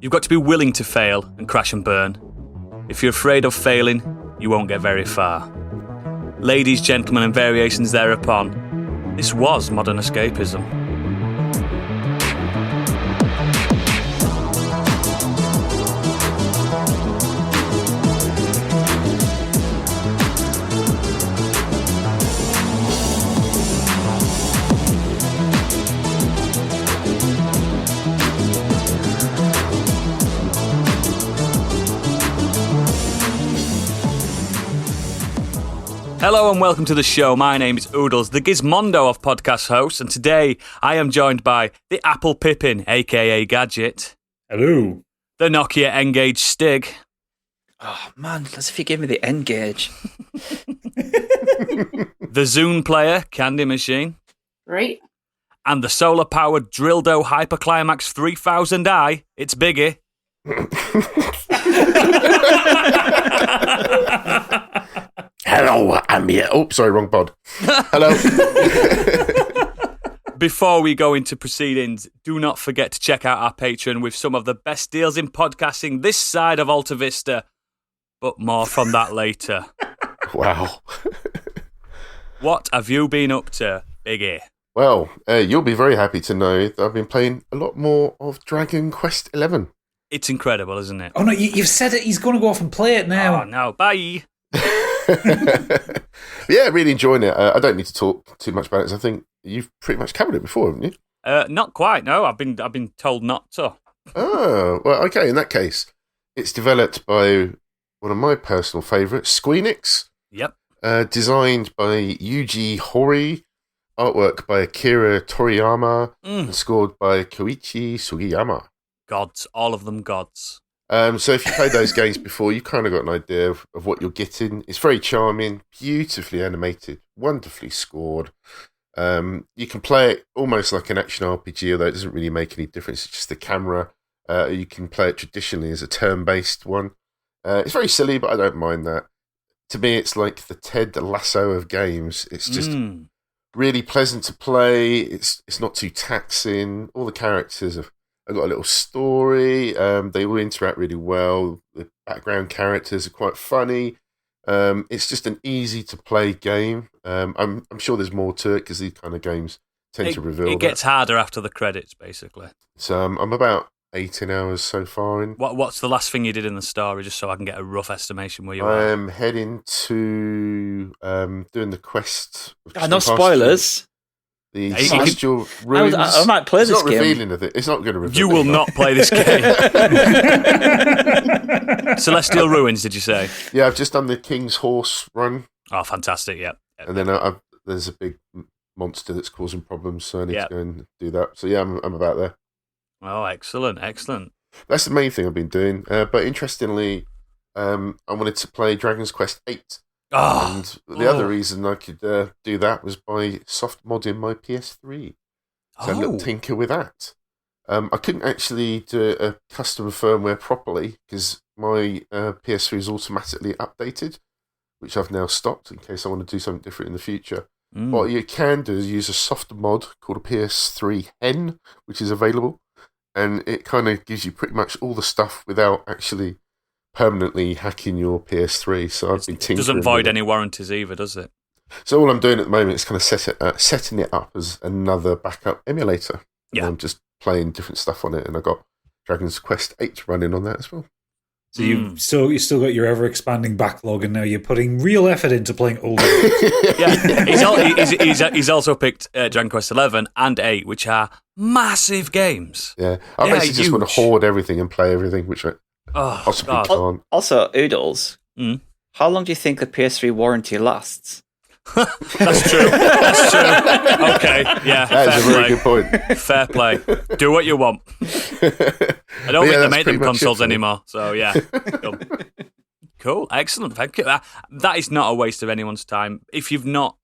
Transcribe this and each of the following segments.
You've got to be willing to fail and crash and burn. If you're afraid of failing, you won't get very far. Ladies, gentlemen, and variations thereupon, this was Modern Escapism. Hello and welcome to the show. My name is Oodles, the Gizmondo of podcast hosts, and today I am joined by the Apple Pippin, aka Gadget. Hello. The Nokia N-Gage Stig. Oh man, as if you gave me the N-Gage. The Zune Player Candy Machine. Right. And the solar-powered Drildo Hyperclimax 3000i. It's Biggie. Hello, I'm here. Oh, sorry, wrong pod. Hello. Before we go into proceedings, do not forget to check out our Patreon with some of the best deals in podcasting this side of Alta Vista. But more from that later. Wow. What have you been up to, Biggie? Well, you'll be very happy to know that I've been playing a lot more of Dragon Quest XI. It's incredible, isn't it? Oh no, you've said it. He's going to go off and play it now. Oh no, bye. Yeah, really enjoying it. I don't need to talk too much about it. I think you've pretty much covered it before, haven't you? Not quite. No, I've been told not to. Oh, well, okay. In that case, it's developed by one of my personal favourites, Squeenix. Yep. Designed by Yuji Horii, artwork by Akira Toriyama, and scored by Koichi Sugiyama. Gods, all of them gods. So if you played those games before, you've kind of got an idea of what you're getting. It's very charming, beautifully animated, wonderfully scored. You can play it almost like an action RPG, although it doesn't really make any difference. It's just the camera. You can play it traditionally as a turn-based one. It's very silly, but I don't mind that. To me, it's like the Ted Lasso of games. It's just really pleasant to play. It's not too taxing. All the characters have got a little story. They all interact really well. The background characters are quite funny. It's just an easy to play game. I'm sure there's more to it because these kind of games tend to reveal. It gets harder after the credits, basically. So I'm about 18 hours so far in. What's the last thing you did in the story, just so I can get a rough estimation where you are? I'm heading to doing the quest. No spoilers. The Celestial Ruins. I might play this game. It's not revealing of it. It's not going to reveal. You will not play this game. Celestial Ruins, did you say? Yeah, I've just done the King's Horse run. Oh, fantastic, yeah. And then there's a big monster that's causing problems, so I need to go and do that. So yeah, I'm about there. Oh, excellent, excellent. That's the main thing I've been doing. But interestingly, I wanted to play Dragon's Quest VIII. And the other reason I could do that was by soft modding my PS3. So a little tinker with that. I couldn't actually do a custom firmware properly because my PS3 is automatically updated, which I've now stopped in case I want to do something different in the future. What you can do is use a soft mod called a PS3 Hen, which is available, and it kind of gives you pretty much all the stuff without actually permanently hacking your PS3. So I've been tinkering. It doesn't void any warranties either, does it? So all I'm doing at the moment is kind of setting it up as another backup emulator. Yeah. And I'm just playing different stuff on it, and I got Dragon's Quest VIII running on that as well. So you still got your ever expanding backlog, and now you're putting real effort into playing older games. Yeah, he's also picked Dragon Quest 11 and 8, which are massive games. Yeah, I basically just want to hoard everything and play everything, which I possibly can't. Also, Oodles, how long do you think the PS3 warranty lasts? That's true. Okay, yeah, that is a very good point. Fair play. Do what you want. I don't think they make them consoles anymore, so yeah. Cool, excellent, thank you. That is not a waste of anyone's time. If you've not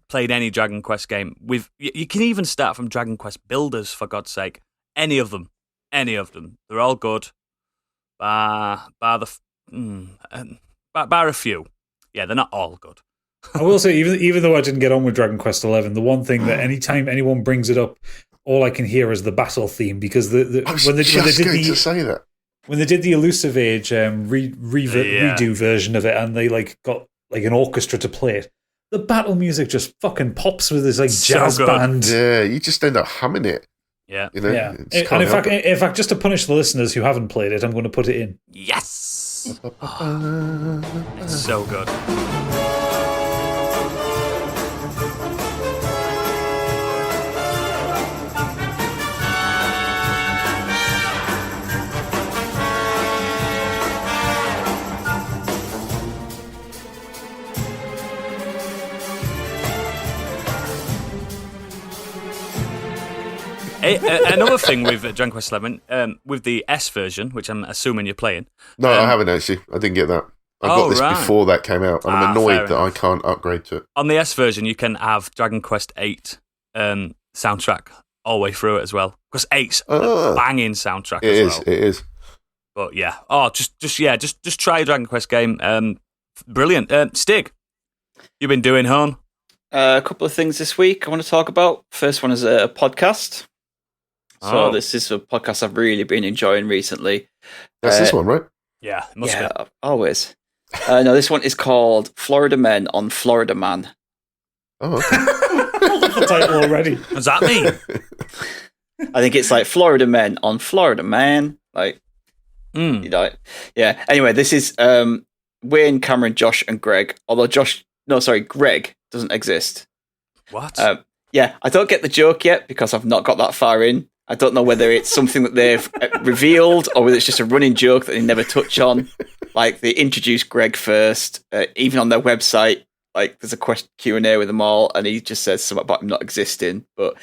played any Dragon Quest game, you can even start from Dragon Quest Builders, for God's sake. Any of them. They're all good. Bar a few. Yeah, they're not all good. I will say, even though I didn't get on with Dragon Quest XI, the one thing that anytime anyone brings it up, all I can hear is the battle theme because I was going to say that. When they did the Elusive Age redo version of it, and they got an orchestra to play it, the battle music just fucking pops with this jazz band. Yeah, you just end up humming it. Yeah, you know? Yeah. And in fact, just to punish the listeners who haven't played it, I'm going to put it in. Yes, it's so good. Another thing with Dragon Quest XI, with the S version, which I'm assuming you're playing. No, I haven't actually. I didn't get that. I got this before that came out, and I'm annoyed that I can't upgrade to it. On the S version, you can have Dragon Quest VIII soundtrack all the way through it as well. Because 8's a banging soundtrack as well. It is. But yeah, just try a Dragon Quest game. Brilliant. Stig, you've been doing, hon? A couple of things this week I want to talk about. First one is a podcast. So this is a podcast I've really been enjoying recently. That's this one, right? Yeah, it must be. Always. No, this one is called Florida Men on Florida Man. Oh, okay. I love the title already. What does that mean? I think it's Florida Men on Florida Man. You know, yeah. Anyway, this is Wayne, Cameron, Josh, and Greg. Although Greg doesn't exist. What? Yeah, I don't get the joke yet because I've not got that far in. I don't know whether it's something that they've revealed or whether it's just a running joke that they never touch on. They introduce Greg first, even on their website. There's a Q&A with them all, and he just says something about him not existing. But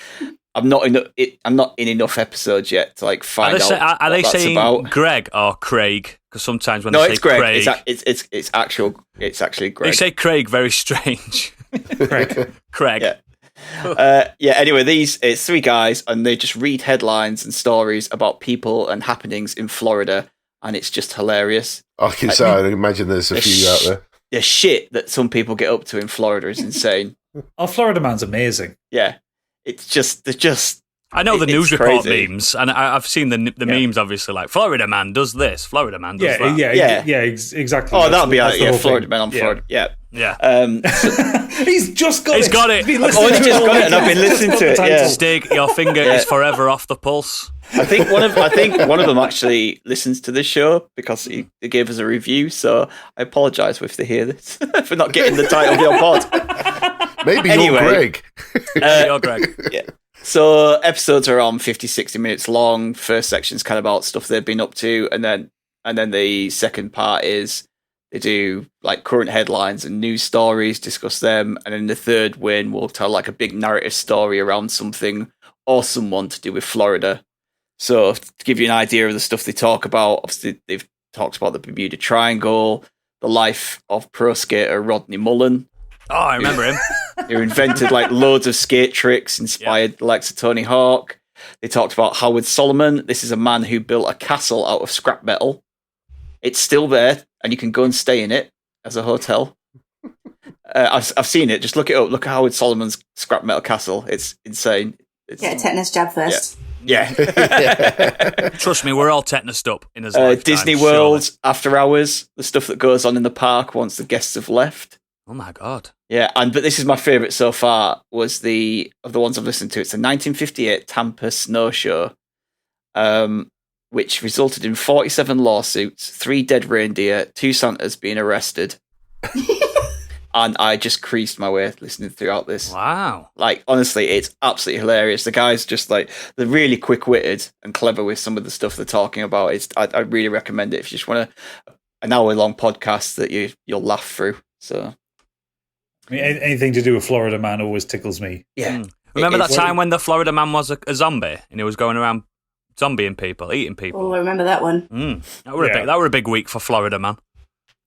I'm not in enough episodes yet to find out. Are they what saying that's about. Greg or Craig? Because sometimes when they say it's Greg. Craig, It's actually Greg. They say Craig very strange. Craig. Yeah. Anyway, it's three guys, and they just read headlines and stories about people and happenings in Florida, and it's just hilarious. I can say, I imagine there's a few out there. The shit that some people get up to in Florida is insane. Oh, Florida Man's amazing. Yeah, they're just. I know the news report crazy. memes, and I've seen the memes. Obviously, Florida man does this, Florida man does that. Yeah, exactly. Oh, that'll be Florida man on Florida. Yeah. He's just got it. He's got it. I've only just got it, and I've been listening to it. Yeah. Stig, your finger is forever off the pulse. I think one of them actually listens to this show because he gave us a review. So I apologise if they hear this for not getting the title of your pod. Maybe you're Greg. You're Greg. Yeah. So episodes are around 50, 60 minutes long. First section's kind of about stuff they've been up to, and then the second part is they do current headlines and news stories, discuss them, and then the third win will tell a big narrative story around something or someone to do with Florida. So to give you an idea of the stuff they talk about, obviously they've talked about the Bermuda Triangle, the life of pro skater Rodney Mullen. Oh, I remember him. Who invented loads of skate tricks, inspired the likes of Tony Hawk. They talked about Howard Solomon. This is a man who built a castle out of scrap metal. It's still there, and you can go and stay in it as a hotel. I've seen it. Just look it up. Look at Howard Solomon's scrap metal castle. It's insane. Get a tetanus jab first. Yeah. Trust me, we're all tetanused up in his lifetime. Disney World, After Hours, the stuff that goes on in the park once the guests have left. Oh my God. Yeah, but this is my favourite so far, was of the ones I've listened to. It's a 1958 Tampa snow show, which resulted in 47 lawsuits, 3 dead reindeer, 2 Santas being arrested. And I just creased my way listening throughout this. Wow. Honestly, it's absolutely hilarious. The guys just they're really quick-witted and clever with some of the stuff they're talking about. I really recommend it if you just want an hour-long podcast that you'll laugh through. So, I mean, anything to do with Florida Man always tickles me. Yeah. Remember that time when the Florida man was a zombie and he was going around zombieing people, eating people? Oh, I remember that one. That were a big week for Florida man.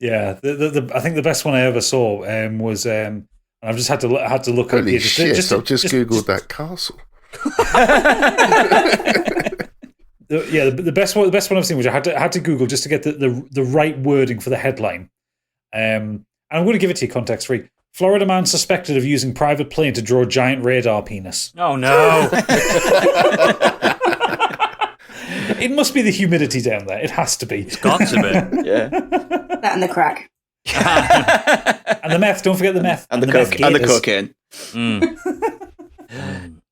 Yeah, I think the best one I ever saw was I've just had to look Holy up. Shit! I've just googled that castle. The best one I've seen, which I had to Google just to get the right wording for the headline. And I'm going to give it to you context free. Florida man suspected of using private plane to draw giant radar penis. Oh, no. It must be the humidity down there. It has to be. It's got to be. Yeah. That and the crack. And the meth. Don't forget the meth. And the cocaine.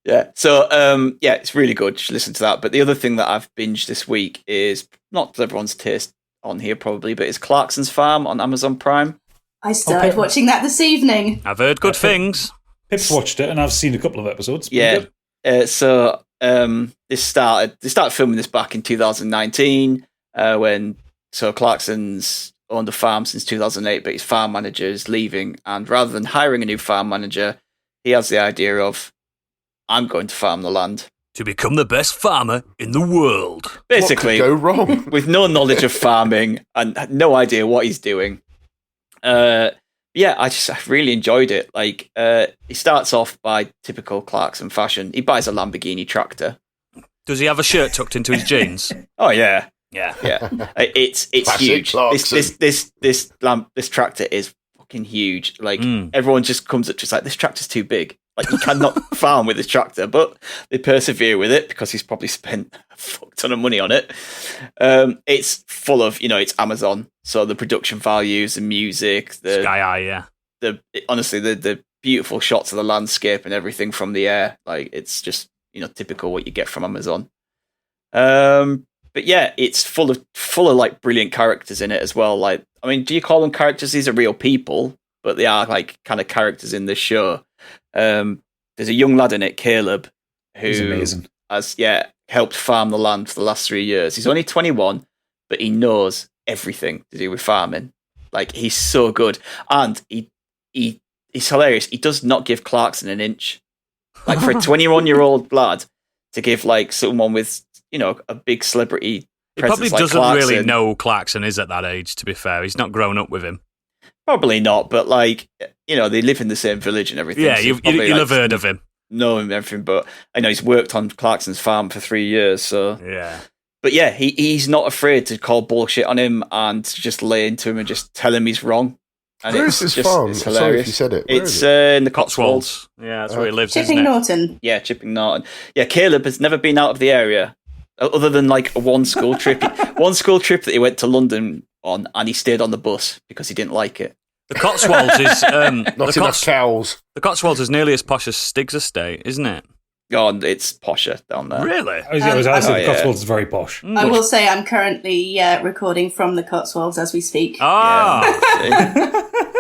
Yeah. So, it's really good. Just listen to that. But the other thing that I've binged this week is not everyone's taste on here probably, but it's Clarkson's Farm on Amazon Prime. I started watching that this evening. I've heard good things. Pip's watched it, and I've seen a couple of episodes. Yeah. They started filming this back in 2019 when Clarkson's owned a farm since 2008, but his farm manager is leaving, and rather than hiring a new farm manager, he has the idea of, I'm going to farm the land. To become the best farmer in the world. Basically, what could go wrong? With no knowledge of farming and no idea what he's doing. I really enjoyed it. Like, he starts off by typical Clarkson fashion. He buys a Lamborghini tractor. Does he have a shirt tucked into his jeans? Oh yeah. Yeah. It's huge. This tractor is fucking huge. Like, everyone just comes up to like, this tractor's too big. Like, you cannot farm with this tractor, but they persevere with it because he's probably spent a fuck ton of money on it. It's full of, it's Amazon, so the production values, the music, the Sky Eye, yeah. Honestly, the beautiful shots of the landscape and everything from the air, like, it's just typical what you get from Amazon. But yeah, it's full of like brilliant characters in it as well. Like, I mean, do you call them characters? These are real people, but they are like kind of characters in this show. There's a young lad in it, Caleb, who has helped farm the land for the last 3 years. He's only 21, but he knows everything to do with farming. Like, he's so good, and he's hilarious. He does not give Clarkson an inch. Like, for a 21-year-old lad to give like someone with a big celebrity. He probably like doesn't Clarkson, really know Clarkson is at that age. To be fair, he's not grown up with him. Probably not, but like, they live in the same village and everything. Yeah, so you'll have heard of him. Know him, everything, but I know he's worked on Clarkson's farm for 3 years, so... Yeah. But yeah, he's not afraid to call bullshit on him and to just lay into him and just tell him he's wrong. And Where is his farm? It's Sorry hilarious. if you said it. It's in the Cotswolds. Yeah, that's where he lives, Chipping isn't it? Norton. Yeah, Chipping Norton. Yeah, Caleb has never been out of the area, other than like one school trip. One school trip that he went to London on, and he stayed on the bus because he didn't like it. The Cotswolds is... Not enough cows. The Cotswolds is nearly as posh as Stig's estate, isn't it? Oh, it's posher down there. Really? I was the Cotswolds is very posh. I will say I'm currently recording from the Cotswolds as we speak. Ah.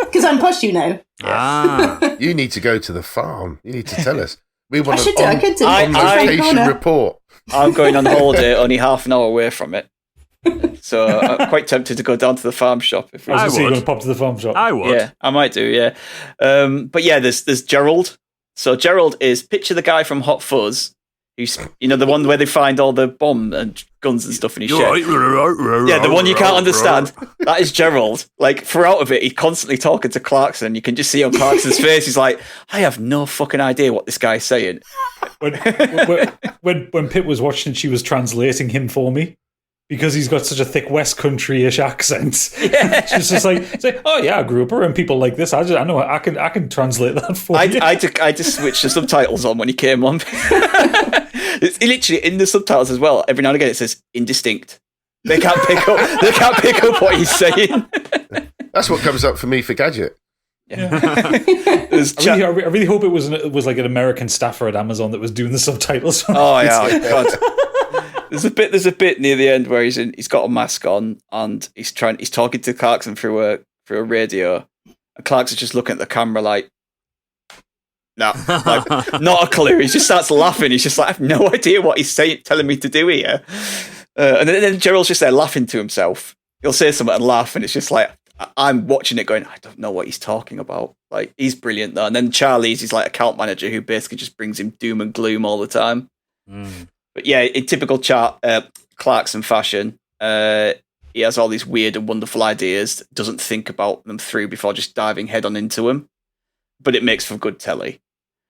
Because I'm posh, Ah. You need to go to the farm. You need to tell us. We want I could do. on location report. I'm going on holiday, only half an hour away from it. So I'm quite tempted to go down to the farm shop. If I was going to pop to the farm shop. I would. Yeah, I might do, yeah. But yeah, there's Gerald. So Gerald is, picture the guy from Hot Fuzz, who's, the one where they find all the bomb and guns and stuff in his shed. Yeah, the one you can't understand. That is Gerald. Like, throughout of it, he's constantly talking to Clarkson. You can just see on Clarkson's face, he's like, I have no fucking idea what this guy's saying. When Pip was watching, she was translating him for me. Because he's got such a thick West Country-ish accent. Yeah. She's just like, oh yeah, I grew up around people like this. I know I can translate that for you. I just switched the subtitles on when he came on. It's literally in the subtitles as well. Every now and again it says indistinct. They can't pick up what he's saying. That's what comes up for me for Gadget. Yeah. I really hope it was like an American staffer at Amazon that was doing the subtitles. Oh yeah, God. There's a bit near the end where he's got a mask on and he's talking to Clarkson through a radio, and Clarkson's just looking at the camera like, no, like, not a clue. He just starts laughing. He's just like, I have no idea what he's telling me to do here. And then Gerald's just there laughing to himself. He'll say something and laugh, and it's just like, I'm watching it going, I don't know what he's talking about. Like, he's brilliant though. And then he's like account manager who basically just brings him doom and gloom all the time. But yeah, in typical Clarkson fashion, he has all these weird and wonderful ideas, doesn't think about them through before just diving head on into them. But it makes for good telly.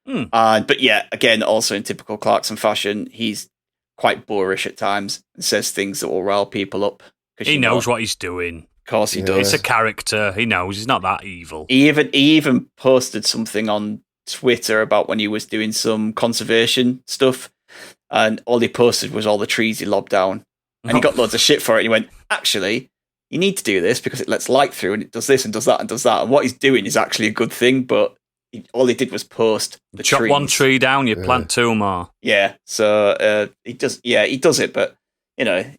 But yeah, again, also in typical Clarkson fashion, he's quite boorish at times and says things that will rile people up. He knows what he's doing. course he does. It's a character. He knows he's not that evil. He even posted something on Twitter about when he was doing some conservation stuff, and all he posted was all the trees he lobbed down, and he got loads of shit for it. And he went, actually, you need to do this because it lets light through, and it does this and does that and does that. And what he's doing is actually a good thing, but all he did was post the Chop trees. one tree down, you plant two more. Yeah, so he does it, but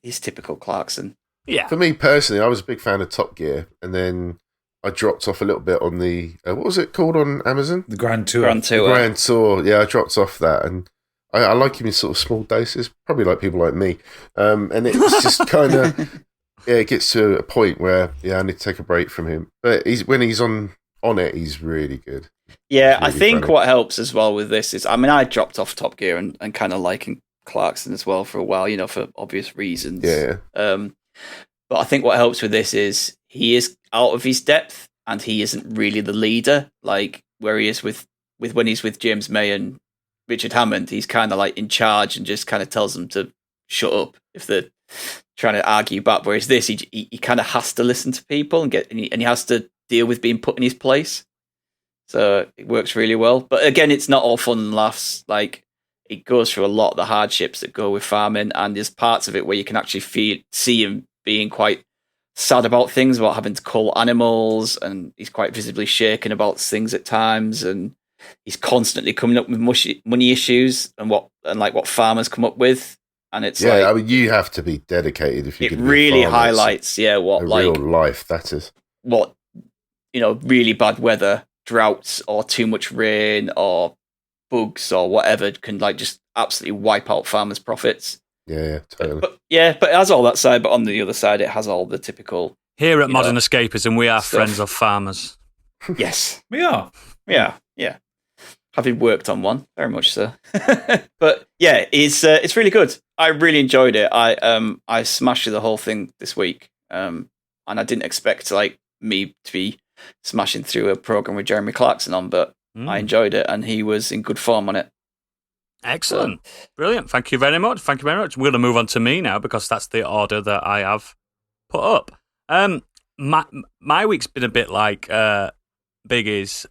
he's typical Clarkson. Yeah. For me personally, I was a big fan of Top Gear, and then I dropped off a little bit on the what was it called on Amazon? The Grand Tour. The Grand Tour. Yeah, I dropped off that, and I like him in sort of small doses, probably like people like me. And it's just kind of it gets to a point where I need to take a break from him. But when he's on it, he's really good. Yeah, really I think funny. what helps as well with this is, I dropped off Top Gear and kind of liking Clarkson as well for a while, for obvious reasons. Yeah. But I think what helps with this is he is out of his depth and he isn't really the leader, like where he is with when he's with James May and Richard Hammond. He's kind of like in charge and just kind of tells them to shut up if they're trying to argue back. Whereas this, he kind of has to listen to people and he has to deal with being put in his place. So it works really well. But again, it's not all fun and laughs. Like, it goes through a lot of the hardships that go with farming, and there's parts of it where you can actually see him being quite sad about things, about having to cull animals, and he's quite visibly shaken about things at times, and he's constantly coming up with money issues and what farmers come up with. And it's you have to be dedicated if you. It really highlights, what real life that is. What really bad weather, droughts, or too much rain, or bugs, or whatever can just absolutely wipe out farmers' profits. Yeah, totally. But it has all that side. But on the other side, it has all the typical. Here at Modern Escapism, we are friends of farmers. Yes, We are. Yeah. Having worked on one, very much so. But yeah, it's really good. I really enjoyed it. I smashed through the whole thing this week, and I didn't expect me to be smashing through a program with Jeremy Clarkson on, but I enjoyed it, and he was in good form on it. Excellent. Brilliant. Thank you very much. We're going to move on to me now because that's the order that I have put up. My week's been a bit like Biggie's.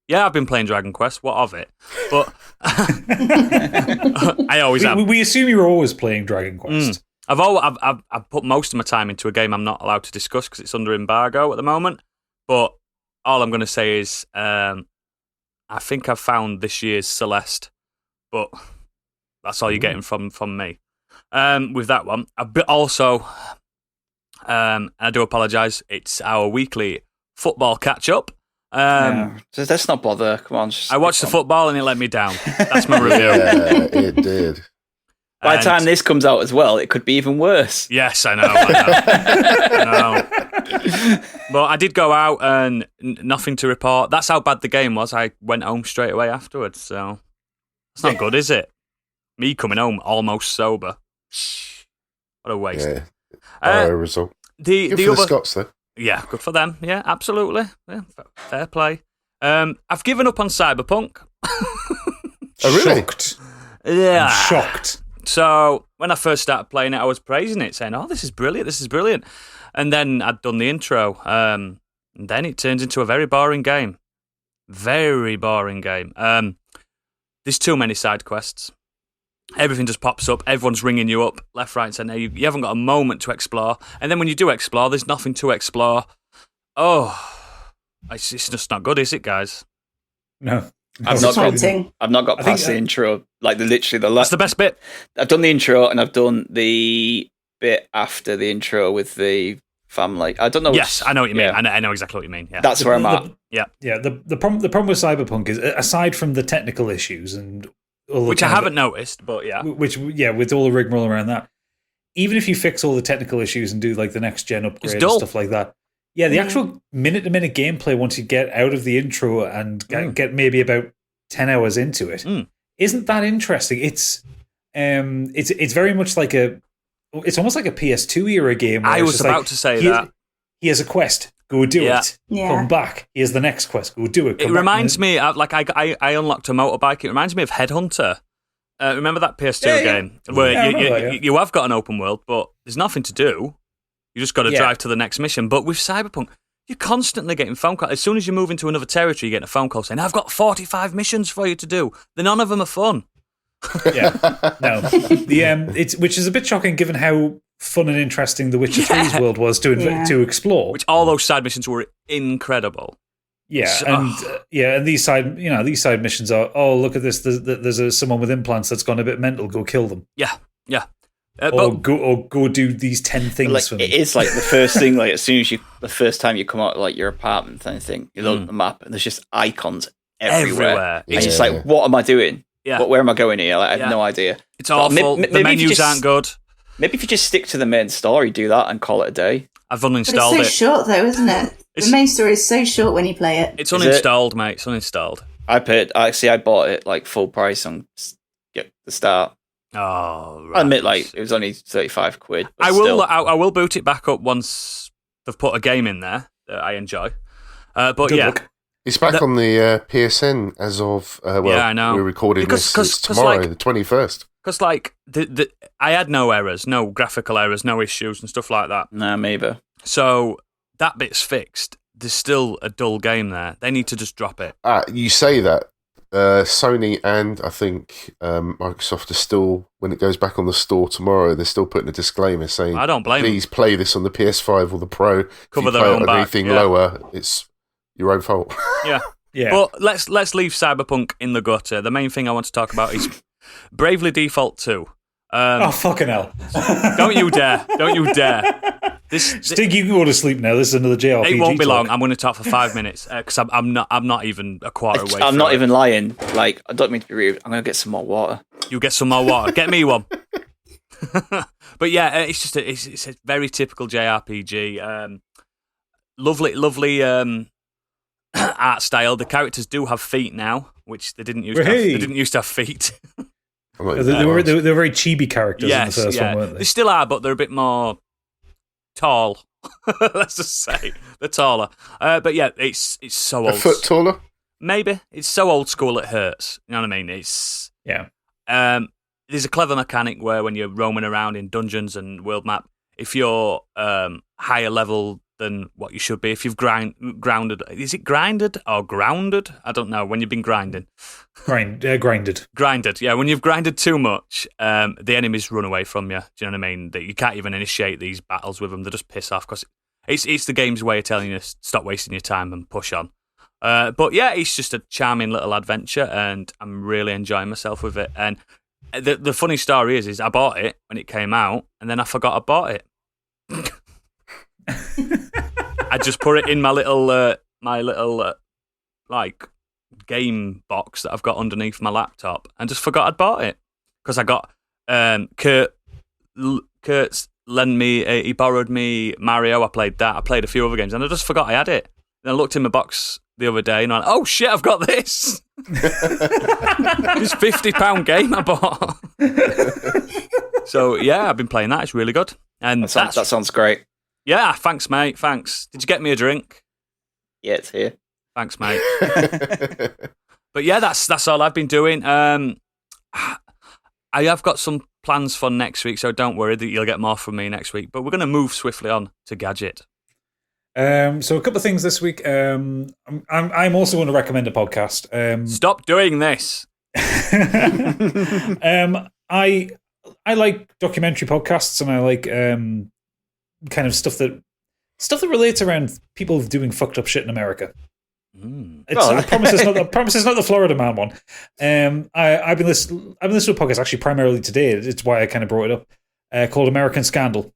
I've been playing Dragon Quest. What of it? But I always have. We assume you're always playing Dragon Quest. I've put most of my time into a game I'm not allowed to discuss because it's under embargo at the moment. But all I'm going to say is I think I've found this year's Celeste. But that's all you're getting from me. With that one. Also, I do apologise, it's our weekly football catch-up. Let's not bother. Come on. I watched the football and it let me down. That's my review. Yeah, it did. By the time this comes out as well, it could be even worse. Yes, I know. I know. But I did go out and nothing to report. That's how bad the game was. I went home straight away afterwards. So it's not good, is it? Me coming home almost sober. What a waste. Yeah. Result. Good for the Scots, though. Yeah, good for them. Yeah, absolutely. Yeah, fair play. I've given up on Cyberpunk. Oh, really? Shocked. Yeah. I'm shocked. So when I first started playing it, I was praising it, saying, "Oh, this is brilliant." And then I'd done the intro. And then it turns into a very boring game. Very boring game. There's too many side quests. Everything just pops up. Everyone's ringing you up left, right, and centre. You haven't got a moment to explore. And then when you do explore, there's nothing to explore. Oh, it's just not good, is it, guys? No. I've not got past the intro. Like That's the best bit. I've done the intro and I've done the bit after the intro with the family. I don't know. Yes, I know what you mean. I know exactly what you mean. Yeah. That's where I'm at. Yeah. The problem with Cyberpunk is, aside from the technical issues and all which I haven't noticed, but yeah. With all the rigmarole around that, even if you fix all the technical issues and do like the next gen upgrade and stuff like that, the actual minute-to-minute gameplay once you get out of the intro and get maybe about 10 hours into it, isn't that interesting. It's very much like it's almost like a PS2 era game. I was about to say that. Here's a quest. Go do it. Yeah. Come back. Here's the next quest. Go do it. It reminds me of, I unlocked a motorbike. It reminds me of Headhunter. Remember that PS2 game where you have got an open world, but there's nothing to do. You just got to drive to the next mission. But with Cyberpunk, you're constantly getting phone calls. As soon as you move into another territory, you're getting a phone call saying, I've got 45 missions for you to do. None of them are fun. Yeah, no. Which is a bit shocking given how fun and interesting The Witcher 3's world was to explore. Which all those side missions were incredible. Yeah, and these side missions are, look at this, there's someone with implants that's gone a bit mental, go kill them. Yeah. Or go do these 10 things for me. It is like the first thing, like the first time you come out like your apartment kind of thing, you look at the map and there's just icons everywhere. It's just like, what am I doing? Yeah. Where am I going here? Like, I have no idea. It's awful. The menus aren't good. Maybe if you just stick to the main story, do that and call it a day. I've uninstalled it. It's so short though, isn't it? The main story is so short when you play it. It's uninstalled, mate. It's uninstalled. I bought it like full price on the start. Oh, right. I admit, like, it was only 35 quid. I will boot it back up once they've put a game in there that I enjoy. But Good luck. It's back on the PSN as of, I know. We're recording this tomorrow, the 21st. Because, like, I had no errors, no graphical errors, no issues and stuff like that. Nah, maybe. So that bit's fixed. There's still a dull game there. They need to just drop it. You say that. Sony and I think Microsoft are still, when it goes back on the store tomorrow, they're still putting a disclaimer saying, I don't blame please play this on the PS5 or the Pro. Cover if you their play own it on back. anything lower, it's your own fault. Yeah. But let's leave Cyberpunk in the gutter. The main thing I want to talk about is Bravely Default 2. Fucking hell. Don't you dare. Don't you dare. Stig, you can go to sleep now. This is another JRPG. It won't be long. I'm going to talk for 5 minutes because I'm not even a quarter away. I'm not even lying. Like, I don't mean to be rude. I'm going to get some more water. You get some more water. Get me one. But yeah, it's a very typical JRPG. Lovely art style. The characters do have feet now, which they didn't used to have. They didn't used to have feet. They were very chibi characters in the first one, weren't they? They still are, but they're a bit more tall. Let's just say they're taller. But yeah, it's so old. A foot taller? Maybe. It's so old school it hurts. You know what I mean? There's a clever mechanic where when you're roaming around in dungeons and world map, if you're higher level than what you should be, if you've grounded, is it grinded or grounded? I don't know. When you've been grinding, grinded. Yeah, when you've grinded too much, the enemies run away from you. Do you know what I mean? That you can't even initiate these battles with them. They just piss off because it's the game's way of telling you to stop wasting your time and push on. But yeah, it's just a charming little adventure, and I'm really enjoying myself with it. And the funny story is I bought it when it came out, and then I forgot I bought it. I just put it in my little like game box that I've got underneath my laptop, and just forgot I'd bought it because I got Kurt's lent me. He borrowed me Mario. I played that. I played a few other games, and I just forgot I had it. Then I looked in my box the other day, and I went, "Oh shit, I've got this!" This £50 game I bought. So yeah, I've been playing that. It's really good, and that sounds great. Yeah, thanks, mate. Thanks. Did you get me a drink? Yeah, it's here. Thanks, mate. But yeah, that's all I've been doing. I have got some plans for next week, so don't worry that you'll get more from me next week. But we're going to move swiftly on to Gadget. So a couple of things this week. I'm also going to recommend a podcast. Stop doing this. I like documentary podcasts, and I like kind of stuff that relates around people doing fucked up shit in America. I promise it's not the Florida Man one. I've been listening to a podcast actually primarily today. It's why I kind of brought it up. Called American Scandal,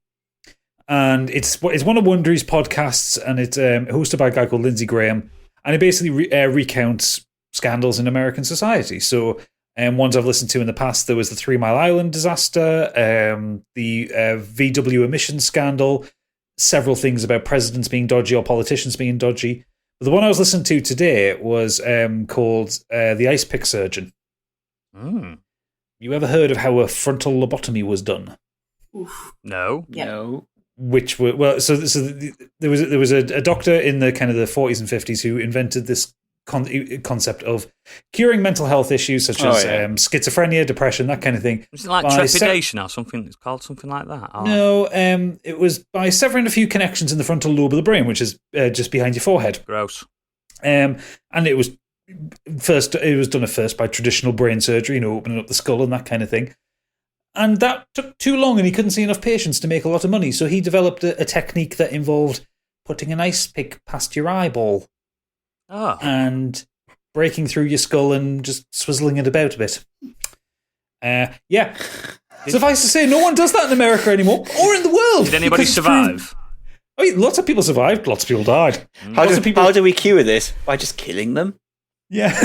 and it's one of Wondery's podcasts, and it's hosted by a guy called Lindsey Graham, and it basically recounts scandals in American society. So ones I've listened to in the past, there was the 3 Mile Island disaster, the VW emissions scandal, several things about presidents being dodgy or politicians being dodgy. But the one I was listening to today was called The Ice Pick Surgeon. You ever heard of how a frontal lobotomy was done? No. Yep. No. Which were, well, so there was a doctor in the kind of the 40s and 50s who invented this concept of curing mental health issues such as schizophrenia, depression, that kind of thing. Is it like trepidation or something? It's called something like that? Or? No, it was by severing a few connections in the frontal lobe of the brain, which is just behind your forehead. Gross. And it was done at first by traditional brain surgery, opening up the skull and that kind of thing. And that took too long, and he couldn't see enough patients to make a lot of money. So he developed a technique that involved putting an ice pick past your eyeball and breaking through your skull and just swizzling it about a bit. Suffice to say, no one does that in America anymore, or in the world. Did anybody survive? Lots of people survived, lots of people died. How do we cure this? By just killing them? Yeah.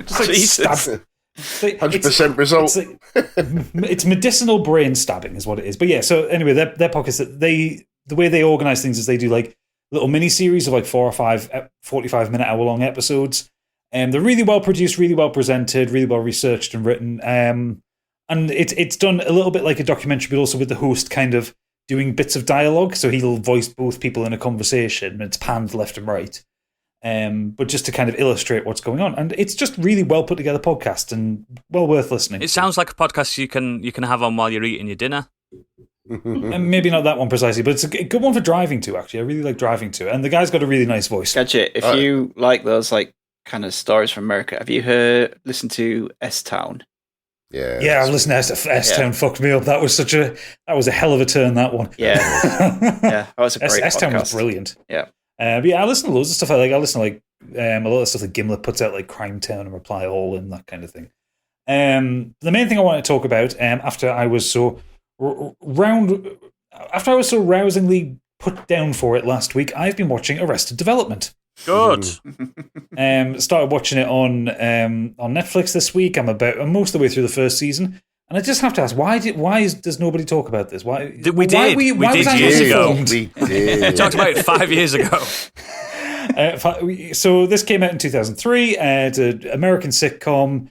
Just stab. 100% result. It's medicinal brain stabbing is what it is. But yeah, so anyway, their pockets, the way they organize things is they do like little mini-series of like 4 or 5 45-minute, hour-long episodes. They're really well produced, really well presented, really well researched and written. And it's done a little bit like a documentary, but also with the host kind of doing bits of dialogue. So he'll voice both people in a conversation, and it's panned left and right. But just to kind of illustrate what's going on. And it's just really well put together podcast and well worth listening. It sounds like a podcast you can have on while you're eating your dinner. And maybe not that one precisely, but it's a good one for driving to, actually. I really like driving to. And the guy's got a really nice voice. Gadget, if you like those like kind of stories from America, have you listened to S-Town? Yeah, I've listened to S-Town. Fucked me up. That was a hell of a turn, that one. Yeah. That was a great S-Town podcast. was brilliant. Yeah. But yeah, I listen to loads of stuff. I listen to a lot of stuff that Gimlet puts out, like Crime Town and Reply All and that kind of thing. The main thing I want to talk about after I was so rousingly put down for it last week, I've been watching Arrested Development. Good. Started watching it on Netflix this week. I'm most of the way through the first season. And I just have to ask, why does nobody talk about this? Why we did years ago. We did. We talked about it 5 years ago. So this came out in 2003. It's an American sitcom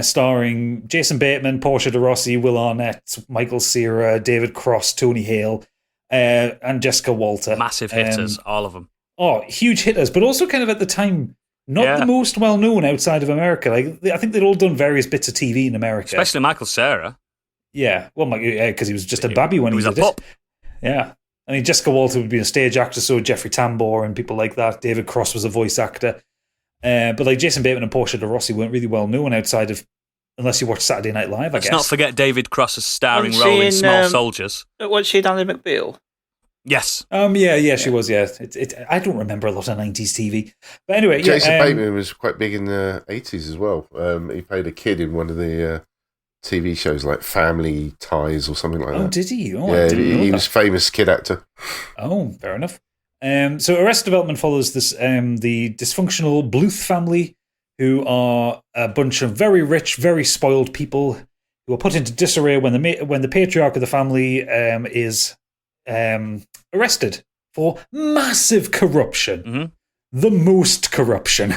starring Jason Bateman, Portia de Rossi, Will Arnett, Michael Cera, David Cross, Tony Hale, and Jessica Walter. Massive hitters, all of them. Oh, huge hitters, but also kind of at the time, not the most well-known outside of America. I think they'd all done various bits of TV in America. Especially Michael Cera. Yeah, well, because he was just a babby when he did it. Yeah. I mean, Jessica Walter would be a stage actor, so Jeffrey Tambor and people like that. David Cross was a voice actor. But like Jason Bateman and Portia de Rossi weren't really well-known outside of, unless you watch Saturday Night Live, I guess. Let's not forget David Cross's starring role in Small Soldiers. Was she Danny McBeal? Yes. She was, yeah. I don't remember a lot of 90s TV. But anyway, Jason Bateman was quite big in the 80s as well. He played a kid in one of the TV shows like Family Ties or something like that. Oh, did he? Oh, yeah, he was a famous kid actor. Oh, fair enough. So Arrested Development follows this the dysfunctional Bluth family, who are a bunch of very rich, very spoiled people who are put into disarray when the patriarch of the family is arrested for massive corruption. Mm-hmm. The most corruption.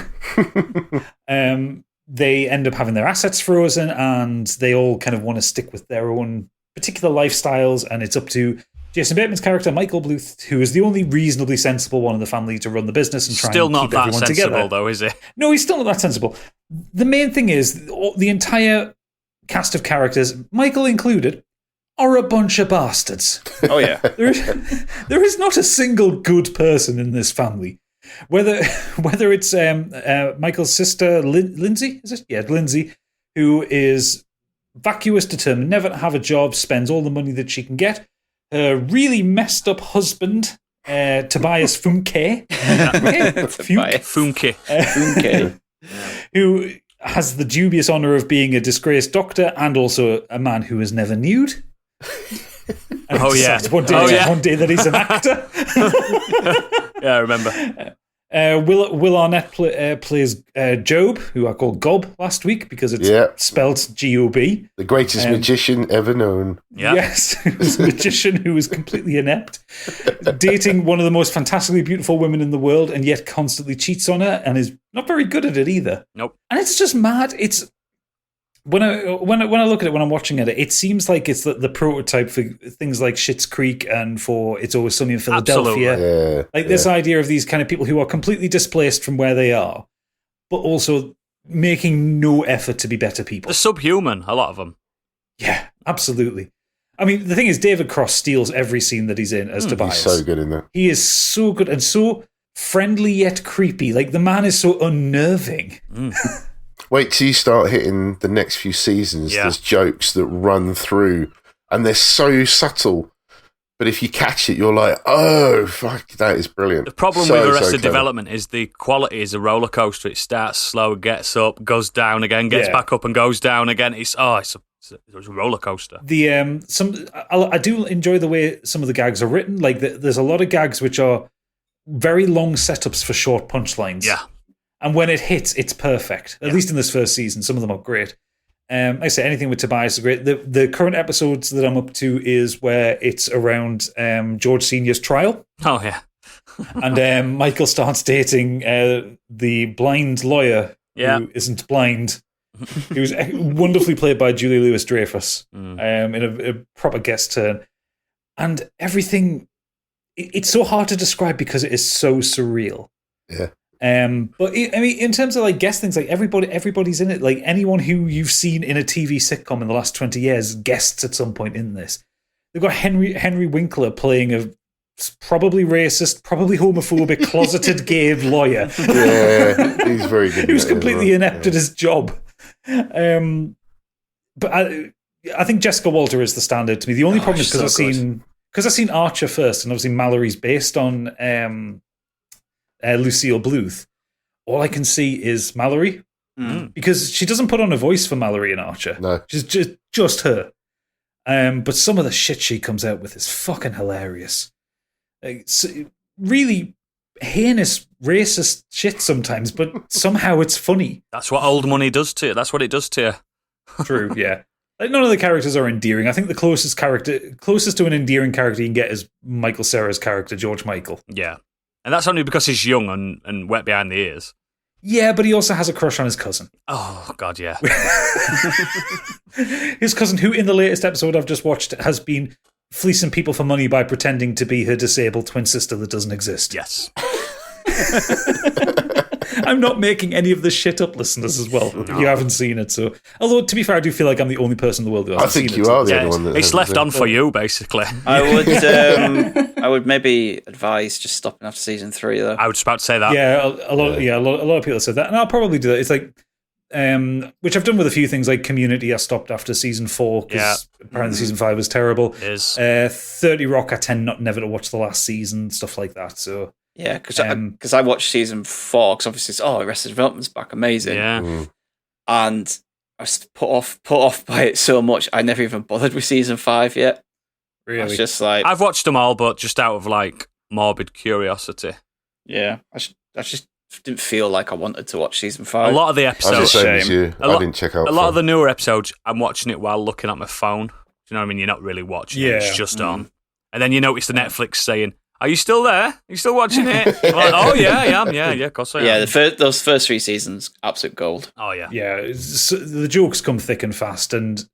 They end up having their assets frozen, and they all kind of want to stick with their own particular lifestyles, and it's up to Jason Bateman's character, Michael Bluth, who is the only reasonably sensible one in the family to run the business and try and keep everyone together. Still not that sensible, though, is he? No, he's still not that sensible. The main thing is, the entire cast of characters, Michael included, are a bunch of bastards. Oh, yeah. There is not a single good person in this family. Whether it's Michael's sister, Lindsay, is it? Yeah, Lindsay, who is vacuous, determined, never to have a job, spends all the money that she can get. Her really messed up husband, Tobias Funke. Funke. Who has the dubious honour of being a disgraced doctor and also a man who is never nude. One day that he's an actor. Yeah, I remember. Will Arnett plays Job, who I called Gob last week because it's spelled G-O-B. The greatest magician ever known. Yep. Yes, a magician who is completely inept, dating one of the most fantastically beautiful women in the world, and yet constantly cheats on her and is not very good at it either. Nope. And it's just mad. when I look at it, when I'm watching it, it seems like it's the prototype for things like Schitt's Creek and for It's Always Sunny in Philadelphia. Absolutely. This idea of these kind of people who are completely displaced from where they are, but also making no effort to be better people. They're subhuman, a lot of them. Yeah, absolutely. I mean, the thing is, David Cross steals every scene that he's in as Tobias. He's so good in that. He is so good and so friendly yet creepy. Like, the man is so unnerving. Wait till you start hitting the next few seasons. Yeah. There's jokes that run through, and they're so subtle. But if you catch it, you're like, oh, fuck, that is brilliant. The problem with Arrested Development is the quality is a roller coaster. It starts slow, gets up, goes down again, gets back up and goes down again. It's a roller coaster. I do enjoy the way some of the gags are written. Like, there's a lot of gags which are very long setups for short punchlines. Yeah. And when it hits, it's perfect. At least in this first season, some of them are great. Like I say, anything with Tobias is great. The current episodes that I'm up to is where it's around George Senior's trial. Oh, yeah. And Michael starts dating the blind lawyer who isn't blind. He was wonderfully played by Julia Louis-Dreyfus in a proper guest turn. And everything, it's so hard to describe because it is so surreal. Yeah. But I mean, in terms of like guest things, like everybody's in it. Like anyone who you've seen in a TV sitcom in the last 20 years guests at some point in this. They've got Henry Winkler playing a probably racist, probably homophobic, closeted gay lawyer. Yeah, he's very good. He was completely inept at his job. But I think Jessica Walter is the standard to me. The only problem is because I've seen Archer first, and obviously Mallory's based on Lucille Bluth. All I can see is Mallory because she doesn't put on a voice for Mallory in Archer. No, she's just her. But some of the shit she comes out with is fucking hilarious. It's really heinous, racist shit sometimes, but somehow it's funny. That's what old money does to you. That's what it does to you. True, yeah. Like, none of the characters are endearing. I think the closest to an endearing character you can get is Michael Cera's character, George Michael. Yeah. And that's only because he's young and wet behind the ears. Yeah, but he also has a crush on his cousin. Oh, God, yeah. His cousin, who in the latest episode I've just watched has been fleecing people for money by pretending to be her disabled twin sister that doesn't exist. Yes. I'm not making any of this shit up, listeners, as well. No. You haven't seen it, so... Although, to be fair, I do feel like I'm the only person in the world who hasn't seen it. I think you are the only one that it's left on for you, basically. I would maybe advise just stopping after season 3, though. I was about to say that. Yeah, a lot of people said that, and I'll probably do that. It's like... which I've done with a few things, like Community I stopped after season 4, because apparently season 5 was terrible. It is. 30 Rock, I tend never to watch the last season, stuff like that, so... Yeah, because I watched season 4 because obviously it's Arrested Development's back, amazing. Yeah, and I was put off by it so much. I never even bothered with season 5 yet. Really, I was just like, I've watched them all, but just out of like morbid curiosity. Yeah, I just didn't feel like I wanted to watch season 5. A lot of the episodes, I didn't check out. A lot of the newer episodes, I'm watching it while looking at my phone. Do you know what I mean? You're not really watching it; it's just on. And then you notice the Netflix saying, "Are you still there? Are you still watching it?" Like, oh yeah, I am. Yeah, of course I am. Yeah, those first 3 seasons, absolute gold. Oh yeah, yeah. The jokes come thick and fast, and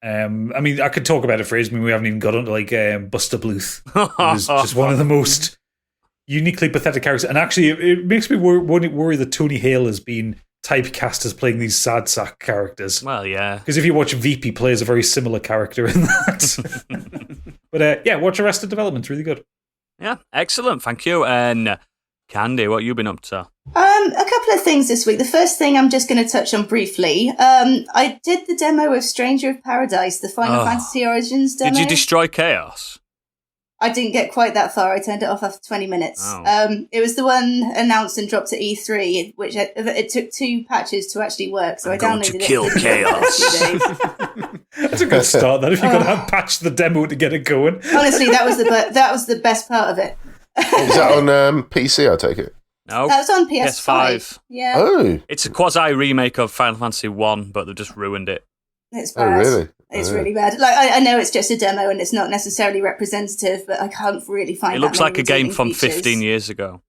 I mean, I could talk about it for ages. I mean, we haven't even got onto like Buster Bluth, who's just one of the most uniquely pathetic characters. And actually, it makes me worry that Tony Hale has been typecast as playing these sad sack characters. Well, yeah, because if you watch Veep, he plays a very similar character in that. But yeah, watch Arrested Development; it's really good. Yeah, excellent. Thank you. And Candy, what have you been up to? A couple of things this week. The first thing I'm just going to touch on briefly. I did the demo of Stranger of Paradise, the Final Fantasy Origins demo. Did you destroy Chaos? I didn't get quite that far. I turned it off after 20 minutes. Oh. It was the one announced and dropped at E3, which it took 2 patches to actually work. So I downloaded it. Kill Chaos. That's a good start. Then if you're going to patch the demo to get it going. Honestly, that was the best part of it. Is that on PC? I take it. No, that was on PS5. Yeah. Oh, it's a quasi remake of Final Fantasy 1, but they've just ruined it. It's bad. Oh, really? It's really bad. Like I know it's just a demo and it's not necessarily representative, but I can't really find. It looks like a game from features. 15 years ago.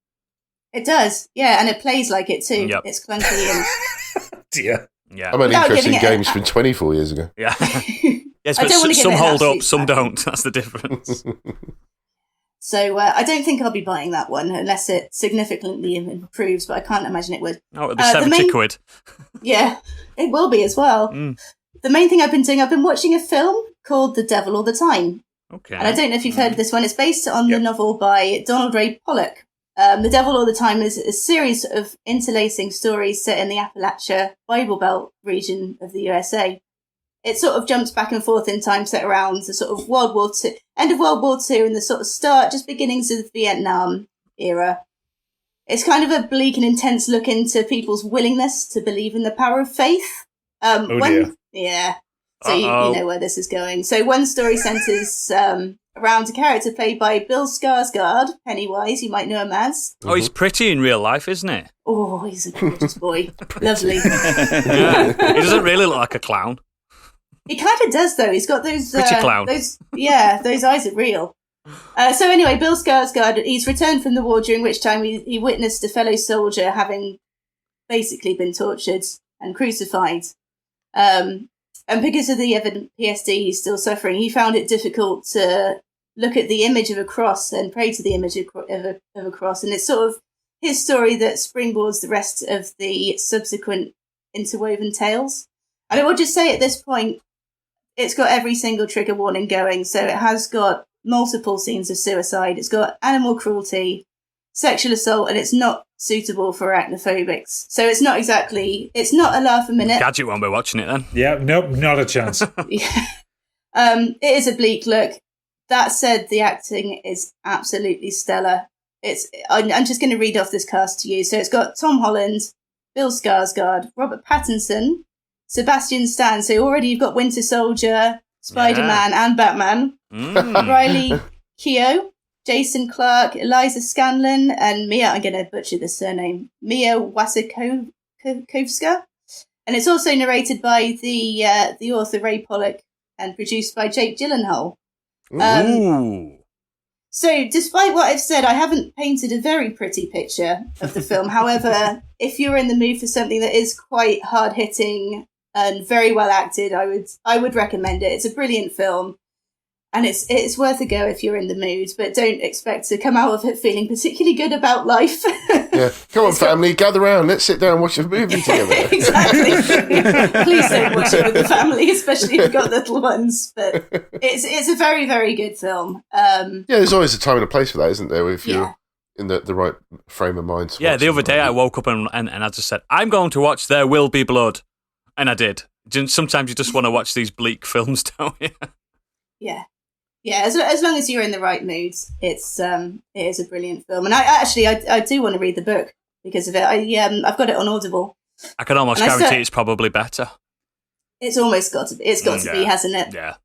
It does, yeah, and it plays like it too. Yep. It's clunky and dear. Yeah. I'm only Without interested in giving it games from 24 years ago. Yeah. Yes, I but don't wanna give some it an hold up, absolute some smack. don't. That's the difference. So I don't think I'll be buying that one unless it significantly improves, but I can't imagine it would. Oh, it'll be 70 quid. Yeah, it will be as well. The main thing I've been doing, I've been watching a film called The Devil All the Time. Okay. And I don't know if you've heard of this one. It's based on the novel by Donald Ray Pollock. The Devil All the Time is a series of interlacing stories set in the Appalachia Bible Belt region of the USA. It sort of jumps back and forth in time, set around the sort of end of World War II and the sort of just beginnings of the Vietnam era. It's kind of a bleak and intense look into people's willingness to believe in the power of faith. Dear. Yeah. So you know where this is going. So one story centres around a character played by Bill Skarsgård, Pennywise, you might know him as. Oh, he's pretty in real life, isn't he? Oh, he's a gorgeous boy. Lovely. Yeah. He doesn't really look like a clown. He kind of does, though. He's got those... Pretty clown. Those eyes are real. So anyway, Bill Skarsgård, he's returned from the war, during which time he witnessed a fellow soldier having basically been tortured and crucified. And because of the evident PSD he's still suffering, he found it difficult to look at the image of a cross and pray to the image of a cross. And it's sort of his story that springboards the rest of the subsequent interwoven tales. And I will just say at this point, it's got every single trigger warning going. So it has got multiple scenes of suicide. It's got animal cruelty, sexual assault, and it's not suitable for arachnophobics. So it's not a laugh a minute. Gadget won't be watching it then. Yeah, nope, not a chance. Yeah. It is a bleak look. That said, the acting is absolutely stellar. I'm just going to read off this cast to you. So it's got Tom Holland, Bill Skarsgård, Robert Pattinson, Sebastian Stan. So already you've got Winter Soldier, Spider-Man, and Batman. Riley Keough, Jason Clarke, Eliza Scanlon, and Mia, I'm going to butcher this surname, Mia Wasikowska. And it's also narrated by the author Ray Pollock and produced by Jake Gyllenhaal. So despite what I've said, I haven't painted a very pretty picture of the film. However, if you're in the mood for something that is quite hard-hitting and very well acted, I would recommend it. It's a brilliant film. And it's worth a go if you're in the mood, but don't expect to come out of it feeling particularly good about life. Yeah, come on, family, gather round. Let's sit down and watch a movie together. Exactly. Please don't watch it with the family, especially if you've got little ones. But it's a very, very good film. Yeah, there's always a time and a place for that, isn't there? If you're in the right frame of mind. Yeah, the other day I woke up and I just said, I'm going to watch There Will Be Blood. And I did. Sometimes you just want to watch these bleak films, don't you? Yeah. Yeah, as long as you're in the right mood, it is a brilliant film. And I do want to read the book because of it. I've got it on Audible. I can almost guarantee it's probably better. It's almost got to be. It's got to be, hasn't it? Yeah.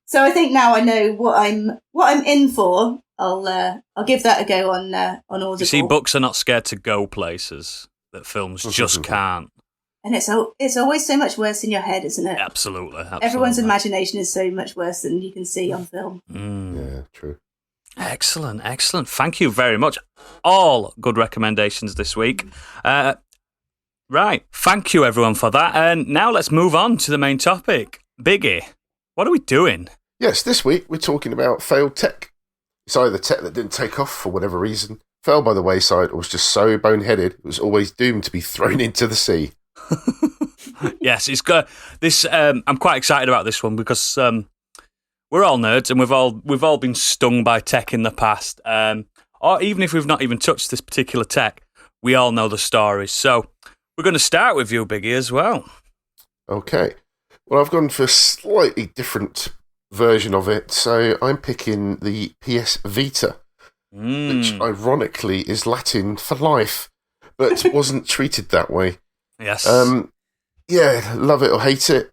So I think now I know what I'm in for. I'll give that a go on Audible. You see, books are not scared to go places that films just can't. And it's always so much worse in your head, isn't it? Absolutely. Everyone's imagination is so much worse than you can see on film. Yeah, true. Excellent. Thank you very much. All good recommendations this week. Right. Thank you, everyone, for that. And now let's move on to the main topic. Biggie, what are we doing? Yes, this week we're talking about failed tech. It's either tech that didn't take off for whatever reason, fell by the wayside, or was just so boneheaded it was always doomed to be thrown into the sea. Yes, it's got this. I'm quite excited about this one because we're all nerds and we've all been stung by tech in the past. Or even if we've not even touched this particular tech, we all know the stories. So we're going to start with you, Biggie, as well. Okay. Well, I've gone for a slightly different version of it. So I'm picking the PS Vita, which ironically is Latin for life, but wasn't treated that way. Yes. Yeah, love it or hate it.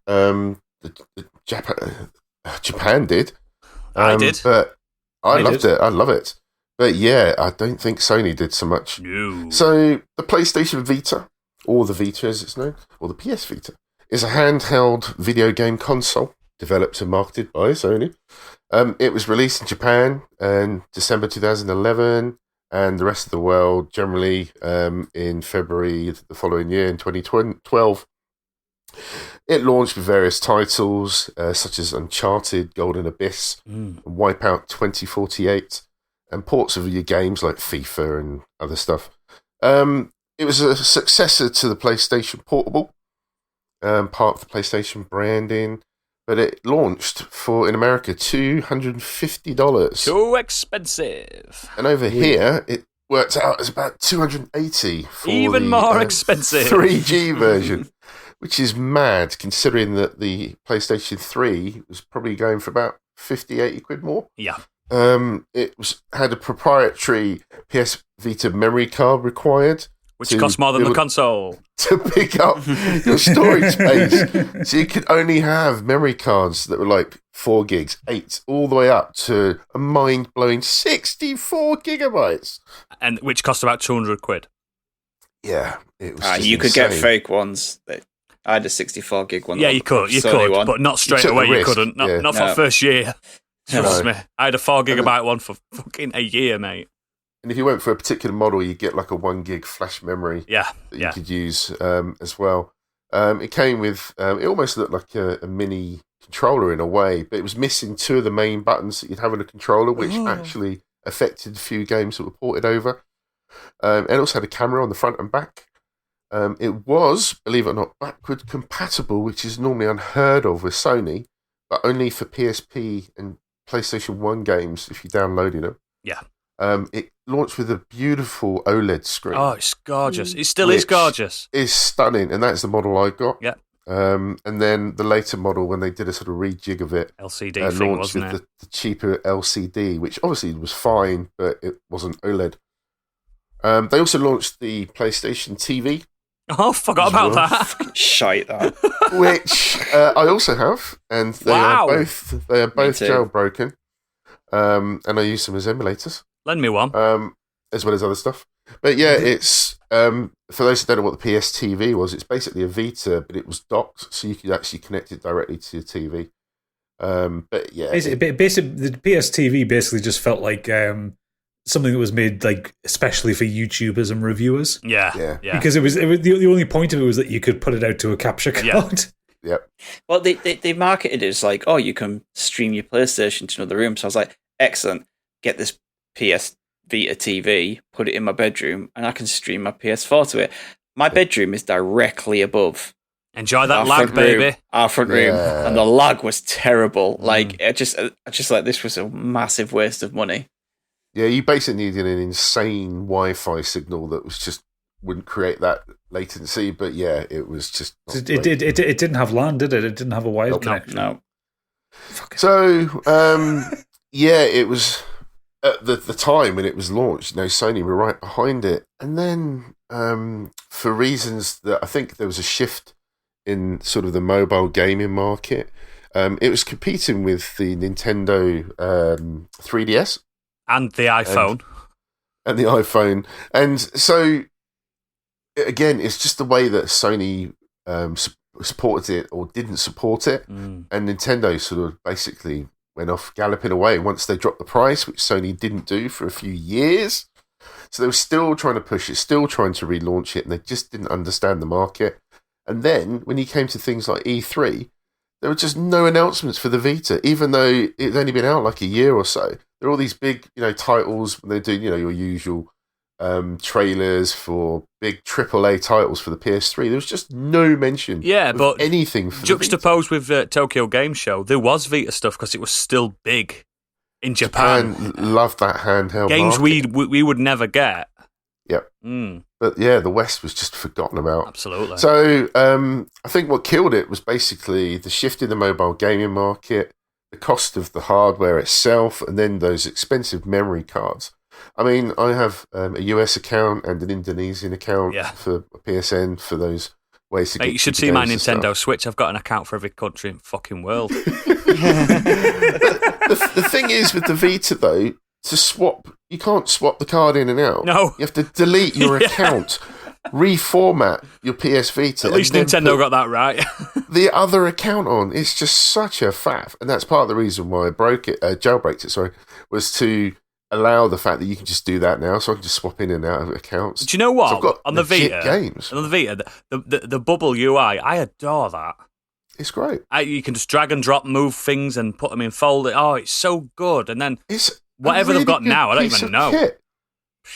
Japan did. I did. But I loved it. I love it. But yeah, I don't think Sony did so much. No. So the PlayStation Vita, or the Vita as it's known, or the PS Vita, is a handheld video game console developed and marketed by Sony. It was released in Japan in December 2011. And the rest of the world generally in February the following year in 2012. It launched with various titles, such as Uncharted, Golden Abyss, and Wipeout 2048, and ports of your games like FIFA and other stuff. It was a successor to the PlayStation Portable, part of the PlayStation branding, but it launched for, in America, $250. Too expensive. And over here, it worked out as about $280 for even the, more expensive 3G version, which is mad considering that the PlayStation 3 was probably going for about 50-80 quid more. Yeah. It had a proprietary PS Vita memory card required, which costs more than the console, to pick up your storage space. So you could only have memory cards that were like 4 gigs, 8, all the way up to a mind-blowing 64 gigabytes. And which cost about 200 quid. Yeah, it was you could insane. get fake ones. I had a 64 gig one. Yeah, you could, one. but not straight away. You couldn't. Not for first year. Trust me. I had a 4 gigabyte one for fucking a year, mate. And if you went for a particular model, you get like a 1 gig flash memory that you could use as well. It came with, it almost looked like a mini controller in a way, but it was missing 2 of the main buttons that you'd have on a controller, which actually affected a few games that were ported over. It also had a camera on the front and back. It was, believe it or not, backward compatible, which is normally unheard of with Sony, but only for PSP and PlayStation 1 games if you downloaded them. Yeah. It launched with a beautiful OLED screen. Oh, it's gorgeous. It still is gorgeous. It's stunning, and that's the model I got. Yeah. And then the later model, when they did a sort of rejig of it, LCD thing, launched wasn't with it? the cheaper LCD, which obviously was fine, but it wasn't OLED. They also launched the PlayStation TV. Oh, forgot about that. Shite that. Which I also have, and they are both jailbroken. And I use them as emulators. Lend me one. As well as other stuff. But yeah, it's for those who don't know what the PS TV was, it's basically a Vita, but it was docked, so you could actually connect it directly to your TV. But yeah, basically, the PS TV basically just felt like something that was made like especially for YouTubers and reviewers. Yeah. Because it was the only point of it was that you could put it out to a capture card. Yeah. Well, they marketed it as like, oh, you can stream your PlayStation to another room. So I was like, excellent. Get this PS Vita TV, put it in my bedroom, and I can stream my PS4 to it. My bedroom is directly above. Enjoy that lag, baby. Our front room, and the lag was terrible. Like I just like this was a massive waste of money. Yeah, you basically needed an insane Wi-Fi signal that was just wouldn't create that latency. But yeah, it was just it didn't have LAN, did it? It didn't have a wired connection. No. So yeah, it was at the time when it was launched. Sony were right behind it, and then for reasons that I think there was a shift in sort of the mobile gaming market. It was competing with the Nintendo 3DS. And the iPhone. And the iPhone. And so, again, it's just the way that Sony supported it or didn't support it. And Nintendo sort of basically went off galloping away once they dropped the price, which Sony didn't do for a few years. So they were still trying to push it, still trying to relaunch it, and they just didn't understand the market. And then, when you came to things like E3, there were just no announcements for the Vita, even though it'd only been out like a year or so. There are all these big, titles when they do, your usual trailers for big AAA titles for the PS3. There was just no mention of anything for juxtaposed with Tokyo Game Show, there was Vita stuff because it was still big in Japan. Loved that handheld games market. we would never get. Yep. But yeah, the West was just forgotten about. Absolutely. So I think what killed it was basically the shift in the mobile gaming market, the cost of the hardware itself, and then those expensive memory cards. I mean, I have a US account and an Indonesian account for PSN for those ways to get. You should see my Nintendo Switch. I've got an account for every country in the fucking world. The thing is with the Vita, though, to swap, you can't swap the card in and out. No. You have to delete your account, reformat your PS Vita. At least Nintendo got that right. The other account on. It's just such a faff. And that's part of the reason why I jailbreaked it, was to allow the fact that you can just do that now, so I can just swap in and out of accounts. Do you know what? So I've got on the Vita, games. On the Vita, the bubble UI, I adore that. It's great. You can just drag and drop, move things, and put them in folder. Oh, it's so good. And then It's whatever really they've got now, I don't even know. Kit.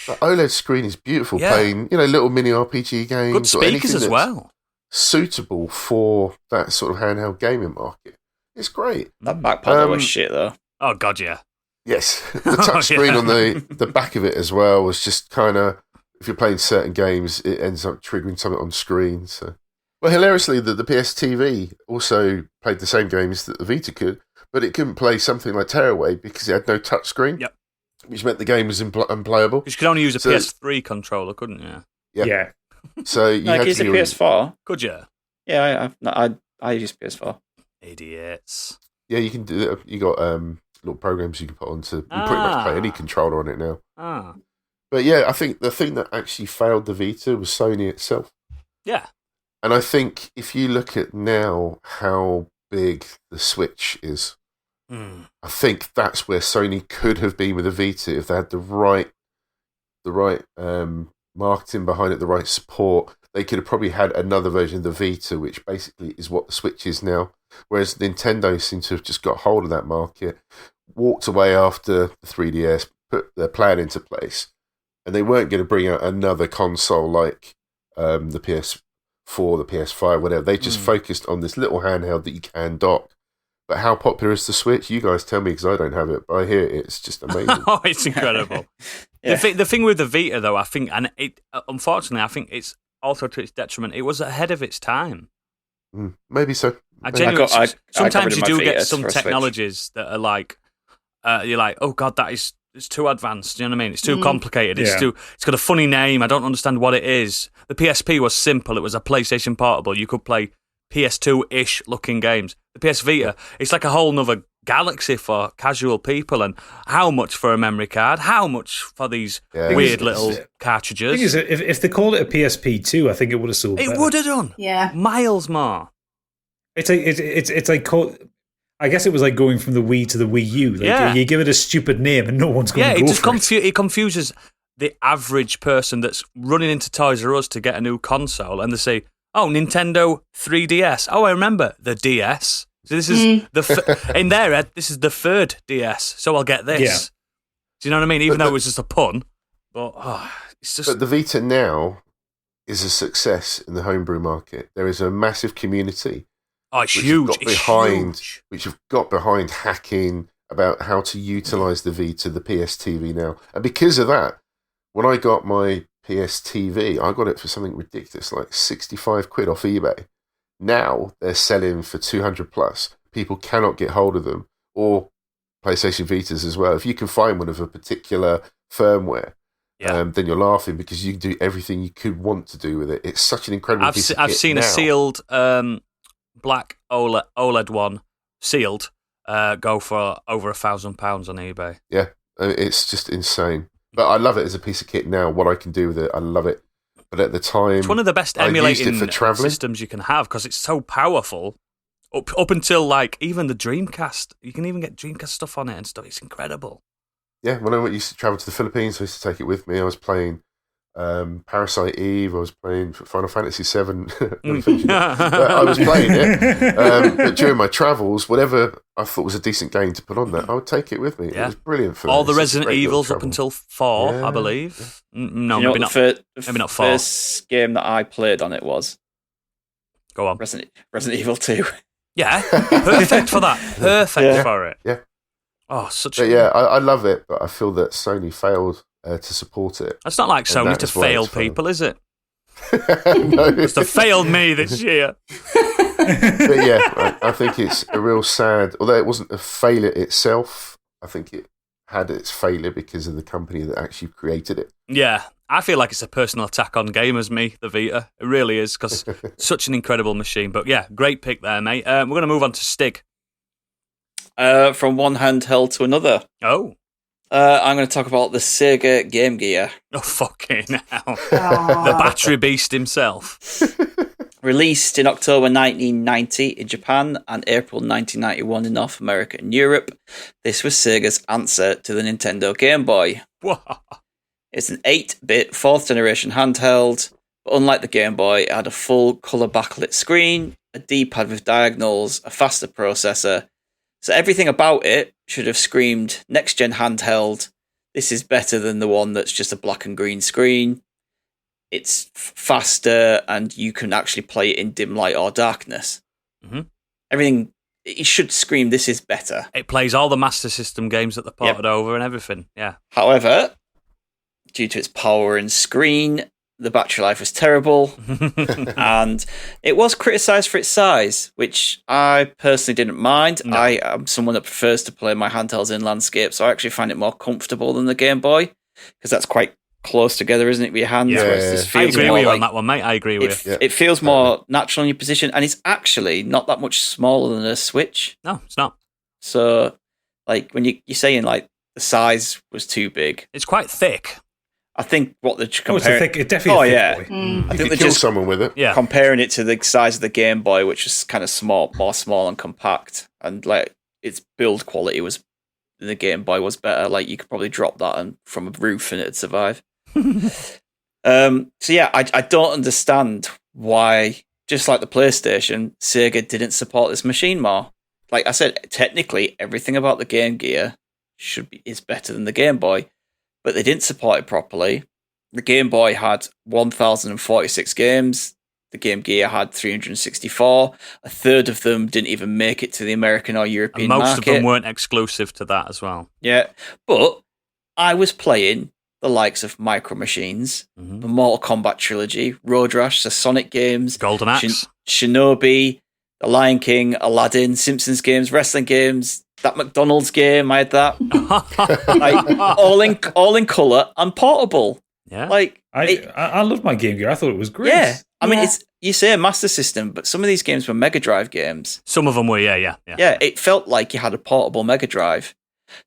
The OLED screen is beautiful, playing little mini RPG games. Good speakers as well. Suitable for that sort of handheld gaming market. It's great. That back panel was shit, though. Oh, God, yeah. Yes. The touch screen on the back of it as well was just kind of, if you're playing certain games, it ends up triggering something on screen. So, well, hilariously, the PS TV also played the same games that the Vita could, but it couldn't play something like Tearaway because it had no touch screen. Yep. Which meant the game was unplayable. You could only use a PS3 controller, couldn't you? Yeah. So you had to use a PS4. Could you? Yeah, I use PS4. Idiots. Yeah, you can do it. You got little programs you can put onto. You pretty much play any controller on it now. But yeah, I think the thing that actually failed the Vita was Sony itself. Yeah. And I think if you look at now how big the Switch is, I think that's where Sony could have been with the Vita if they had the right marketing behind it, the right support. They could have probably had another version of the Vita, which basically is what the Switch is now. Whereas Nintendo seems to have just got hold of that market, walked away after the 3DS, put their plan into place, and they weren't going to bring out another console like the PS4, the PS5, whatever. They just focused on this little handheld that you can dock. But how popular is the Switch? You guys tell me, because I don't have it, but I hear it's just amazing. Oh, it's incredible. The thing with the Vita, though, I think, and unfortunately, I think it's also to its detriment, it was ahead of its time. Maybe so. Sometimes you do get some technologies that are like, you're like, oh God, it's too advanced. You know what I mean? It's too complicated. It's got a funny name. I don't understand what it is. The PSP was simple. It was a PlayStation Portable. You could play PS2-ish looking games. The PS Vita, it's like a whole nother galaxy for casual people. And how much for a memory card? How much for these weird little cartridges? The thing is, if they called it a PSP2, I think it would have sold better. It would have done. Yeah. Miles more. It's like I guess it was like going from the Wii to the Wii U. Like, you give it a stupid name and no one's going to go for it. It confuses the average person that's running into Toys R Us to get a new console, and they say, oh, Nintendo 3DS. Oh, I remember the DS. So this is in their head, this is the third DS, so I'll get this. Yeah. Do you know what I mean? Even though it was just a pun. But it's just... But the Vita now is a success in the homebrew market. There is a massive community. Oh, it's huge. Which have got behind hacking about how to utilise the Vita, the PS TV now. And because of that, when I got my PS TV, I got it for something ridiculous, like 65 quid off eBay. Now they're selling for 200 plus. People cannot get hold of them, or PlayStation Vitas as well. If you can find one of a particular firmware, then you're laughing because you can do everything you could want to do with it. It's such an incredible piece of kit. I've seen a sealed black OLED one, sealed, go for over £1,000 on eBay. Yeah, it's just insane. But I love it as a piece of kit now, what I can do with it. I love it. But at the time, it's one of the best emulating systems you can have because it's so powerful. Up until like even the Dreamcast, you can even get Dreamcast stuff on it and stuff. It's incredible. Yeah, when I used to travel to the Philippines, I used to take it with me. I was playing Parasite Eve. I was playing Final Fantasy VII. I was playing it. But during my travels, whatever I thought was a decent game to put on there, I would take it with me. Yeah. It was brilliant for all the Resident Evils up until 4, I believe. No, maybe not. Maybe not 4. The first game that I played on it was Go on. Resident Evil 2. Yeah, perfect for that. Perfect for it. Yeah. Oh, such. But yeah, I love it, but I feel that Sony failed to support it. It's not like Sony to fail people, is it? No. It's to fail me this year. But yeah, I think it's a real sad. Although it wasn't a failure itself, I think it had its failure because of the company that actually created it. Yeah, I feel like it's a personal attack on gamers, me, the Vita. It really is, because such an incredible machine. But yeah, great pick there, mate. We're going to move on to Stig. From one handheld to another. Oh. I'm going to talk about the Sega Game Gear. Oh, fucking hell. The battery beast himself. Released in October 1990 in Japan and April 1991 in North America and Europe, this was Sega's answer to the Nintendo Game Boy. It's an 8-bit 4th generation handheld, but unlike the Game Boy, it had a full colour backlit screen, a D-pad with diagonals, a faster processor. So everything about it should have screamed next-gen handheld. This is better than the one that's just a black and green screen. It's faster, and you can actually play it in dim light or darkness. Mm-hmm. Everything, it should scream, this is better. It plays all the Master System games that they ported over and everything, yeah. However, due to its power and screen, the battery life was terrible, and it was criticised for its size, which I personally didn't mind. No. I am someone that prefers to play my handhelds in landscape, so I actually find it more comfortable than the Game Boy, because that's quite close together, isn't it, with your hands? Yeah. I agree with you on that one, mate. I agree with you. It feels more natural in your position, and it's actually not that much smaller than a Switch. No, it's not. So, like, when you're saying, like, the size was too big. It's quite thick. I think what they're comparing... It's definitely a thick boy. I think you they're kill just someone with it. Yeah. Comparing it to the size of the Game Boy, which is kind of more small and compact, and like its build quality was the Game Boy was better. Like you could probably drop that from a roof and it'd survive. So yeah, I don't understand why, just like the PlayStation, Sega didn't support this machine more. Like I said, technically everything about the Game Gear is better than the Game Boy, but they didn't support it properly. The Game Boy had 1,046 games. The Game Gear had 364. A third of them didn't even make it to the American or European and most market. of them weren't exclusive to that as well. Yeah, but I was playing the likes of Micro Machines, the Mortal Kombat trilogy, Road Rash, the Sonic games, Golden Axe, Shinobi, The Lion King, Aladdin, Simpsons games, wrestling games, that McDonald's game, I had that. Like, all in colour and portable. Yeah. Like I love my Game Gear. I thought it was great. Yeah. I mean, you say a Master System, but some of these games were Mega Drive games. Some of them were, yeah. Yeah, it felt like you had a portable Mega Drive.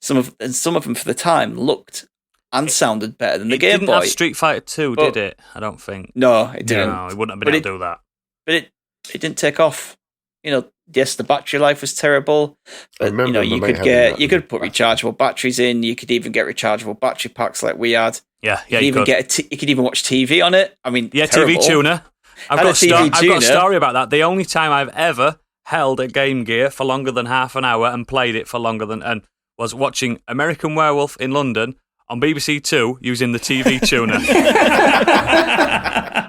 Some of them for the time looked and sounded better than the Game Boy. It didn't have Street Fighter 2, did it? I don't think. No, it didn't. No, it wouldn't have been able to do that. But it didn't take off. You know, yes, the battery life was terrible. But, I remember you could put rechargeable batteries in. You could even get rechargeable battery packs like we had. Yeah, you could even watch TV on it. I mean, yeah, terrible. TV tuner. I've got a story about that. The only time I've ever held a Game Gear for longer than half an hour and played it for longer than was watching American Werewolf in London on BBC Two using the TV tuner.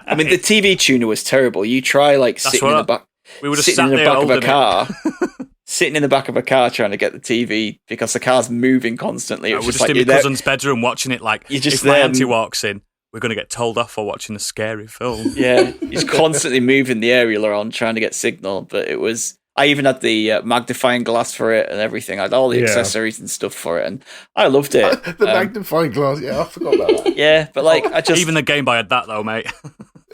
I mean, the TV tuner was terrible. You try sitting in the back. We would have sitting sat in the there back of a car, it. sitting in the back of a car trying to get the TV because the car's moving constantly. We're just in my cousin's bedroom watching it. Like, if my auntie walks in, we're going to get told off for watching a scary film. Yeah, he's constantly moving the aerial around trying to get signal. But it was. I even had the magnifying glass for it and everything. I had all the accessories and stuff for it, and I loved it. The magnifying glass, yeah, I forgot about that. Yeah, but even the Game Boy had that though, mate.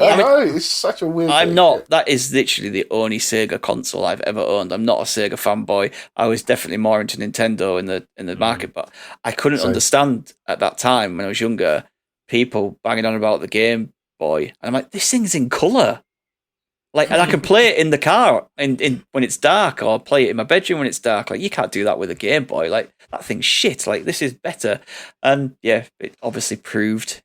I know, it's such a weird thing. That is literally the only Sega console I've ever owned. I'm not a Sega fanboy. I was definitely more into Nintendo in the market, but I couldn't understand at that time when I was younger, people banging on about the Game Boy. And I'm like, this thing's in colour. Like, and I can play it in the car in when it's dark, or play it in my bedroom when it's dark. Like, you can't do that with a Game Boy. Like, that thing's shit. Like, this is better. And yeah, it obviously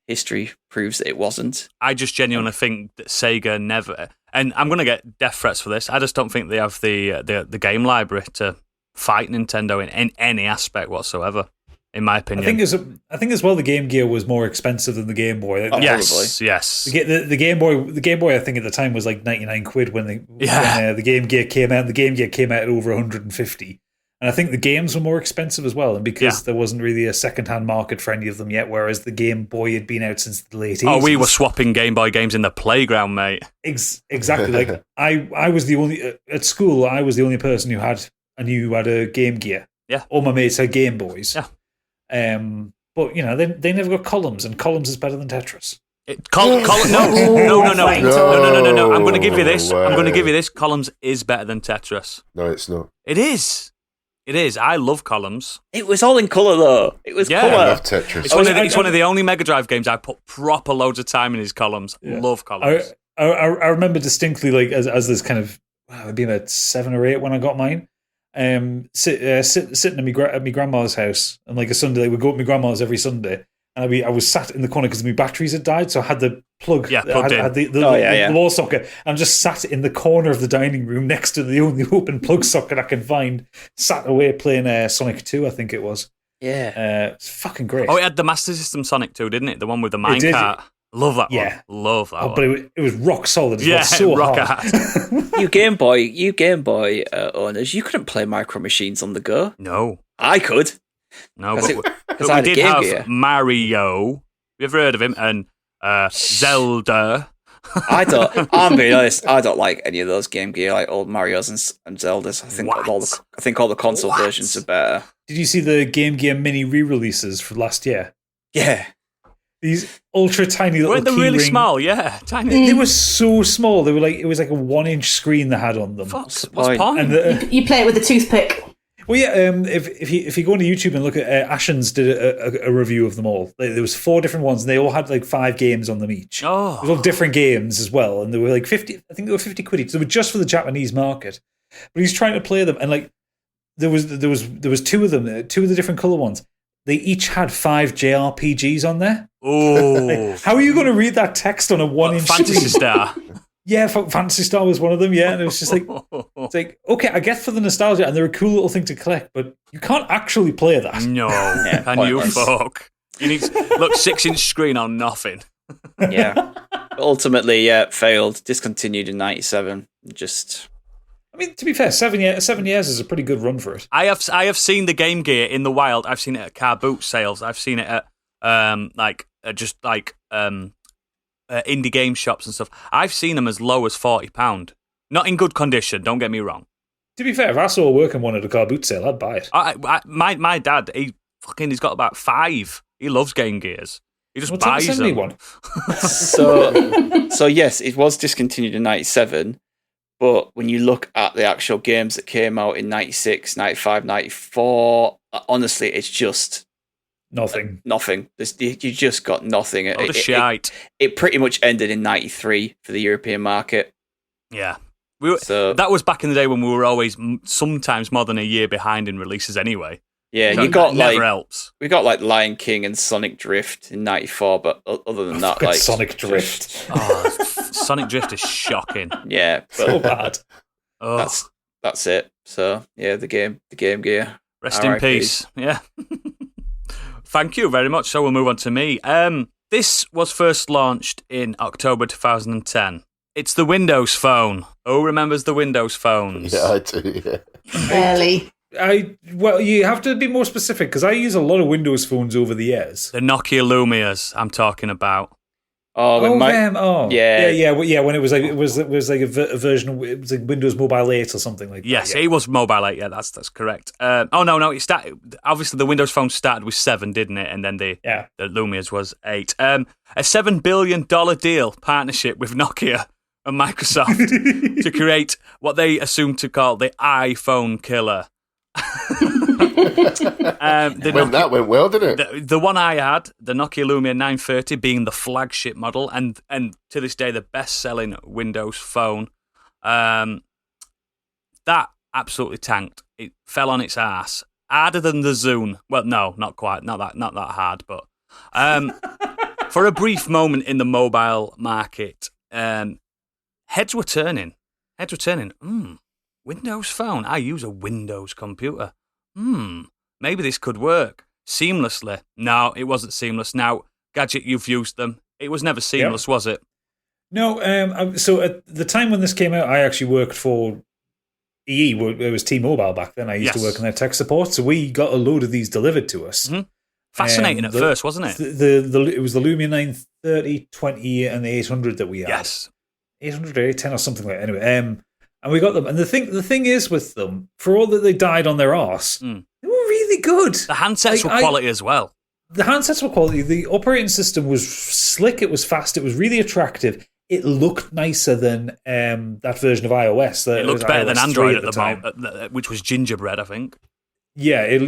history proves that it wasn't. I just genuinely think that Sega never, and I'm going to get death threats for this, I just don't think they have the game library to fight Nintendo in any aspect whatsoever, in my opinion. I think as well the Game Gear was more expensive than the Game Boy. Yes. The Game Boy I think at the time was like 99 quid when the Game Gear came out. The Game Gear came out at over 150. And I think the games were more expensive as well, and because there wasn't really a second-hand market for any of them yet, whereas the Game Boy had been out since the late 80s. Oh, we were swapping Game Boy games in the playground, mate. Exactly. Like I was the only at school. I was the only person who had a Game Gear. Yeah. All my mates had Game Boys. Yeah. But they never got columns, and columns is better than Tetris. No. I'm going to give you this. I'm going to give you this. Columns is better than Tetris. No, it's not. It is. It is. I love columns. It was all in colour, though. It was colour. I love Tetris. It's one of the only Mega Drive games I put proper loads of time in his columns. Yeah. Love columns. I remember distinctly, like as this kind of, it'd be about 7 or 8 when I got mine. Sitting at my grandma's house, and like a Sunday, like, we'd go to my grandma's every Sunday, and I was sat in the corner because my batteries had died, so I had the plug, had the wall socket, and I'm just sat in the corner of the dining room next to the only open plug socket I can find, sat away playing Sonic 2, I think it was. Yeah, it's fucking great. Oh, it had the Master System Sonic 2, didn't it? The one with the minecart. Love that one. Love that one. But it was rock solid. It was so rock hard. You Game Boy owners, you couldn't play Micro Machines on the go. No. I could. No, but we did have Mario. You ever heard of him? And Zelda. I'm being honest, I don't like any of those Game Gear, like old Marios and Zeldas. I think all the console versions are better. Did you see the Game Gear Mini re-releases for last year? Yeah. These ultra tiny little Weren't they really small? Yeah, tiny. They were so small. They were like, it was like a 1-inch screen they had on them. What's the point? And you play it with a toothpick. Well, yeah. If you go onto YouTube and look at Ashens did a review of them all. There was 4 different ones, and they all had like 5 games on them each. Oh, they were all different games as well, and they were like 50. I think they were 50 quid each. They were just for the Japanese market. But he's trying to play them, and like there was 2 of them, 2 of the different color ones. They each had 5 JRPGs on there. Oh, like, how are you going to read that text on a 1-inch Fantasy screen? Star? Yeah, Fantasy Star was one of them. Yeah, and it was just like, it's like, okay, I get for the nostalgia, and they're a cool little thing to collect, but you can't actually play that. No, can you fuck? You need 6-inch screen on nothing. Yeah, ultimately, failed, discontinued in '97. Just. I mean, to be fair, 7 years is a pretty good run for it. I have seen the Game Gear in the wild. I've seen it at car boot sales. I've seen it at indie game shops and stuff. I've seen them as low as £40. Not in good condition. Don't get me wrong. To be fair, if I saw a working one at a car boot sale, I'd buy it. My dad, he's got about 5. He loves Game Gears. He just buys them. One. So yes, it was discontinued in '97. But when you look at the actual games that came out in 96, 95, 94, honestly, it's just nothing. Nothing. You just got nothing. Shite. It pretty much ended in 93 for the European market. Yeah. That was back in the day when we were always sometimes more than a year behind in releases anyway. Yeah, so you got never helps. We got like Lion King and Sonic Drift in '94, but other than that, like Sonic Drift. Sonic Drift is shocking. Yeah, but so bad. That's it. So yeah, the Game Gear. Rest in peace. Yeah. Thank you very much. So we'll move on to me. This was first launched in October 2010. It's the Windows Phone. Who remembers the Windows phones? Yeah, I do. Yeah. Barely. Well, you have to be more specific because I use a lot of Windows phones over the years. The Nokia Lumias I'm talking about. Yeah. When it was like a version, it was like Windows Mobile 8 or something like that. Yes, it was Mobile 8. Yeah, that's correct. No, it started. Obviously, the Windows Phone started with 7, didn't it? And then the Lumias was 8. A $7 billion deal partnership with Nokia and Microsoft to create what they assumed to call the iPhone killer. That went well, didn't it? The one I had, the Nokia Lumia 930, being the flagship model and to this day the best-selling Windows phone. That absolutely tanked. It fell on its ass. Harder than the Zune. Well, no, not quite. Not that hard, but for a brief moment in the mobile market, heads were turning. Windows phone. I use a Windows computer. Maybe this could work seamlessly. No, it wasn't seamless. Now, Gadget, you've used them. It was never seamless, was it? No. So at the time when this came out, I actually worked for EE. It was T-Mobile back then. I used to work in their tech support, so we got a load of these delivered to us. Mm-hmm. Fascinating at first, wasn't it? It was the Lumia 930, 20, and the 800 that we had. Yes, 800 or 810 or something like that. Anyway, and we got them. And the thing is with them, for all that they died on their arse, they were really good. The handsets were quality as well. The handsets were quality. The operating system was slick. It was fast. It was really attractive. It looked nicer than that version of iOS. It looked better than Android at the moment, which was gingerbread, I think. Yeah, it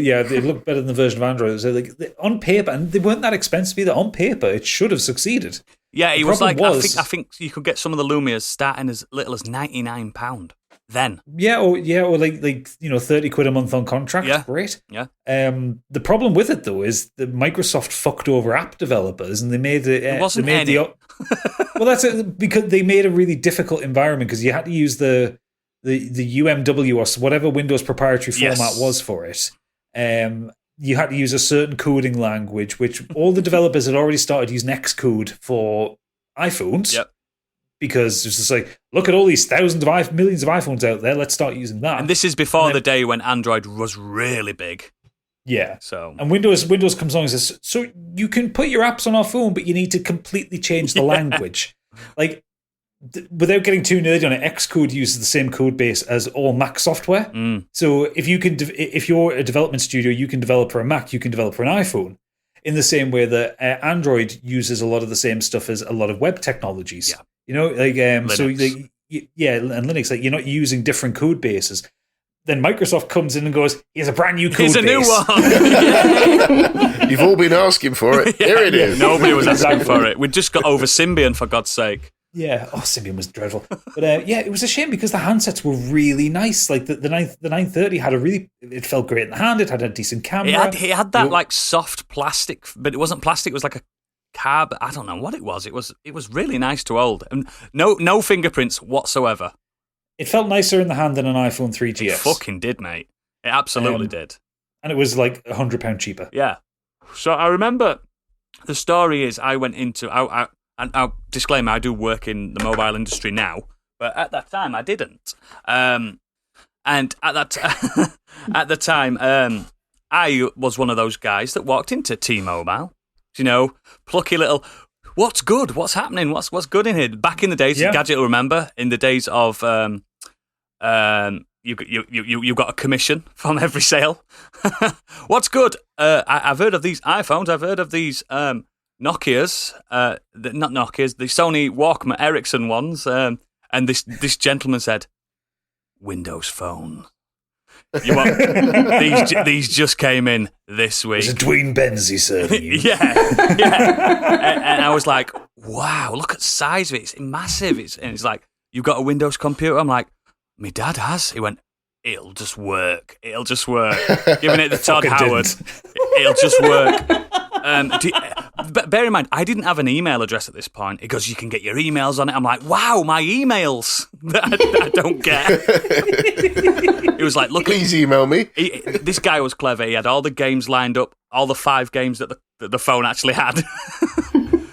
looked better than the version of Android. So on paper, and they weren't that expensive either. On paper, it should have succeeded. Yeah, it was like I think you could get some of the Lumias starting as little as £99 then. Or like £30 a month on contract. Yeah. Great. Yeah. The problem with it though is that Microsoft fucked over app developers, and they made it. It wasn't any. Well, that's it, because they made a really difficult environment because you had to use the UMW or whatever Windows proprietary format was for it. You had to use a certain coding language, which all the developers had already started using Xcode for iPhones. Yep. Because it's just like, look at all these millions of iPhones out there. Let's start using that. And this is before the day when Android was really big. Yeah. So and Windows comes along and says, so you can put your apps on our phone, but you need to completely change the language. Like, without getting too nerdy on it, Xcode uses the same code base as all Mac software. So if you're a development studio, you can develop for a Mac, you can develop for an iPhone. In the same way that Android uses a lot of the same stuff as a lot of web technologies. Yeah. You know, like and Linux, like you're not using different code bases. Then Microsoft comes in and goes, "Here's a brand new code base. Here's a new one." You've all been asking for it. Here it is. Nobody was asking for it. We just got over Symbian, for God's sake. Yeah. Oh, Symbian was dreadful. But it was a shame because the handsets were really nice. Like the 930 had it felt great in the hand. It had a decent camera. It had that like soft plastic, but it wasn't plastic. It was like a carb. I don't know what it was. It was really nice to hold, and no fingerprints whatsoever. It felt nicer in the hand than an iPhone 3GS. It fucking did, mate. It absolutely did. And it was like £100 cheaper. Yeah. So I remember the story is I went into and I'll disclaimer, I do work in the mobile industry now, but at that time I didn't. And at the time, I was one of those guys that walked into T-Mobile. You know, plucky little. What's good? What's happening? What's good in here? Back in the days, Gadget will remember. In the days of you got a commission from every sale. What's good? I've heard of these iPhones. I've heard of these Nokias. Not Nokias. The Sony Walkman Ericsson ones. And this gentleman said, Windows Phone. You want these just came in this week. There's a Dwayne Benzie serving you. yeah. And I was like, wow, look at the size of it. It's massive. And it's like, you've got a Windows computer? I'm like, my dad has. He went, it'll just work. Giving it to Todd Howard. It'll just work. But bear in mind, I didn't have an email address at this point because you can get your emails on it. I'm like, wow, my emails that I don't get. It was like, look, please email me. This guy was clever. He had all the games lined up, all the 5 games that the phone actually had.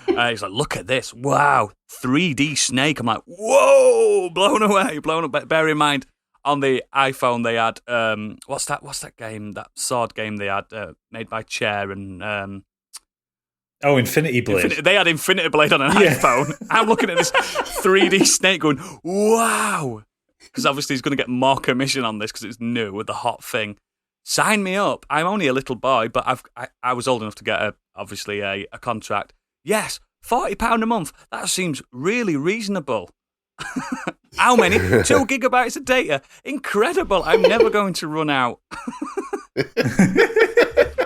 He's like, look at this. Wow, 3D Snake. I'm like, whoa, blown away. But bear in mind, on the iPhone they had what's that game? That sword game they had made by Chair and Infinity Blade. They had Infinity Blade on an iPhone. I'm looking at this 3D Snake going, wow. Because obviously he's going to get more commission on this because it's new with the hot thing. Sign me up. I'm only a little boy, but I was old enough to get a contract. Yes, £40 a month. That seems really reasonable. How many? 2 gigabytes of data. Incredible. I'm never going to run out.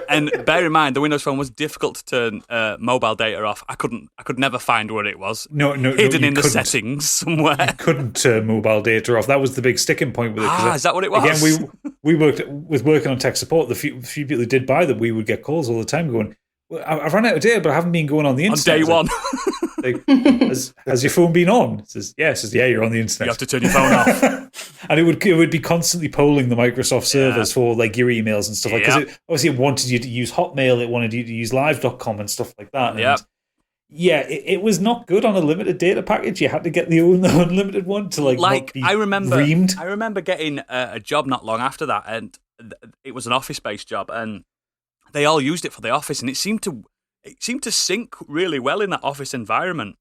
And bear in mind, the Windows Phone was difficult to turn mobile data off. I could never find where it was. Hidden in the settings somewhere. You couldn't turn mobile data off. That was the big sticking point with it. Is that what it was? Again, we working on tech support. The few people who did buy them, we would get calls all the time going, well, I've run out of data, but I haven't been going on the internet. On day one. Has your phone been on? It says, yeah. It says, yeah, you're on the internet. You have to turn your phone off. And it would be constantly polling the Microsoft servers for like your emails and stuff like that. Because obviously it wanted you to use Hotmail, it wanted you to use live.com and stuff like that. And it was not good on a limited data package. You had to get the unlimited one to not be reamed. I remember getting a job not long after that, and it was an office-based job, and they all used it for the office, and it seemed to sync really well in that office environment.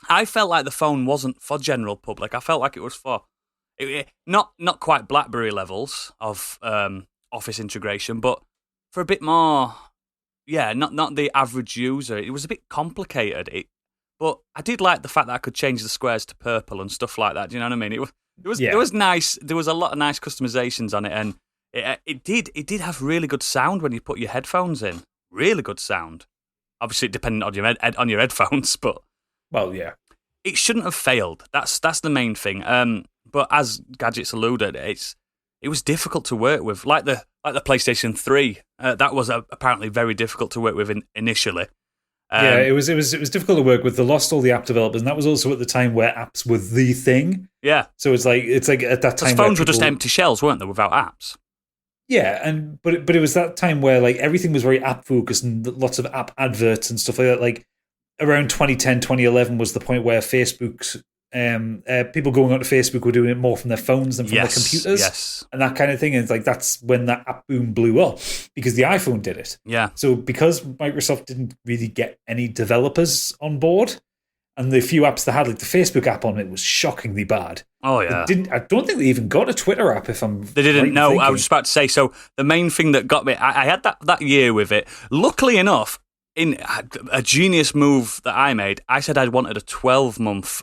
I felt like the phone wasn't for general public. I felt like it was for not quite BlackBerry levels of office integration, but for a bit more, not the average user. It was a bit complicated. But I did like the fact that I could change the squares to purple and stuff like that. Do you know what I mean? It was nice. There was a lot of nice customizations on it, and it did have really good sound when you put your headphones in. Really good sound. Obviously, depending on your headphones, but Well, yeah. It shouldn't have failed. That's the main thing. But as Gadgets alluded, it was difficult to work with. Like the PlayStation 3, that was apparently very difficult to work with initially. Yeah, it was difficult to work with. They lost all the app developers, and that was also at the time where apps were the thing. Yeah. So it's like at that time, phones were just empty shells, weren't they, without apps? Yeah, but it was that time where like everything was very app focused and lots of app adverts and stuff like that. Like around 2010, 2011 was the point where Facebook's people going onto Facebook were doing it more from their phones than from their computers, and that kind of thing. And it's like that's when that app boom blew up because the iPhone did it. Yeah. So because Microsoft didn't really get any developers on board, and the few apps they had, like the Facebook app on it, was shockingly bad. Oh yeah. I don't think they even got a Twitter app. If I'm they didn't. No, I was just about to say. So the main thing that got me, I had that year with it. Luckily enough, in a genius move that I made, I said I'd wanted a 12-month.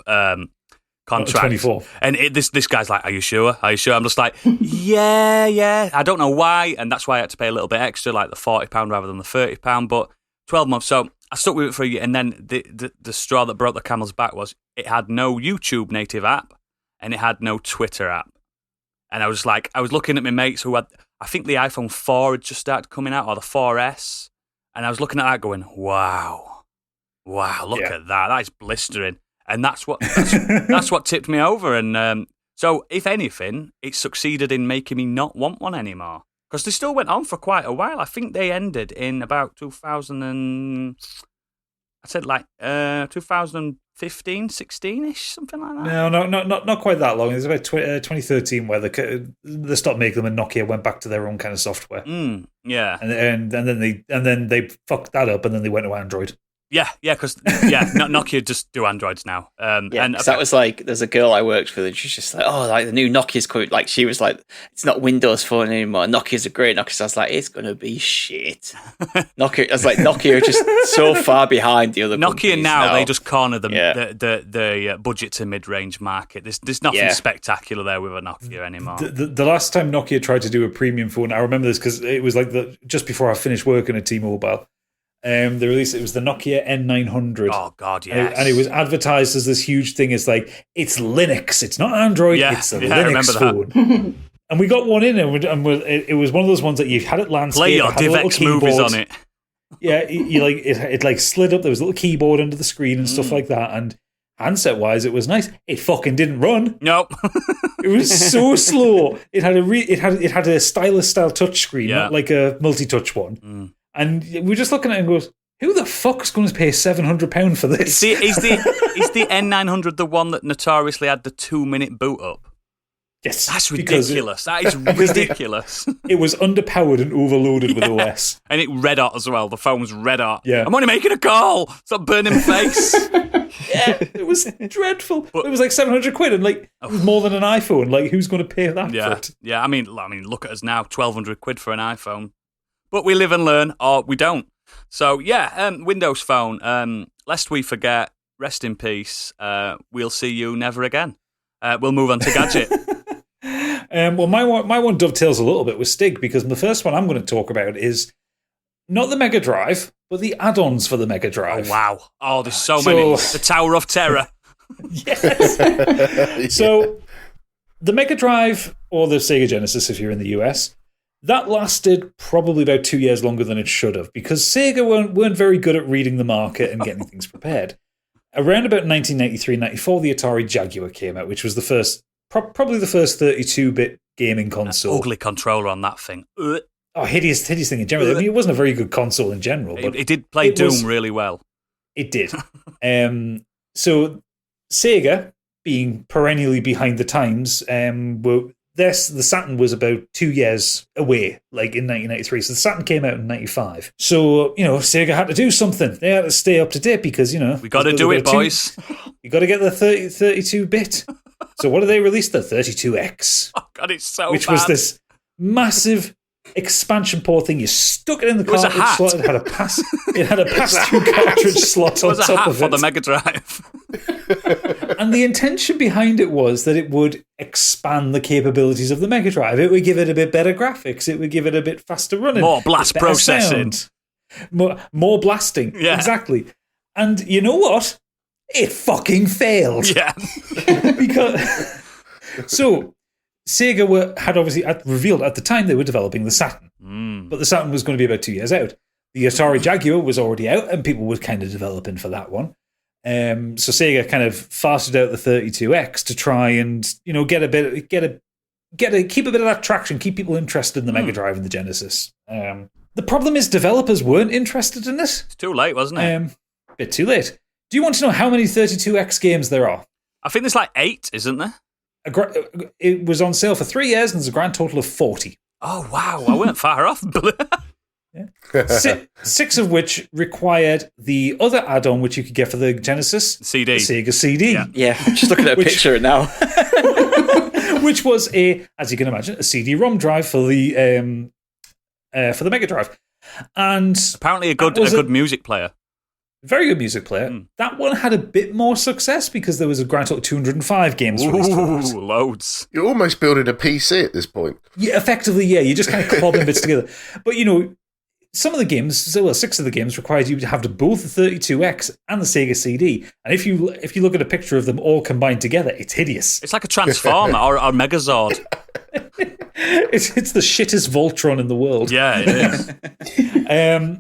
Contract. 24. And this guy's like, are you sure? Are you sure? I'm just like, yeah. I don't know why. And that's why I had to pay a little bit extra, like the £40 rather than the £30, but 12 months. So I stuck with it for a year. And then the straw that broke the camel's back was it had no YouTube native app and it had no Twitter app. And I was like, I was looking at my mates who had, I think the iPhone 4 had just started coming out or the 4S. And I was looking at that going, wow, look at that. That is blistering. And that's what tipped me over. And so, if anything, it succeeded in making me not want one anymore. Because they still went on for quite a while. I think they ended in about 2015, 16-ish, something like that. No, not quite that long. It was about 2013 where they stopped making them and Nokia went back to their own kind of software. Yeah. And then they fucked that up and then they went to Android. Yeah, because Nokia just do Androids now. And that was like, there's a girl I worked with, and she's just like, oh, like the new Nokia's coming. Like she was like, it's not Windows Phone anymore. Nokia's a great Nokia. So I was like, it's gonna be shit. Nokia, I was like, Nokia are just so far behind the other. Nokia now they just corner the budget to mid-range market. There's nothing spectacular there with a Nokia anymore. The last time Nokia tried to do a premium phone, I remember this because it was like just before I finished working at T-Mobile. They released it was the Nokia N900. Oh God, yes! And it was advertised as this huge thing. It's like it's Linux. It's not Android. It's a Linux phone. And we got one in, and it was one of those ones that you had it landscape. Play your DivX movies on it. Yeah, you like it like slid up. There was a little keyboard under the screen and stuff like that. And handset wise, it was nice. It fucking didn't run. Nope. It was so slow. It had a stylus style touchscreen, not like a multi-touch one. And we're just looking at it and goes, who the fuck's going to pay £700 for this? Is the N900 the one that notoriously had the 2-minute boot up? Yes. That's ridiculous. That is ridiculous. It was underpowered and overloaded with OS. And it red hot as well. The phone was red hot. Yeah. I'm only making a call. Stop burning my face. It was dreadful. But it was like £700 and like it was more than an iPhone. Like who's going to pay that for it? Yeah, I mean, look at us now, £1,200 for an iPhone. But we live and learn, or we don't. So, Windows Phone, lest we forget, rest in peace, we'll see you never again. We'll move on to Gadget. Well, my one dovetails a little bit with Stig, because the first one I'm going to talk about is not the Mega Drive, but the add-ons for the Mega Drive. Oh, wow. Oh, there's so many. The Tower of Terror. Yes. So, the Mega Drive, or the Sega Genesis if you're in the US, that lasted probably about 2 years longer than it should have because Sega weren't very good at reading the market and getting things prepared. Around about 1993-94, the Atari Jaguar came out, which was the first, probably the first 32-bit gaming console. Ugly controller on that thing. Oh, hideous thing in general. I mean, it wasn't a very good console in general. But it did play Doom really well. It did. So Sega, being perennially behind the times, the Saturn was about 2 years away, like in 1993. So the Saturn came out in 95. So, Sega had to do something. They had to stay up to date because, we got to do it, boys. You got to get the 32-bit. So what did they release? The 32X. Oh, God, it's so which bad. was this massive expansion port thing. You stuck it in the cartridge slot. It had a pass-through cartridge slot on top of it. It was a hat for the Mega Drive. And the intention behind it was that it would expand the capabilities of the Mega Drive. It would give it a bit better graphics. It would give it a bit faster running. More blast processing. More blasting. Yeah. Exactly. And you know what? it fucking failed. Yeah. So Sega had obviously revealed at the time they were developing the Saturn, but the Saturn was going to be about 2 years out. The Atari Jaguar was already out, and people were kind of developing for that one. So Sega kind of fasted out the 32X to try and keep a bit of that traction, keep people interested in the Mega Drive and the Genesis. The problem is developers weren't interested in it. It's too late, wasn't it? A bit too late. Do you want to know how many 32X games there are? I think there's like 8, isn't there? It was on sale for 3 years, and there's a grand total of 40. Oh, wow. I weren't far off. Yeah. 6 of which required the other add-on which you could get for the Genesis, CD. the Sega CD. Yeah, I'm just looking at a picture now. Which was as you can imagine, a CD-ROM drive for the Mega Drive. And apparently a good music player. Very good music player. That one had a bit more success because there was a grand total of 205 games released for it. Loads. You're almost building a PC at this point. Yeah, effectively, yeah. You're just kind of clobbing bits together. But, some of the games, 6 of the games required you to have both the 32X and the Sega CD. And if you look at a picture of them all combined together, it's hideous. It's like a Transformer or a Megazord. It's the shittest Voltron in the world. Yeah, it is.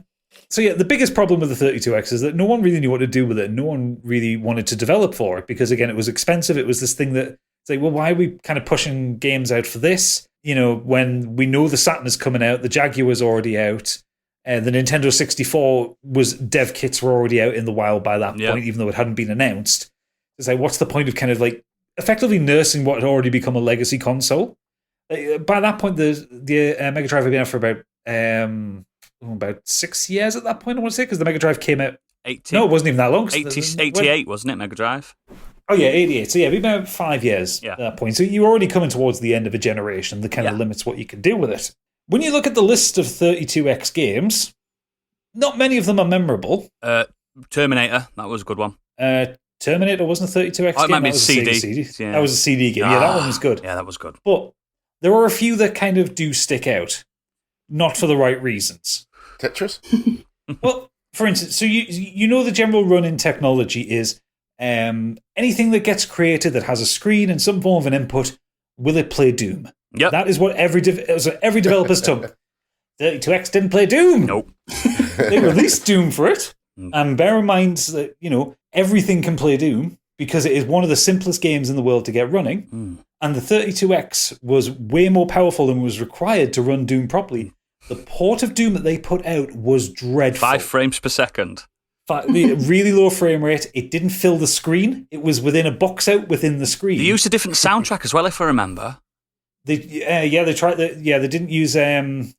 So yeah, the biggest problem with the 32X is that no one really knew what to do with it. No one really wanted to develop for it because, again, it was expensive. It was this thing that it's like, well, why are we kind of pushing games out for this? When we know the Saturn is coming out, the Jaguar was already out. The Nintendo 64 dev kits were already out in the wild by that point, even though it hadn't been announced. It's like, what's the point of kind of like effectively nursing what had already become a legacy console? By that point, the Mega Drive had been out for about 6 years at that point, I want to say, because the Mega Drive came out. 80, no, it wasn't even that long. 88, wasn't it, Mega Drive? Oh, yeah, 88. So, yeah, we've been about 5 years at that point. So, you're already coming towards the end of a generation that kind of limits what you can do with it. When you look at the list of 32X games, not many of them are memorable. Terminator, that was a good one. Terminator wasn't a 32X game. It might be a CD. Yeah. That was a CD game. Yeah, that one was good. Yeah, that was good. But there are a few that kind of do stick out, not for the right reasons. Tetris? Well, for instance, so the general run in technology is anything that gets created that has a screen and some form of an input, will it play Doom? Yep. That is what every developer's tongue. 32X didn't play Doom. Nope. They released Doom for it. And bear in mind that, everything can play Doom because it is one of the simplest games in the world to get running. And the 32X was way more powerful than was required to run Doom properly. The port of Doom that they put out was dreadful. 5 frames per second. Really low frame rate. It didn't fill the screen. It was within a box out within the screen. They used a different soundtrack as well, if I remember. They tried. They didn't use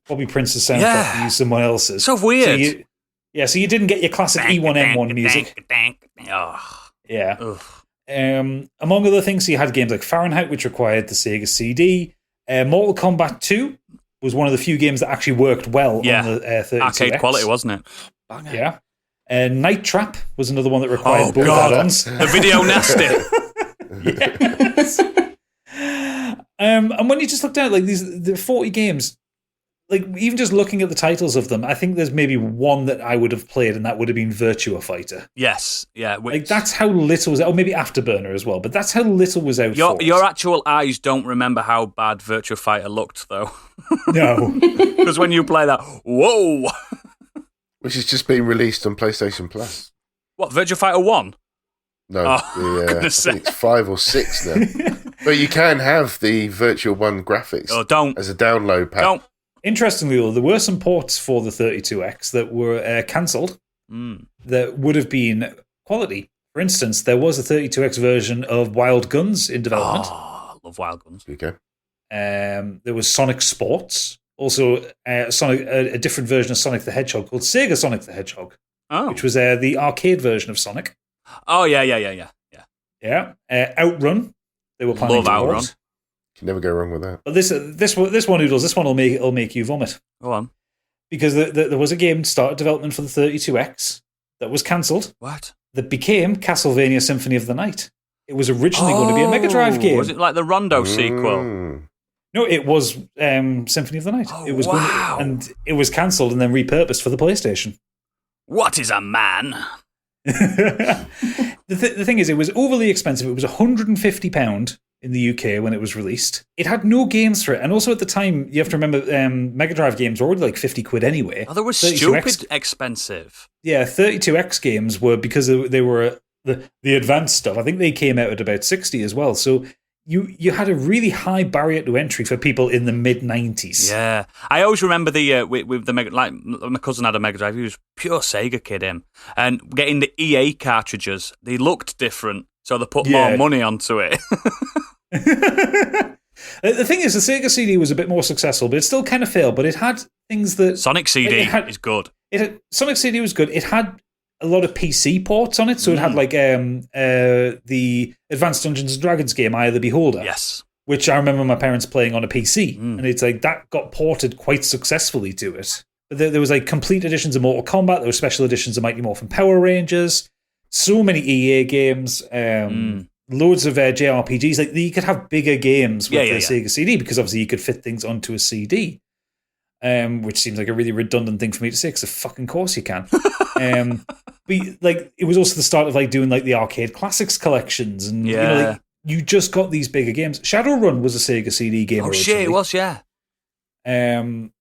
Bobby Prince's soundtrack. They used someone else's. So weird. So you didn't get your classic E1M1 music. Oh. Yeah. Among other things, you had games like Fahrenheit, which required the Sega CD. Mortal Kombat 2 was one of the few games that actually worked well on the 32X. Arcade quality, wasn't it? Banger. Yeah. Night Trap was another one that required both add-ons. The video nasty. Yes. And when you just look down, like the 40 games, like even just looking at the titles of them, I think there's maybe one that I would have played, and that would have been Virtua Fighter. Yes, yeah. Like that's how little was out, or maybe Afterburner as well, but that's how little was out. Your actual eyes don't remember how bad Virtua Fighter looked, though. No, because when you play that, whoa, which has just been released on PlayStation Plus. What, Virtua Fighter 1? No, I think it's 5 or 6 now. But you can have the Virtual 1 graphics as a download pack. Don't. Interestingly, though, there were some ports for the 32X that were cancelled that would have been quality. For instance, there was a 32X version of Wild Guns in development. Oh, I love Wild Guns. Okay. There was Sonic Sports, also a different version of Sonic the Hedgehog called Sega Sonic the Hedgehog, which was the arcade version of Sonic. Oh, yeah. Yeah. Outrun. They were planning to Outrun. Can never go wrong with that. But this one, Noodles, this one will make you vomit. Go on. Because there was a game started development for the 32X that was cancelled. What? That became Castlevania Symphony of the Night. It was originally going to be a Mega Drive game. Was it like the Rondo sequel? No, it was Symphony of the Night. Oh, it was wow. And it was cancelled and then repurposed for the PlayStation. What is a man? The the thing is, it was overly expensive. It was £150 in the UK when it was released. It had no games for it. And also at the time, you have to remember, Mega Drive games were already like 50 quid anyway. Oh, they were stupid expensive. Yeah, 32X games were, because they were the advanced stuff, I think they came out at about 60 as well. So you had a really high barrier to entry for people in the mid-90s. Yeah. I always remember with the Mega, like my cousin had a Mega Drive. He was pure Sega kid, him. And getting the EA cartridges, they looked different, so they put more money onto it. The thing is, the Sega CD was a bit more successful, but it still kind of failed. But it had things that... Sonic CD is good. Sonic CD was good. It had a lot of PC ports on it, so it had like the Advanced Dungeons and Dragons game, Eye of the Beholder. Yes. Which I remember my parents playing on a PC. And it's like, that got ported quite successfully to it. But there was like complete editions of Mortal Kombat, there were special editions of Mighty Morphin Power Rangers, so many EA games, loads of JRPGs. Like, you could have bigger games with the Sega CD, because obviously you could fit things onto a CD. Which seems like a really redundant thing for me to say, because of fucking course you can. But like, it was also the start of like doing like the arcade classics collections, and you know, like, you just got these bigger games. Shadowrun was a Sega CD game. Oh shit, it was, yeah. And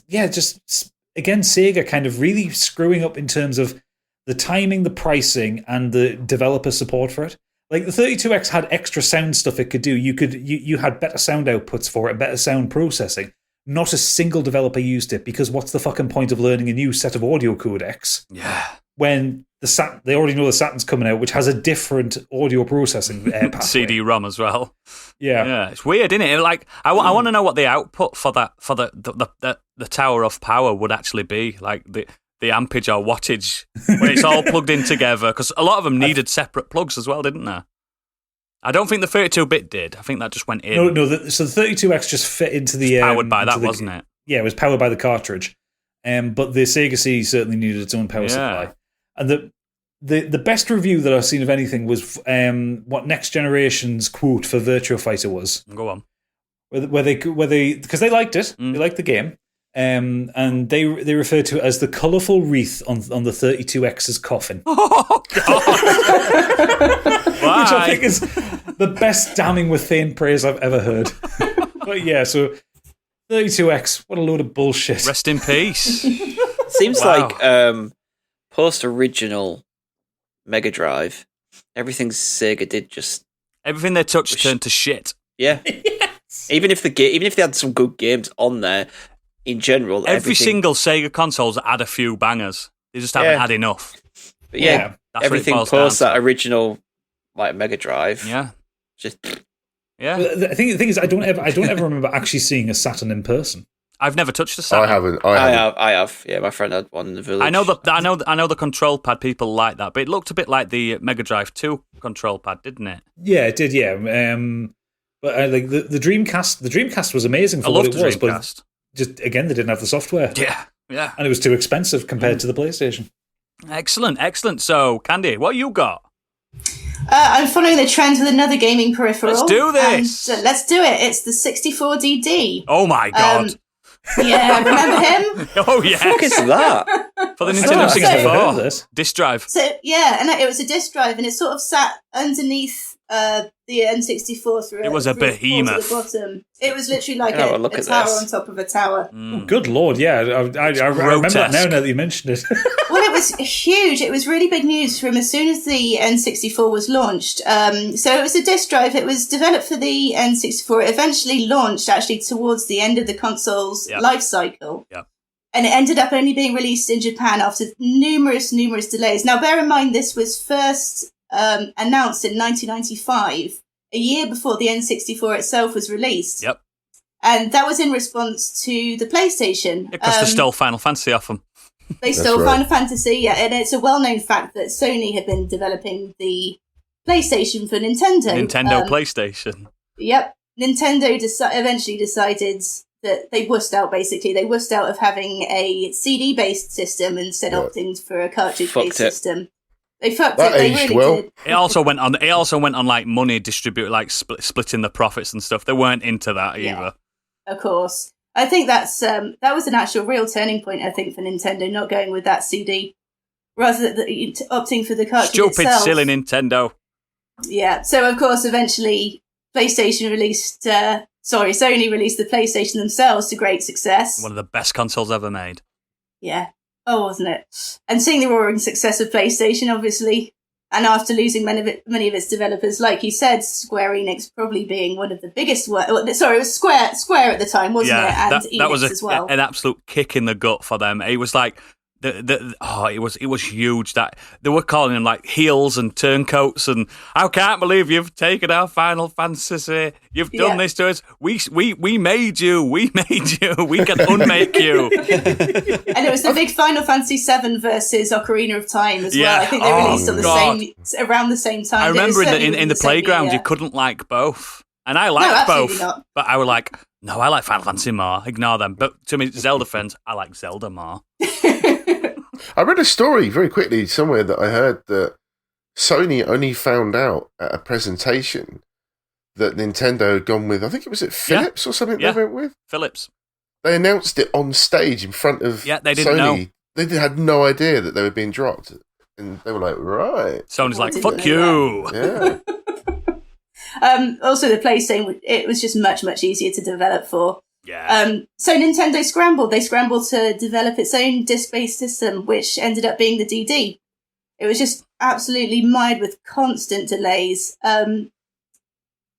yeah, just again, Sega kind of really screwing up in terms of the timing, the pricing, and the developer support for it. Like, the 32X had extra sound stuff it could do. You had better sound outputs for it, better sound processing. Not a single developer used it, because what's the fucking point of learning a new set of audio codecs? Yeah. When they already know the Saturn's coming out, which has a different audio processing pathway. CD-ROM as well. Yeah. Yeah, it's weird, isn't it? Like, I want to know what the output for the Tower of Power would actually be, like the ampage or wattage when it's all plugged in together, because a lot of them needed separate plugs as well, didn't they? I don't think the 32-bit did. I think that just went in. No. So the 32X just fit into the... powered by that, wasn't it? Yeah, it was powered by the cartridge. But the Sega CD certainly needed its own power supply. And the best review that I've seen of anything was what Next Generation's quote for Virtua Fighter was. Go on. Where they because they liked it, they liked the game, and they referred to it as the colourful wreath on the 32X's coffin. Oh God! Which I think is the best damning with faint praise I've ever heard. But yeah, so 32X, what a load of bullshit. Rest in peace. Seems like post-original Mega Drive, everything Sega did everything they touched turned to shit. Yeah. Yes. Even if they had some good games on there, in general, every single Sega console's had a few bangers. They just haven't had enough. But everything post that original like Mega Drive. Yeah. Just Well, the thing is, I don't ever remember actually seeing a Saturn in person. I've never touched a Saturn. I have. Yeah, my friend had one in the village. I know the control pad people like that, but it looked a bit like the Mega Drive 2 control pad, didn't it? Yeah, it did. Yeah, but like the Dreamcast. The Dreamcast was amazing for what it was, but just again, they didn't have the software. Yeah, and it was too expensive compared to the PlayStation. Excellent. So, Candy, what you got? I'm following the trend with another gaming peripheral. Let's do this. Let's do it. It's the 64DD. Oh my God. Yeah, remember him? Oh yeah. What is that? For the Nintendo 64 disc drive. So yeah, and it was a disc drive, and it sort of sat underneath the N64 through. It was a behemoth. The bottom. It was literally like a tower on top of a tower. Oh, good lord, yeah, I remember that now that you mentioned it. Well, it was huge. It was really big news from as soon as the N64 was launched. So it was a disc drive. It was developed for the N64. It eventually launched actually towards the end of the console's life cycle. Yep. And it ended up only being released in Japan after numerous delays. Now, bear in mind, this was first announced in 1995, a year before the N64 itself was released. Yep. And that was in response to the PlayStation. Because they stole Final Fantasy off them. They stole Final Fantasy, and it's a well-known fact that Sony had been developing the PlayStation for Nintendo. Nintendo PlayStation. Yep. Nintendo eventually decided that they wussed out, basically. They wussed out of having a CD-based system and instead opting for a cartridge-based system. They fucked it. They really did. It also went on like money distributed, like splitting the profits and stuff. They weren't into that either. Of course. I think that was an actual real turning point, I think, for Nintendo, not going with that CD. rather than opting for the cartridge Stupid, itself. silly Nintendo. Yeah. So of course, eventually, Sony released the PlayStation themselves to great success. One of the best consoles ever made. Yeah. Oh, wasn't it? And seeing the roaring success of PlayStation, obviously, and after losing many of its developers, like you said, Square Enix probably being one of the biggest. Sorry, it was Square at the time, wasn't it? And that was as well. an absolute kick in the gut for them. It was like it was huge that they were calling them like heels and turncoats, and I can't believe you've taken our Final Fantasy. You've done this to us. We made you. We can unmake you. And it was the big Final Fantasy VII versus Ocarina of Time as well. I think they released on around the same time. I remember in the playground you couldn't like both, and I liked both, but I was like, no, I like Final Fantasy more. Ignore them. But to me, Zelda fans, I like Zelda more. I read a story very quickly somewhere that I heard that Sony only found out at a presentation that Nintendo had gone with, I think it was Philips or something they went with? Philips. They announced it on stage in front of they didn't Sony. know. They had no idea that they were being dropped. And they were like, right. Sony's like, fuck you. Yeah. Also, the PlayStation, it was just much, much easier to develop for. Yeah. So Nintendo scrambled. They scrambled to develop its own disc-based system, which ended up being the DD. It was just absolutely mired with constant delays.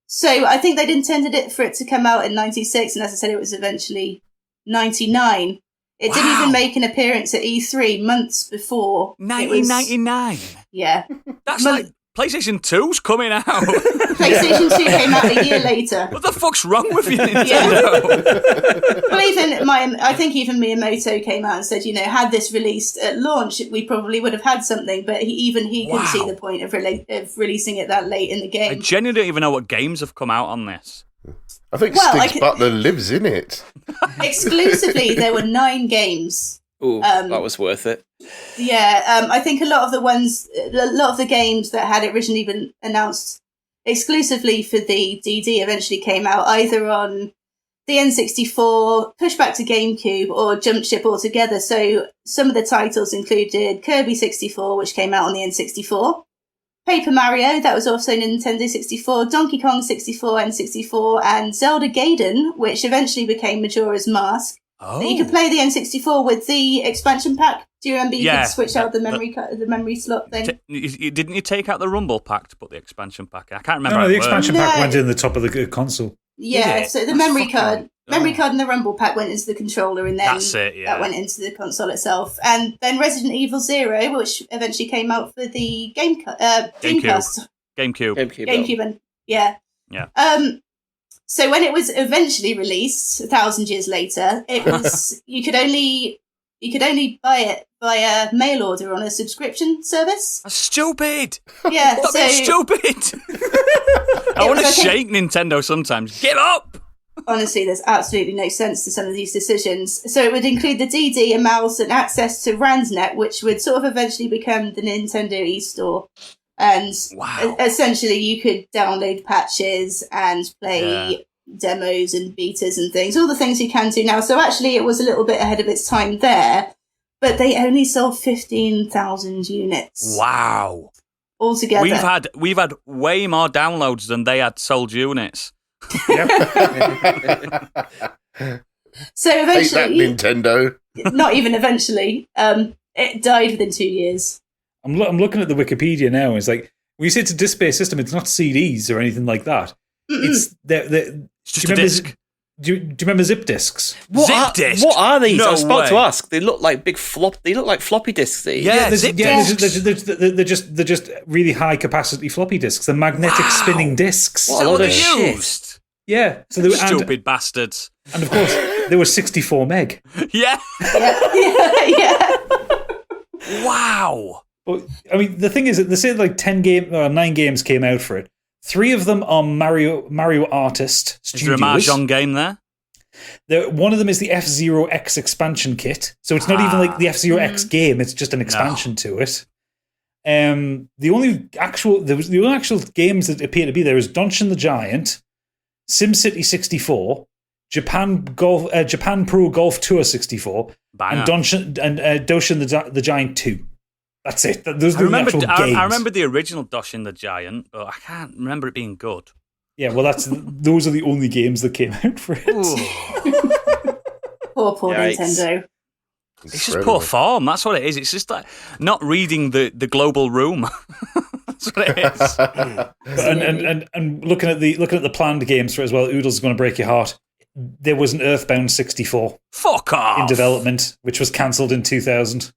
So I think they'd intended it for it to come out in 96, and as I said, it was eventually 99. It didn't even make an appearance at E3 months before. 1999? Yeah. That's like PlayStation 2's coming out. PlayStation 2 came out a year later. What the fuck's wrong with you, Nintendo? Well, I think even Miyamoto came out and said, had this released at launch, we probably would have had something, but he couldn't see the point of releasing it that late in the game. I genuinely don't even know what games have come out on this. I think Stig's Butler lives in it. Exclusively, there were 9 games. Ooh, that was worth it. Yeah, I think a lot of the games that had originally been announced exclusively for the DD eventually came out either on the N64, pushback to GameCube, or jumped ship altogether. So some of the titles included Kirby 64, which came out on the N64, Paper Mario, that was also Nintendo 64, Donkey Kong 64, N64, and Zelda Gaiden, which eventually became Majora's Mask. Oh. You could play the N64 with the expansion pack. Do you remember you could switch out the memory slot thing? Didn't you take out the Rumble pack to put the expansion pack in? I can't remember. No, the expansion pack went in the top of the console. Yeah, so the memory card and the Rumble pack went into the controller, and then that went into the console itself. And then Resident Evil 0, which eventually came out for the Dreamcast. GameCube. And yeah. So when it was eventually released 1,000 years later, it was you could only buy it via mail order on a subscription service. That's stupid. Yeah, that's stupid. I want to shake Nintendo sometimes. Give up. Honestly, there's absolutely no sense to some of these decisions. So it would include the DD, a mouse, and access to RANSNet, which would sort of eventually become the Nintendo eStore. And essentially you could download patches and play demos and betas and things, all the things you can do now. So actually it was a little bit ahead of its time there, but they only sold 15,000 units. Wow. Altogether. We've had way more downloads than they had sold units. Yep. So eventually... Hate that, Nintendo. Not even eventually. It died within 2 years. I'm looking at the Wikipedia now, and it's like, when you say it's a disc-based system, it's not CDs or anything like that. It's just a disc. Do you remember zip discs? Zip discs? What are these? I was about to ask. They look like they look like floppy disks. They're just really high capacity floppy disks. They're magnetic spinning discs. What a load of shit. Yeah. So they were stupid bastards. And of course, they were 64 meg. Yeah. Yeah. Wow. But I mean, the thing is that they say like 9 games came out for it. 3 of them are Mario Artist Studios. Is there a Mahjong game there? One of them is the F-Zero X expansion kit. So it's not even like the F-Zero X game, it's just an expansion to it. The only actual games that appear to be there is Dungeon the Giant, SimCity 64, Japan Pro Golf Tour 64, and Doshin the Giant 2. That's it. Those are the actual games. I remember the original Doshin the Giant, but I can't remember it being good. Yeah, well, those are the only games that came out for it. Poor Nintendo. It's just poor form. That's what it is. It's just like not reading the global room. That's what it is. and looking at the planned games for it as well, Oodles is going to break your heart. There was an Earthbound 64. Fuck off! In development, which was cancelled in 2000.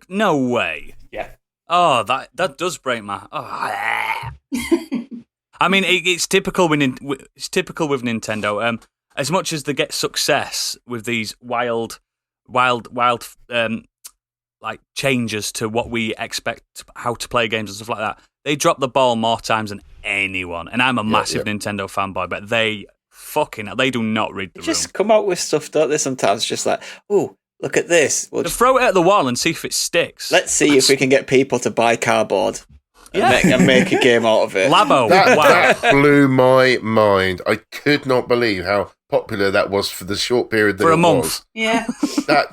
No way. Yeah. Oh, that does break my. Oh. I mean, it's typical with Nintendo. As much as they get success with these wild, like changes to what we expect how to play games and stuff like that, they drop the ball more times than anyone. And I'm a massive Nintendo fanboy, but they do not read the room. Just come out with stuff, don't they? Sometimes just like, oh, look at this. We'll throw it at the wall and see if it sticks. Let's see if we can get people to buy cardboard and make a game out of it. Labo. That blew my mind. I could not believe how popular that was for the short period that for a month. Was. Yeah.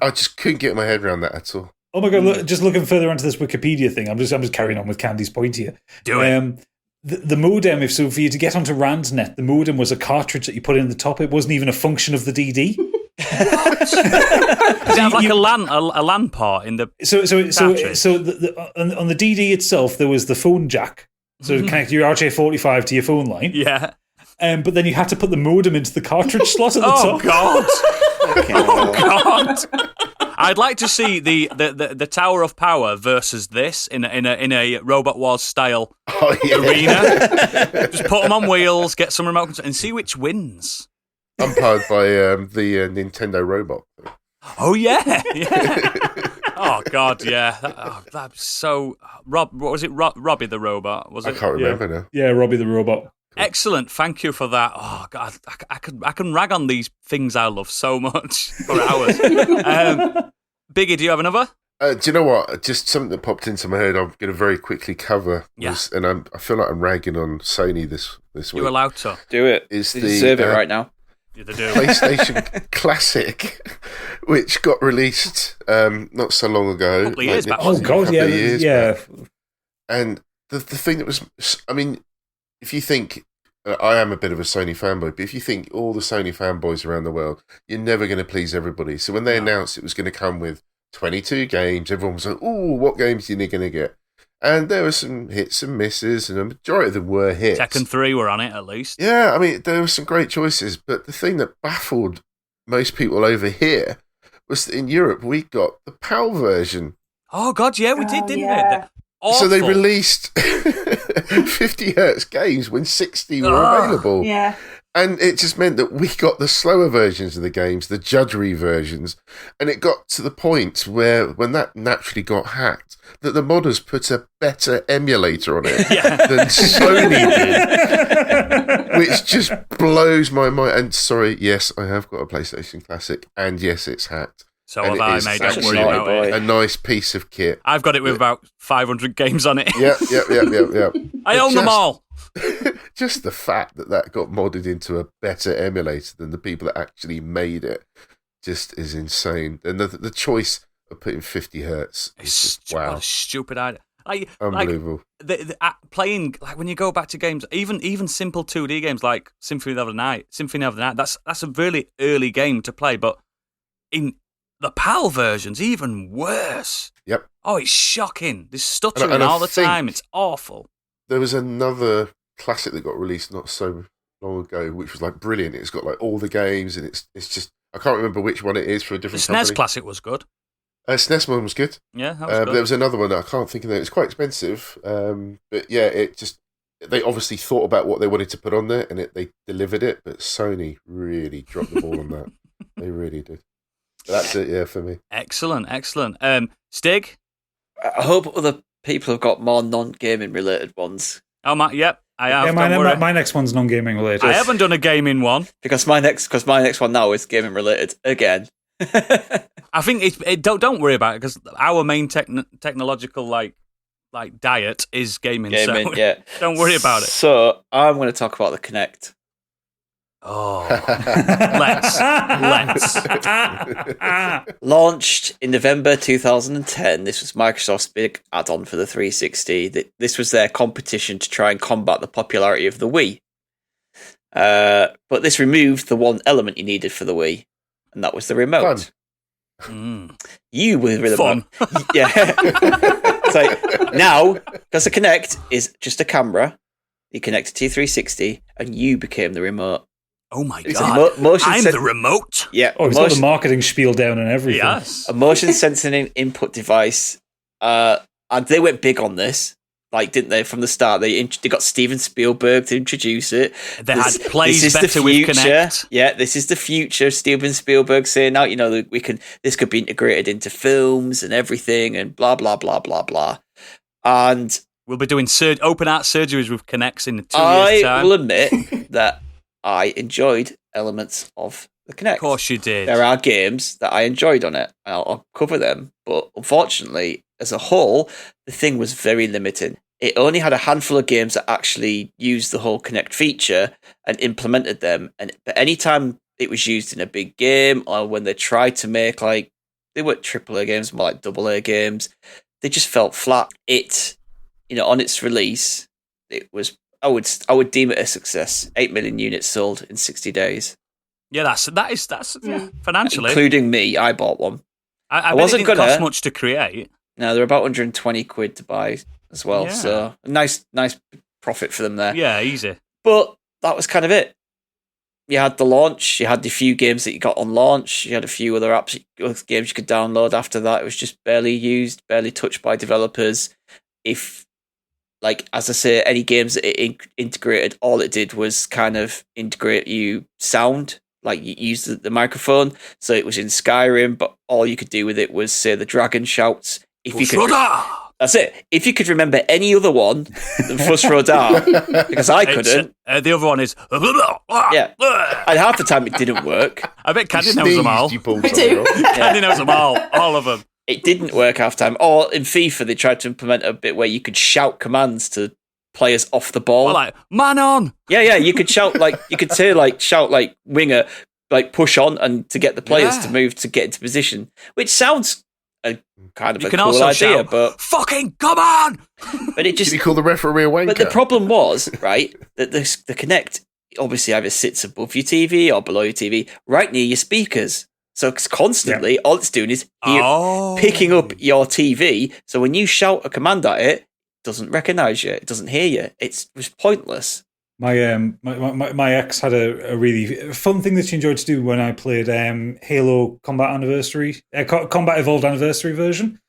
I just couldn't get my head around that at all. Oh my god! Just looking further onto this Wikipedia thing, I'm just carrying on with Candy's point here. Do it. The modem, for you to get onto RANDnet, the modem was a cartridge that you put in the top. It wasn't even a function of the DD. Does it have like a LAN port in the on the DD itself there was the phone jack, so to connect your RJ45 to your phone line. Yeah. But then you had to put the modem into the cartridge slot at the top. God. Oh God! I'd like to see the Tower of Power versus this in a Robot Wars style arena. Just put them on wheels, get some remote control, and see which wins. Umpired by the Nintendo robot. Oh yeah. Oh God, yeah. That's so. What was it? Robbie the robot? Was it? I can't remember now. Yeah, Robbie the robot. Excellent, thank you for that. Oh God, I can rag on these things I love so much for hours. Biggie, do you have another? Do you know what? Just something that popped into my head. I'm going to very quickly cover. And I feel like I'm ragging on Sony this week. You're allowed to do it. You deserve it right now. Yeah, they do. PlayStation Classic, which got released not so long ago. A couple of years back. Oh God, yeah. And the thing that was, I mean, if you think, I am a bit of a Sony fanboy, but if you think all the Sony fanboys around the world, you're never going to please everybody. So when they announced it was going to come with 22 games, everyone was like, "Ooh, what games are you going to get?" And there were some hits and misses, and a majority of them were hits. Tekken 3 were on it, at least. Yeah, I mean, there were some great choices, but the thing that baffled most people over here was that in Europe, we got the PAL version. Oh, God, yeah, we did, didn't we? So they released 50 hertz games when 60 were available. Yeah. And it just meant that we got the slower versions of the games, the judgery versions. And it got to the point where, when that naturally got hacked, that the modders put a better emulator on it than Sony did. Which just blows my mind. And sorry, yes, I have got a PlayStation Classic. And yes, it's hacked. So have I, mate. Don't worry about it. A nice piece of kit. I've got it with about 500 games on it. Yeah. I own them all. Just the fact that got modded into a better emulator than the people that actually made it just is insane. And the choice of putting 50 hertz is just, wow. What a stupid idea. Unbelievable. Playing, like when you go back to games, even simple 2D games like Symphony of the Night, that's a really early game to play, but in the PAL version's even worse. Yep. Oh, it's shocking. There's stuttering all the time. It's awful. There was another classic that got released not so long ago, which was like brilliant. It's got like all the games, and it's just, I can't remember which one it is for a different company. The SNES Classic was good. SNES one was good. Yeah, that was good. There was another one that I can't think of. It was quite expensive, but yeah, they obviously thought about what they wanted to put on there, and they delivered it. But Sony really dropped the ball on that. They really did. That's it, yeah, for me. Excellent. Stig? I hope other people have got more non-gaming related ones. Oh, yep, I have. Yeah, my next one's non-gaming related. I haven't done a gaming one. Because my next one now is gaming related again. I think don't worry about it, because our main technological like diet is gaming. So yeah. don't worry about it. So I'm going to talk about the Kinect. Oh, let's. Launched in November 2010, this was Microsoft's big add-on for the 360. This was their competition to try and combat the popularity of the Wii. But this removed the one element you needed for the Wii, and that was the remote. You were the remote. Yeah. So now, because the Kinect is just a camera, you connect it to your 360, and you became the remote. Oh my god! I'm the remote. Yeah. Oh, he's got the marketing spiel down and everything. Yes. A motion sensing input device. And they went big on this, like, didn't they? From the start, they got Steven Spielberg to introduce it. They had plays better with Kinect. Yeah, this is the future. Steven Spielberg saying, "Now, you know, this could be integrated into films and everything, and blah blah blah blah blah." And we'll be doing open heart surgeries with Kinects in 2 years' time. I will admit that I enjoyed elements of the Kinect. Of course you did. There are games that I enjoyed on it. I'll cover them. But unfortunately, as a whole, the thing was very limiting. It only had a handful of games that actually used the whole Kinect feature and implemented them. But any time it was used in a big game, or when they tried to make, like, they weren't AAA games, more like AA games, they just felt flat. It, you know, on its release, it was, I would deem it a success. 8 million units sold in 60 days. Yeah, that's financially. Including me, I bought one. I wasn't going to cost much to create. No, they're about 120 quid to buy as well. Yeah. So a nice profit for them there. Yeah, easy. But that was kind of it. You had the launch. You had the few games that you got on launch. You had a few other games you could download after that. It was just barely used, barely touched by developers. If, like, as I say, any games that it integrated, all it did was kind of integrate you sound. Like, you used the microphone. So it was in Skyrim, but all you could do with it was say the dragon shouts. If you could, that's it. If you could remember any other one than Fuss Rodar, because I couldn't. The other one is... Yeah. And half the time it didn't work. I bet Candy knows them all. Candy knows them all of them. It didn't work half time. Or in FIFA, they tried to implement a bit where you could shout commands to players off the ball. Well, like, man on! Yeah, you could shout, like, you could say, like, shout, like, winger, like, push on, and to get the players to move to get into position, which sounds a kind of a cool idea, shout, but fucking come on! But it just... Did you call the referee a wanker? But the problem was, right, that the Kinect obviously either sits above your TV or below your TV, right near your speakers. So it's constantly, all it's doing is picking up your TV. So when you shout a command at it, it doesn't recognise you. It doesn't hear you. It was pointless. My ex had a really fun thing that she enjoyed to do when I played Halo Combat Evolved Anniversary version,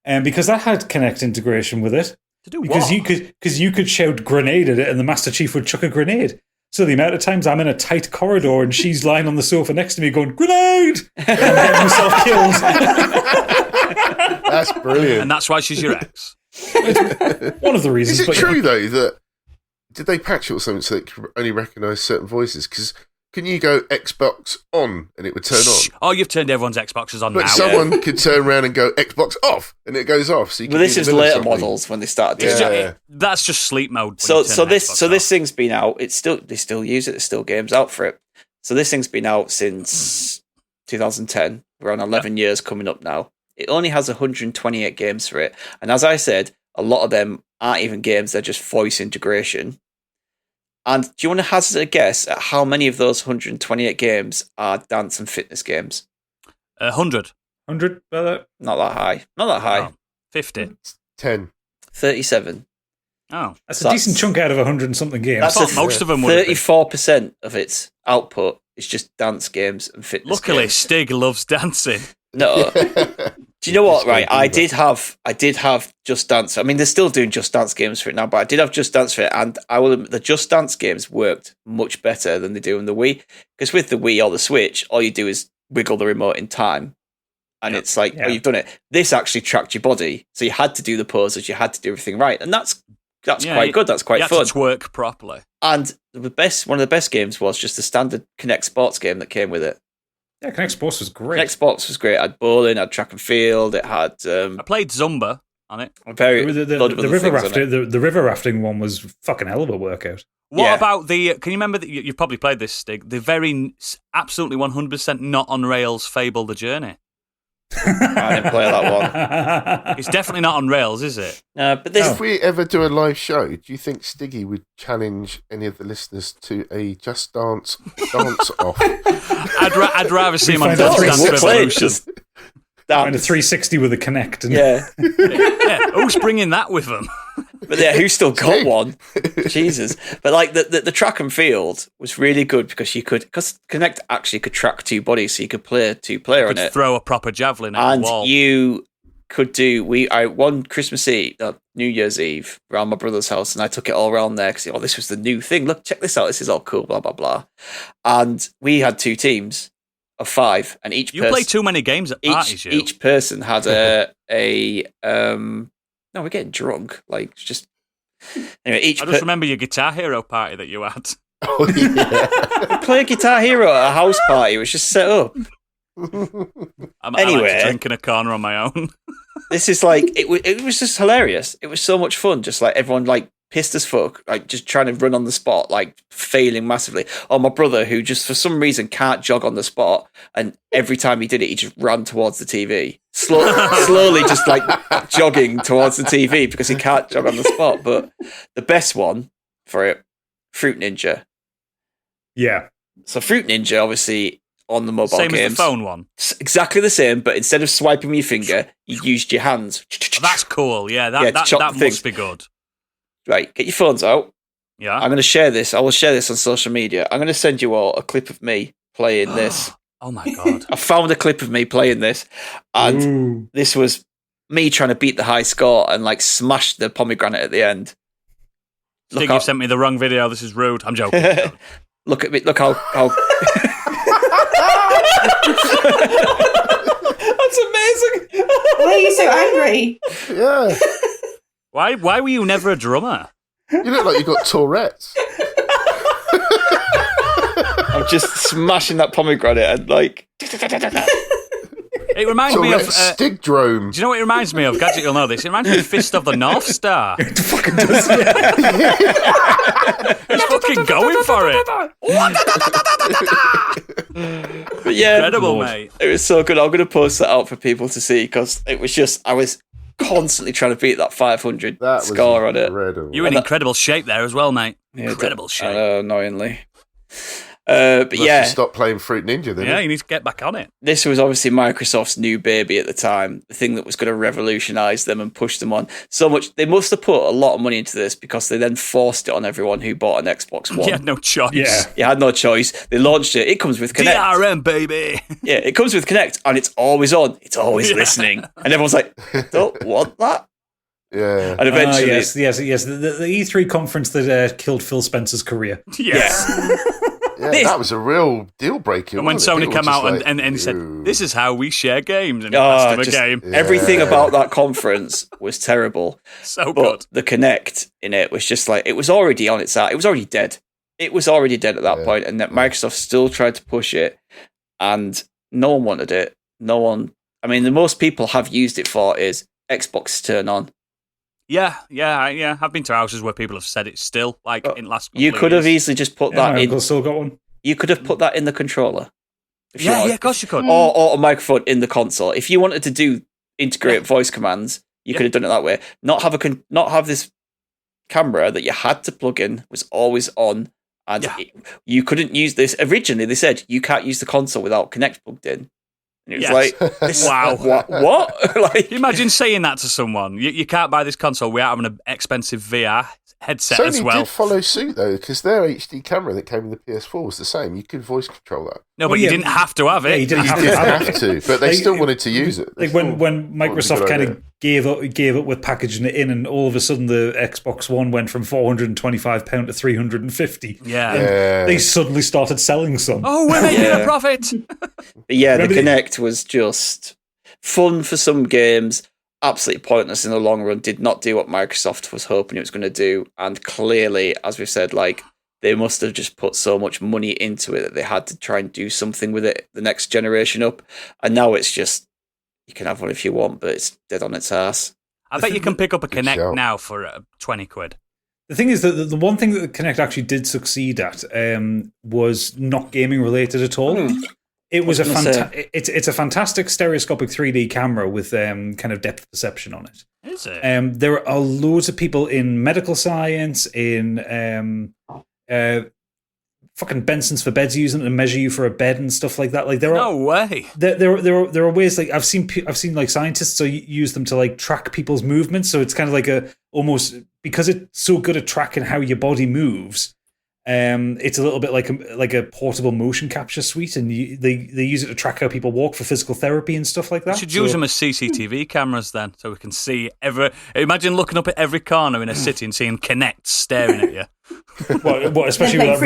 and because that had Kinect integration with it. To do because what? you could shout grenade at it, and the Master Chief would chuck a grenade. So the amount of times I'm in a tight corridor and she's lying on the sofa next to me going, grenade! And I'm getting myself killed. That's brilliant. And that's why she's your ex. One of the reasons. Is it true, though, that... Did they patch it or something so it could only recognise certain voices? Because can you go Xbox on and it would turn on? Oh, you've turned everyone's Xboxes on now. But someone could turn around and go Xbox off and it goes off. So you well, this is later models when they started doing it. That's just sleep mode. So this thing's been out. They still use it. There's still games out for it. So this thing's been out since 2010. We're on 11 years coming up now. It only has 128 games for it. And as I said, a lot of them aren't even games. They're just voice integration. And do you want to hazard a guess at how many of those 128 games are dance and fitness games? 100. 100? Not that high. Not that high. Oh, 50. 10. 37. Oh. That's a decent chunk out of 100 and something games. I thought most of them would 34% of its output is just dance games and fitness Luckily, games. Stig loves dancing. No. Do you know what, right? I did have Just Dance. I mean, they're still doing Just Dance games for it now, but I did have Just Dance for it, and the Just Dance games worked much better than they do on the Wii. Because with the Wii or the Switch, all you do is wiggle the remote in time, and it's like, oh, you've done it. This actually tracked your body, so you had to do the poses, you had to do everything right, and that's quite good. That's quite fun. You had to work properly. And one of the best games was just the standard Kinect Sports game that came with it. Yeah, Kinect Sports was great. Kinect Sports was great. It had bowling, it had track and field, it had... I played Zumba. on it. The river rafting one was fucking hell of a workout. What about the? Can you remember that you've probably played this, Stig? The very absolutely 100% not on rails Fable the Journey. I didn't play that one. It's definitely not on rails, is it? But this. If we ever do a live show, do you think Stiggy would challenge any of the listeners to a Just Dance off? I'd rather see him on Dance Revolution. Find a 360 with a Connect. Yeah. Who's bringing that with them? But yeah, who's still got one? Jesus. But like the track and field was really good because Connect actually could track two bodies, so you could play two-player on it. Throw a proper javelin at the wall. And you could do. One Christmas Eve, New Year's Eve, around my brother's house, and I took it all around there because this was the new thing. Look, check this out. This is all cool. Blah blah blah. And we had two teams of 5, and each play too many games at parties. Each person had no, we're getting drunk. Like, just anyway. I just remember your Guitar Hero party that you had. Oh yeah, play Guitar Hero at a house party. It was just set up. I like to drink in a corner on my own. This is like it was just hilarious. It was so much fun. Just like everyone like pissed as fuck, like just trying to run on the spot, like failing massively. Or my brother, who just for some reason can't jog on the spot, and every time he did it, he just ran towards the TV, slowly just like jogging towards the TV because he can't jog on the spot. But the best one for it, Fruit Ninja. Yeah. So Fruit Ninja, obviously on the mobile same games, as the phone one. Exactly the same, but instead of swiping with your finger, you used your hands. Oh, that's cool. Yeah, that must be good. Right, get your phones out. Yeah. I'm going to share this. I will share this on social media. I'm going to send you all a clip of me playing this. Oh my God. I found a clip of me playing this, and this was me trying to beat the high score and like smash the pomegranate at the end. Stig, you sent me the wrong video. This is rude. I'm joking. Look at me. Look how... That's amazing. Why are you so angry? yeah. Why were you never a drummer? You look like you got Tourette's. I'm just smashing that pomegranate and like... It reminds me of... Stigdrome. Do you know what it reminds me of? Gadget, you'll know this. It reminds me of Fist of the North Star. It fucking does, yeah. He's fucking going for it. But yeah, incredible, mate. It was so good. I'm going to post that out for people to see because it was just... I was constantly trying to beat that 500 score on it. You were in incredible shape there as well, mate. Yeah, incredible shape. Annoyingly. But yeah, stop playing Fruit Ninja then. Yeah, you need to get back on it. This was obviously Microsoft's new baby at the time, the thing that was going to revolutionize them and push them on so much. They must have put a lot of money into this because they then forced it on everyone who bought an Xbox One. You had no choice. Yeah, you had no choice. They launched it. It comes with Connect. DRM, baby. Yeah, it comes with Connect, and it's always on. It's always listening, and everyone's like, "Don't want that." Yeah, and eventually, yes. The E3 conference that killed Phil Spencer's career. Yes. Yeah, that was a real deal breaker. And when Sony came out like, and said, "This is how we share games," and he passed him a game. Yeah. Everything about that conference was terrible. So but good. The Kinect in it was just like it was already on its out. It was already dead. It was already dead at that point, and that Microsoft still tried to push it, and no one wanted it. No one. I mean, the most people have used it for is Xbox turn on. Yeah. I've been to houses where people have said it still, like in last. You could have easily just put that my in. uncle's still got one. You could have put that in the controller. Yeah, of course you could. Or a microphone in the console. If you wanted to integrate voice commands, you could have done it that way. Not have this camera that you had to plug in was always on, and you couldn't use this. Originally, they said you can't use the console without Kinect plugged in. And it was wow. What? Like, imagine saying that to someone. You can't buy this console without having an expensive VR headset Sony as well. did follow suit though, because their HD camera that came with the PS4 was the same. You could voice control that. No, but you didn't have to have it. Yeah, you didn't have to, but they still wanted to use it. Like when Microsoft kind of gave up with packaging it in, and all of a sudden the Xbox One went from £425 to $350. Yeah. They suddenly started selling some. Oh, we're making a profit. But yeah, the Kinect was just fun for some games. Absolutely pointless in the long run. Did not do what Microsoft was hoping it was going to do, and clearly, as we've said, like they must have just put so much money into it that they had to try and do something with it the next generation up. And now it's just you can have one if you want, but it's dead on its ass. I bet you can pick up a Kinect now for 20 quid. The thing is that the one thing that the Kinect actually did succeed at was not gaming related at all. It was it's a fantastic stereoscopic 3D camera with kind of depth perception on it. Is it? There are loads of people in medical science, in fucking Benson's for Beds using it to measure you for a bed and stuff like that. Like no way. There are ways, like I've seen like scientists use them to like track people's movements. So it's kind of like almost because it's so good at tracking how your body moves. It's a little bit like a portable motion capture suite, and they use it to track how people walk for physical therapy and stuff like that. We should use them as CCTV cameras then, so we can see Imagine looking up at every corner in a city and seeing Kinect staring at you. Especially with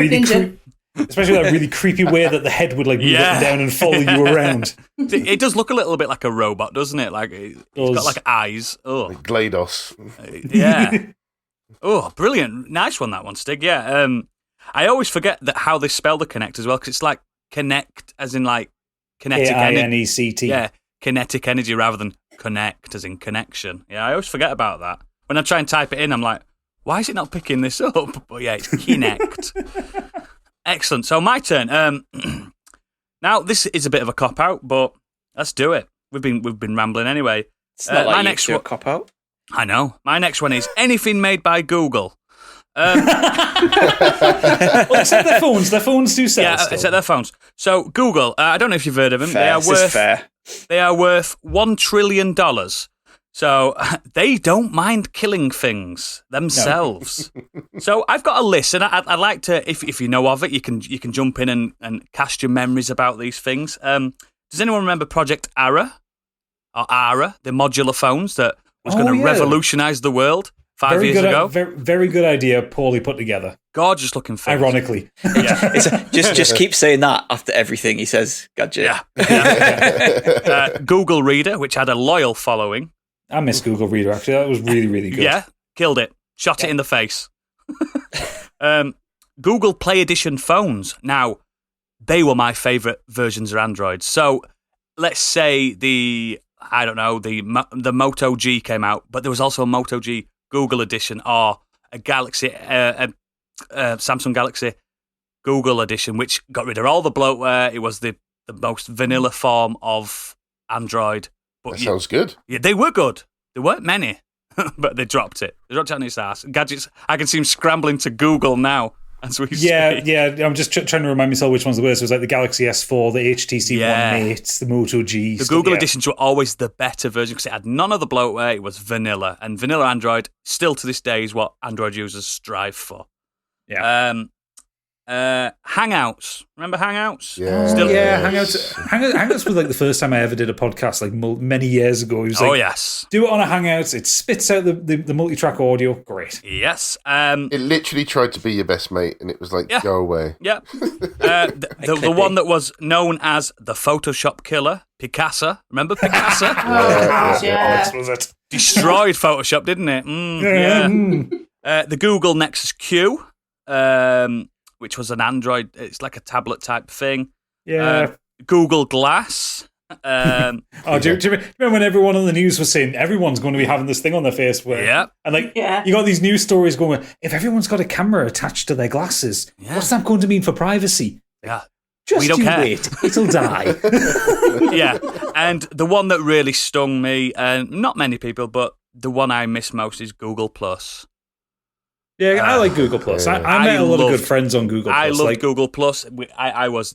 that really creepy way that the head would like move up and down and follow you around. It does look a little bit like a robot, doesn't it? Like it's got like eyes. Oh, like GLaDOS. Yeah. Oh, brilliant! Nice one, that one, Stig. Yeah. I always forget how they spell the Kinect as well, because it's like connect as in like kinetic energy. Kinect. Yeah, kinetic energy rather than connect as in connection. Yeah, I always forget about that. When I try and type it in, I'm like, why is it not picking this up? But yeah, it's Kinect. Excellent. So my turn. Now this is a bit of a cop out, but let's do it. We've been rambling anyway. It's not like my next one cop out. I know. My next one is anything made by Google. Well, except their phones. Their phones do sell. Yeah, except their phones. So Google, I don't know if you've heard of them. Fair. They are worth $1 trillion. So they don't mind killing things themselves. No. So I've got a list, and I'd like to, if you know of it, you can jump in and cast your memories about these things. Does anyone remember Project Ara? Or Ara, the modular phones that was going to revolutionise the world? 5 years ago. Very good idea, poorly put together. Gorgeous looking thing. Ironically. Yeah. Just keep saying that after everything he says, gadget. Yeah. Google Reader, which had a loyal following. I miss Google Reader, actually. That was really, really good. Yeah, killed it. Shot it in the face. Google Play Edition phones. Now, they were my favourite versions of Android. So, let's say the Moto G came out, but there was also a Moto G Google Edition or a Galaxy, Samsung Galaxy Google Edition, which got rid of all the bloatware. It was the most vanilla form of Android. But that sounds good. Yeah, they were good. There weren't many, but they dropped it. They dropped it on its ass. Gadgets, I can see them scrambling to Google now as we speak. Yeah. I'm just trying to remind myself which ones there were. So it was like the Galaxy S4, the HTC One Mate, the Moto G. The Google Editions were always the better version because it had none of the bloatware. It was vanilla. And vanilla Android, still to this day, is what Android users strive for. Yeah. Hangouts. Remember Hangouts? Yeah. Hangouts was like the first time I ever did a podcast, like many years ago. It was like, yes. Do it on a Hangouts. It spits out the multi-track audio. Great. Yes. It literally tried to be your best mate, and it was like, go away. Yeah. The one that was known as the Photoshop killer, Picasa. Remember Picasa? Alex, was it? Destroyed Photoshop, didn't it? Yeah. The Google Nexus Q. Which was an Android, it's like a tablet type thing. Yeah. Google Glass. Do you remember when everyone on the news was saying everyone's going to be having this thing on their face? And you got these news stories going, if everyone's got a camera attached to their glasses, what's that going to mean for privacy? Yeah. We don't care. Wait, it'll die. Yeah. And the one that really stung me, and not many people, but the one I miss most is Google Plus. Yeah, I like Google Plus. I met a lot of good friends on Google Plus. I love Google Plus. I was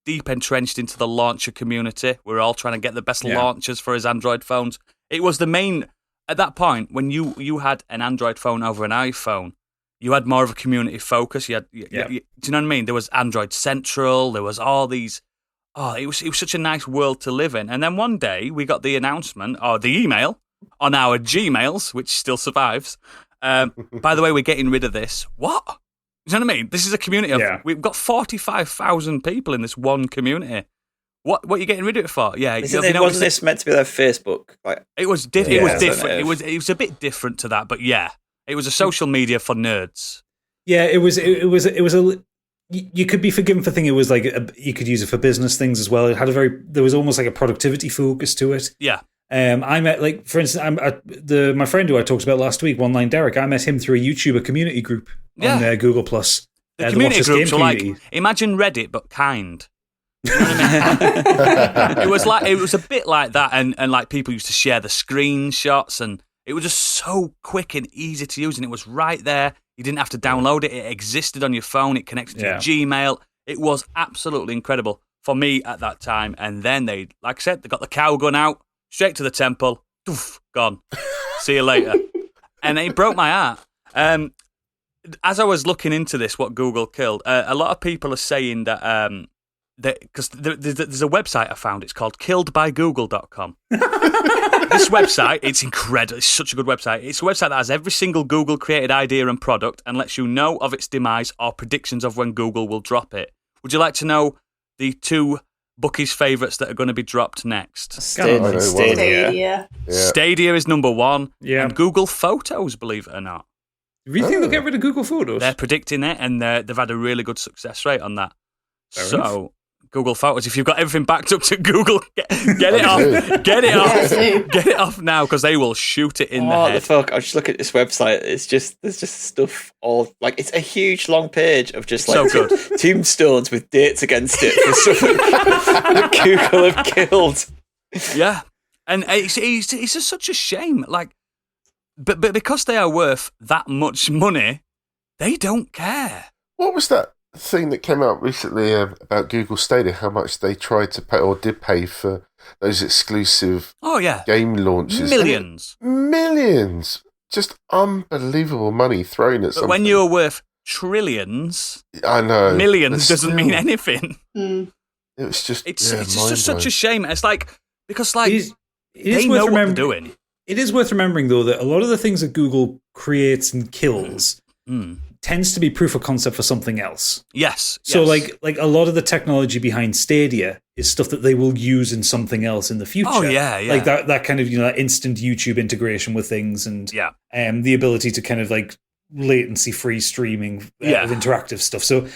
deep entrenched into the launcher community. We were all trying to get the best launchers for his Android phones. It was the main at that point when you had an Android phone over an iPhone. You had more of a community focus. You, do you know what I mean? There was Android Central. There was all these. Oh, it was such a nice world to live in. And then one day we got the announcement or the email on our Gmails, which still survives. By the way, we're getting rid of this. What? You know what I mean? This is a community of we've got 45,000 people in this one community. What are you getting rid of it for? Yeah, wasn't this meant to be like Facebook? It was different. It was different. It was a bit different to that, but yeah, it was a social media for nerds. Yeah, it was a. You could be forgiven for thinking it was like you could use it for business things as well. It had there was almost like a productivity focus to it. Yeah. I met, like, for instance, my friend who I talked about last week, One Line Derek. I met him through a YouTuber community group on Google Plus. The community groups are like, imagine Reddit but kind. You know what I mean? it was a bit like that, and like people used to share the screenshots, and it was just so quick and easy to use, and it was right there. You didn't have to download it; it existed on your phone. It connected to your Gmail. It was absolutely incredible for me at that time. And then they, like I said, they got the cow gun out, straight to the temple. Doof, gone. See you later. And it broke my heart. As I was looking into this, what Google killed, a lot of people are saying that because there's a website I found. It's called killedbygoogle.com. This website, it's incredible. It's such a good website. It's a website that has every single Google created idea and product and lets you know of its demise or predictions of when Google will drop it. Would you like to know the 2 Bucky's favourites that are going to be dropped next? Stadia. Yeah. Stadia is number 1. Yeah. And Google Photos, believe it or not. Do you think they'll get rid of Google Photos? They're predicting it, and they've had a really good success rate on that. Fair enough. Google Photos, if you've got everything backed up to Google, get it off. Get it off. Get it off now, because they will shoot it in the head. What the fuck? I was just looking at this website. There's just stuff all, like, it's a huge long page of just like so good. tombstones with dates against it for stuff that Google have killed. Yeah. And it's just such a shame. Like, but because they are worth that much money, they don't care. What was that thing that came out recently about Google Stadia? How much they tried to pay or did pay for those exclusive game launches? Millions. Just unbelievable money thrown at something. But when you're worth trillions, I know, millions doesn't mean anything. It was just it's just such a shame. It's like, because like it they know what they're doing. It is worth remembering, though, that a lot of the things that Google creates and kills tends to be proof of concept for something else. Yes. So, like a lot of the technology behind Stadia is stuff that they will use in something else in the future. Oh, yeah. Like that kind of, that instant YouTube integration with things, and the ability to kind of like latency-free streaming of interactive stuff. So,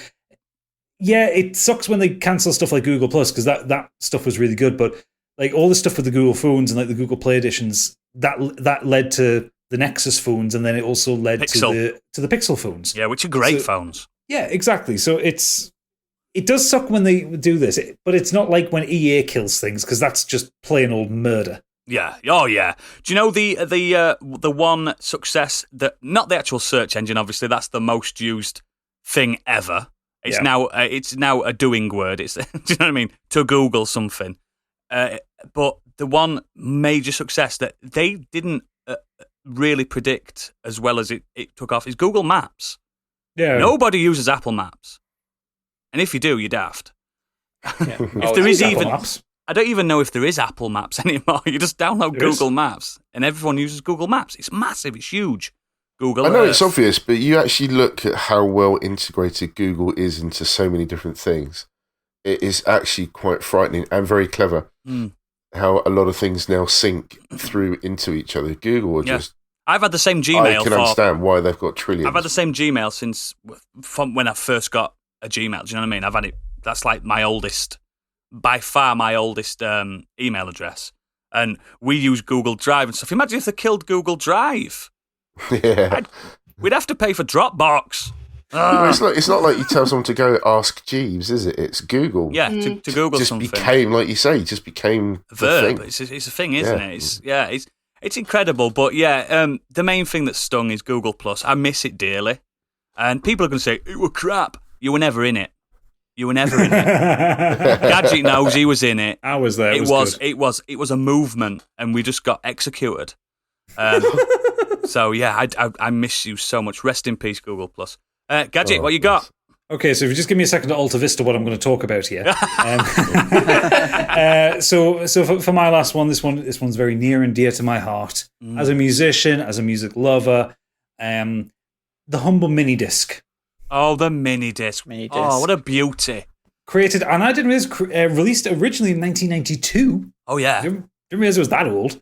yeah, it sucks when they cancel stuff like Google Plus, because that stuff was really good, but like all the stuff with the Google phones and like the Google Play editions, that led to the Nexus phones, and then it also led to the Pixel phones. Yeah, which are great phones. Yeah, exactly. So it does suck when they do this, but it's not like when EA kills things, because that's just plain old murder. Yeah. Oh, yeah. Do you know the one success that, not the actual search engine, obviously, that's the most used thing ever. It's now a doing word. It's do you know what I mean? To Google something. But the one major success that they didn't really predict as well as it took off is Google Maps. Yeah. Nobody uses Apple Maps. And if you do, you're daft. Yeah. If there is even Maps. I don't even know if there is Apple Maps anymore. You just download Google Maps, and everyone uses Google Maps. It's massive. It's huge. Google. I know Earth. It's obvious, but you actually look at how well integrated Google is into so many different things. It is actually quite frightening and very clever how a lot of things now sync through into each other. Google are just... I've had the same Gmail. I can understand why they've got trillions. I've had the same Gmail since from when I first got a Gmail. Do you know what I mean? I've had it. That's like my oldest, by far my oldest email address. And we use Google Drive and stuff. Imagine if they killed Google Drive. Yeah. We'd have to pay for Dropbox. It's not like you tell someone to go ask Jeeves, is it? It's Google. Yeah, to Google just something. Became, like you say, just became a verb. Thing. It's a thing, isn't it? It's incredible. But the main thing that stung is Google Plus. I miss it dearly. And people are going to say, it was crap. You were never in it. You were never in it. Gadget knows he was in it. I was there. It was a movement, and we just got executed. So yeah, I miss you so much. Rest in peace, Google Plus. Gadget, what you got? Okay, so if you just give me a second to Alta Vista what I'm going to talk about here. So for my last one, this one's very near and dear to my heart. As a musician, as a music lover, the humble mini disc. Oh, the mini disc. Oh, what a beauty! Created, and I didn't realize released originally in 1992. Oh yeah, didn't realize it was that old.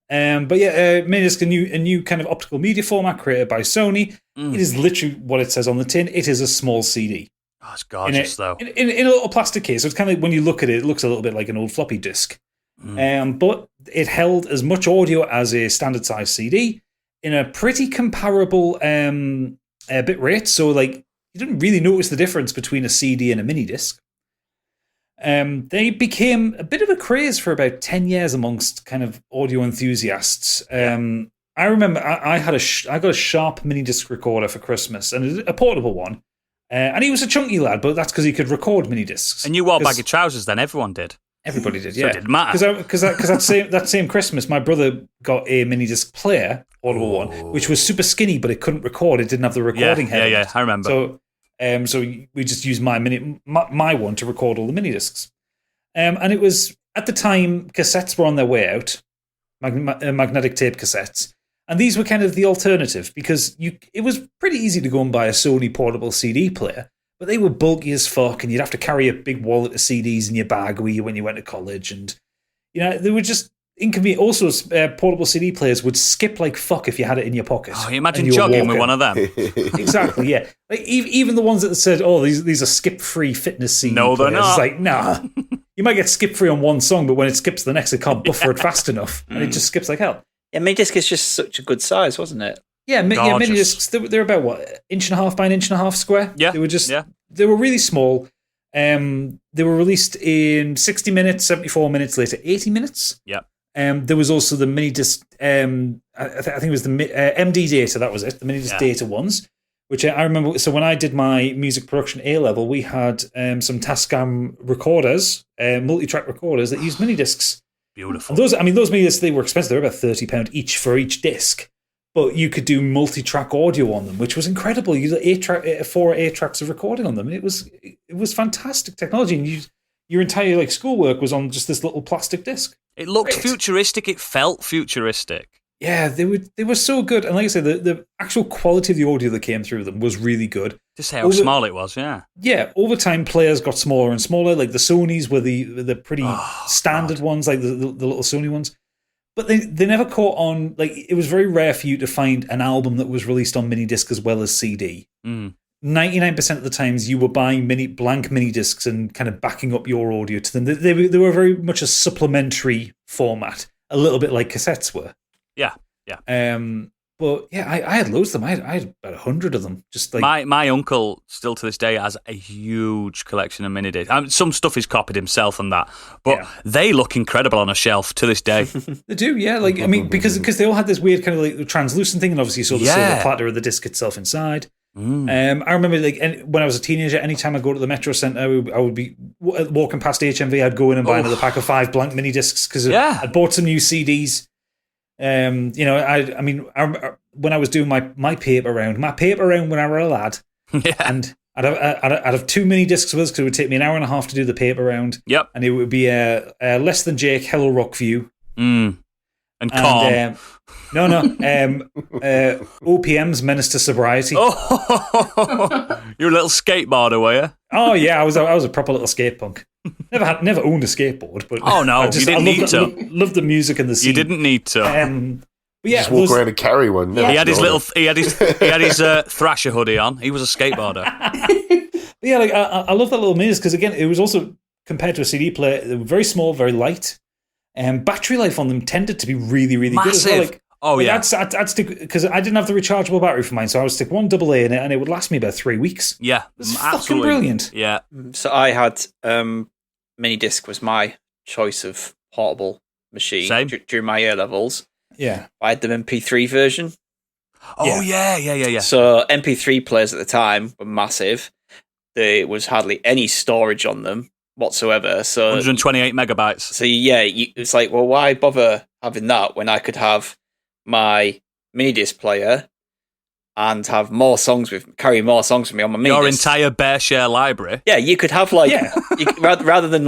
But yeah, Minidisc, a new kind of optical media format created by Sony. It is literally what it says on the tin. It is a small CD. Oh, it's gorgeous, though. In a little plastic case. So it's kind of, when you look at it, it looks a little bit like an old floppy disk. But it held as much audio as a standard size CD in a pretty comparable bit rate. So, like, you didn't really notice the difference between a CD and a mini disc. They became a bit of a craze for about 10 years amongst kind of audio enthusiasts. I remember I got a Sharp mini disc recorder for Christmas, and a portable one. And he was a chunky lad, but that's because he could record mini discs. And you wore baggy trousers then? Everyone did. Everybody did, So yeah. it didn't matter. Because that same Christmas, my brother got a mini disc player, audible one, which was super skinny, but it couldn't record. It didn't have the recording head. Yeah, I remember. So we just used my one to record all the mini discs. And it was, at the time, cassettes were on their way out, magnetic tape cassettes. And these were kind of the alternative, because it was pretty easy to go and buy a Sony portable CD player, but they were bulky as fuck, and you'd have to carry a big wallet of CDs in your bag with you when you went to college. And, they were just inconvenient. Also, portable CD players would skip like fuck if you had it in your pocket. Oh, imagine jogging with one of them. Exactly, yeah. Like, even the ones that said, "Oh, these are skip-free fitness CD No, they're players." not. It's like, nah. You might get skip-free on one song, but when it skips to the next, it can't buffer it fast enough, and it just skips like hell. Yeah, mini disc is just such a good size, wasn't it? Yeah, mini discs. They're about what, 1.5 by 1.5 square. Yeah, they were they were really small. They were released in 60 minutes, 74 minutes later, 80 minutes. Yeah. There was also the mini disc. I think it was the MD Data. That was it. The mini disc Data ones, which I remember. So when I did my music production A level, we had some Tascam recorders, multi-track recorders that used mini discs. Beautiful. And those mini discs, they were expensive. They were about £30 each for each disc. But you could do multi-track audio on them, which was incredible. You had 4 8 tracks of recording on them. It was fantastic technology, and your entire schoolwork was on just this little plastic disc. It looked futuristic. It felt futuristic. Yeah, they were so good. And like I said, the actual quality of the audio that came through them was really good. Just how small it was, yeah. Yeah, over time, players got smaller and smaller. Like the Sonys were the pretty standard ones, like the little Sony ones. But they never caught on. Like, it was very rare for you to find an album that was released on mini disc as well as CD. 99% of the times you were buying blank mini discs and kind of backing up your audio to them. They were very much a supplementary format, a little bit like cassettes were. Yeah. But yeah, I had loads of them. I had about 100 of them. Just like my uncle still to this day has a huge collection of mini discs. Some stuff he's copied himself and that, but they look incredible on a shelf to this day. They do, yeah. Like, I mean, because they all had this weird kind of like translucent thing, and obviously you saw the silver platter of the disc itself inside. I remember, like, when I was a teenager, anytime I go to the Metro Centre, I would be walking past HMV. I'd go in and buy another pack of 5 blank mini discs because I'd bought some new CDs. I mean, when I was doing my paper round when I was a lad, and I'd have 2 mini discs with us because it would take me an hour and a half to do the paper round. Yep, and it would be Less Than Jake, Hello Rock View, and Calm. OPM's Menace to Sobriety. Oh, you're a little skateboarder, were you? Oh yeah, I was a proper little skate punk. Never owned a skateboard, but you didn't need to. Loved the music and the scene. You didn't need to. But yeah, just walk around and carry one. He had his Thrasher hoodie on. He was a skateboarder. But yeah, like I love that little mini because again, it was also compared to a CD player, they were very small, very light, and battery life on them tended to be really, really massive. good as well. I'd stick because I didn't have the rechargeable battery for mine, so I would stick one AA in it, and it would last me about 3 weeks. Yeah, it's fucking brilliant. Yeah. So I had mini disc was my choice of portable machine during my A levels. Yeah, I had the MP3 version. Oh yeah. So MP3 players at the time were massive. There was hardly any storage on them whatsoever. So 128 megabytes. So yeah, it's like, well, why bother having that when I could have my mini disc player and have carry more songs with me on my mini disc. Your entire Bear Share library. Yeah, you could have rather than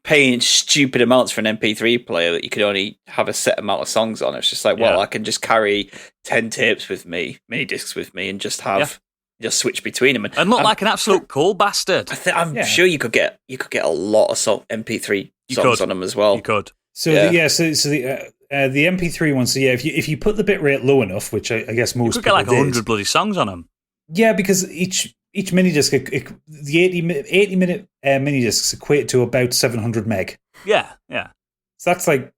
paying stupid amounts for an MP3 player that you could only have a set amount of songs on. It's just like, I can just carry 10 tapes with me, mini discs with me, and just switch between them and look like an absolute cool bastard. I'm sure you could get a lot of MP3 songs on them as well. The You MP3 ones. So yeah, if you put the bit rate low enough, which I guess most you could get like people 100 bloody songs on them. Yeah, because each each mini disc, the 80 minute mini discs equate to about 700 meg. Yeah. So that's like,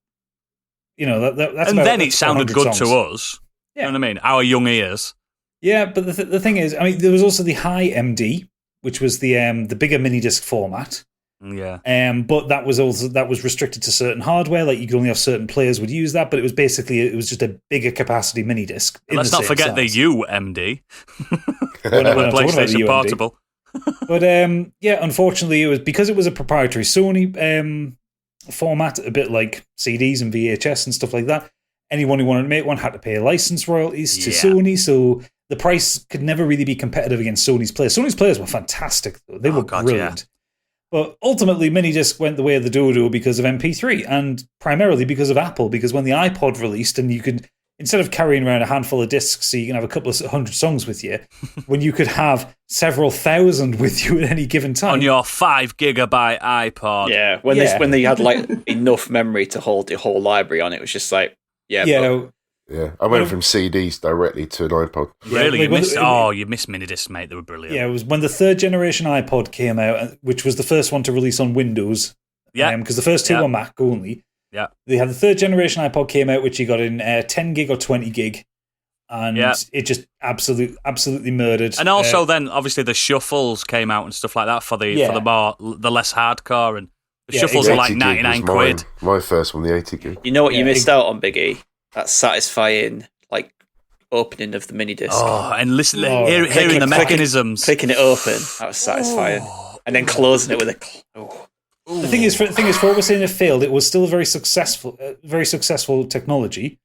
that's and about, then it that's sounded 100 good songs. to us. Yeah. You know what I mean? Our young ears. Yeah, but the thing is, I mean, there was also the high MD, which was the bigger mini disc format. Yeah. But that was restricted to certain hardware. Like you could only have certain players would use that. But it was just a bigger capacity mini disc. Let's not forget the UMD. PlayStation Portable. But unfortunately, it was because it was a proprietary Sony format, a bit like CDs and VHS and stuff like that. Anyone who wanted to make one had to pay license royalties to Sony, so the price could never really be competitive against Sony's players. Sony's players were fantastic, though. They were brilliant. Yeah. But ultimately, minidisc went the way of the dodo because of MP3, and primarily because of Apple, because when the iPod released and you could, instead of carrying around a handful of discs so you can have a couple of 100 songs with you, when you could have several thousand with you at any given time. On your 5 gigabyte iPod. Yeah, when they had like enough memory to hold the whole library on it, was just like, I went from CDs directly to an iPod. Really? You missed minidiscs, mate. They were brilliant. Yeah, it was when the third generation iPod came out, which was the first one to release on Windows. Yeah. Because the first two were Mac only. Yeah. They had the third generation iPod came out, which you got in 10 gig or 20 gig. And it just absolutely murdered. And also then, obviously, the shuffles came out and stuff like that for the less hardcore. And the shuffles are like 99 quid. My first one, the 80 gig. You know what you missed out on, Big E? That satisfying, like, opening of the mini disc. Oh, and hearing the mechanisms. Clicking it open. That was satisfying. And then closing it with a... The thing is, for what we're saying it failed, it was still a very successful technology.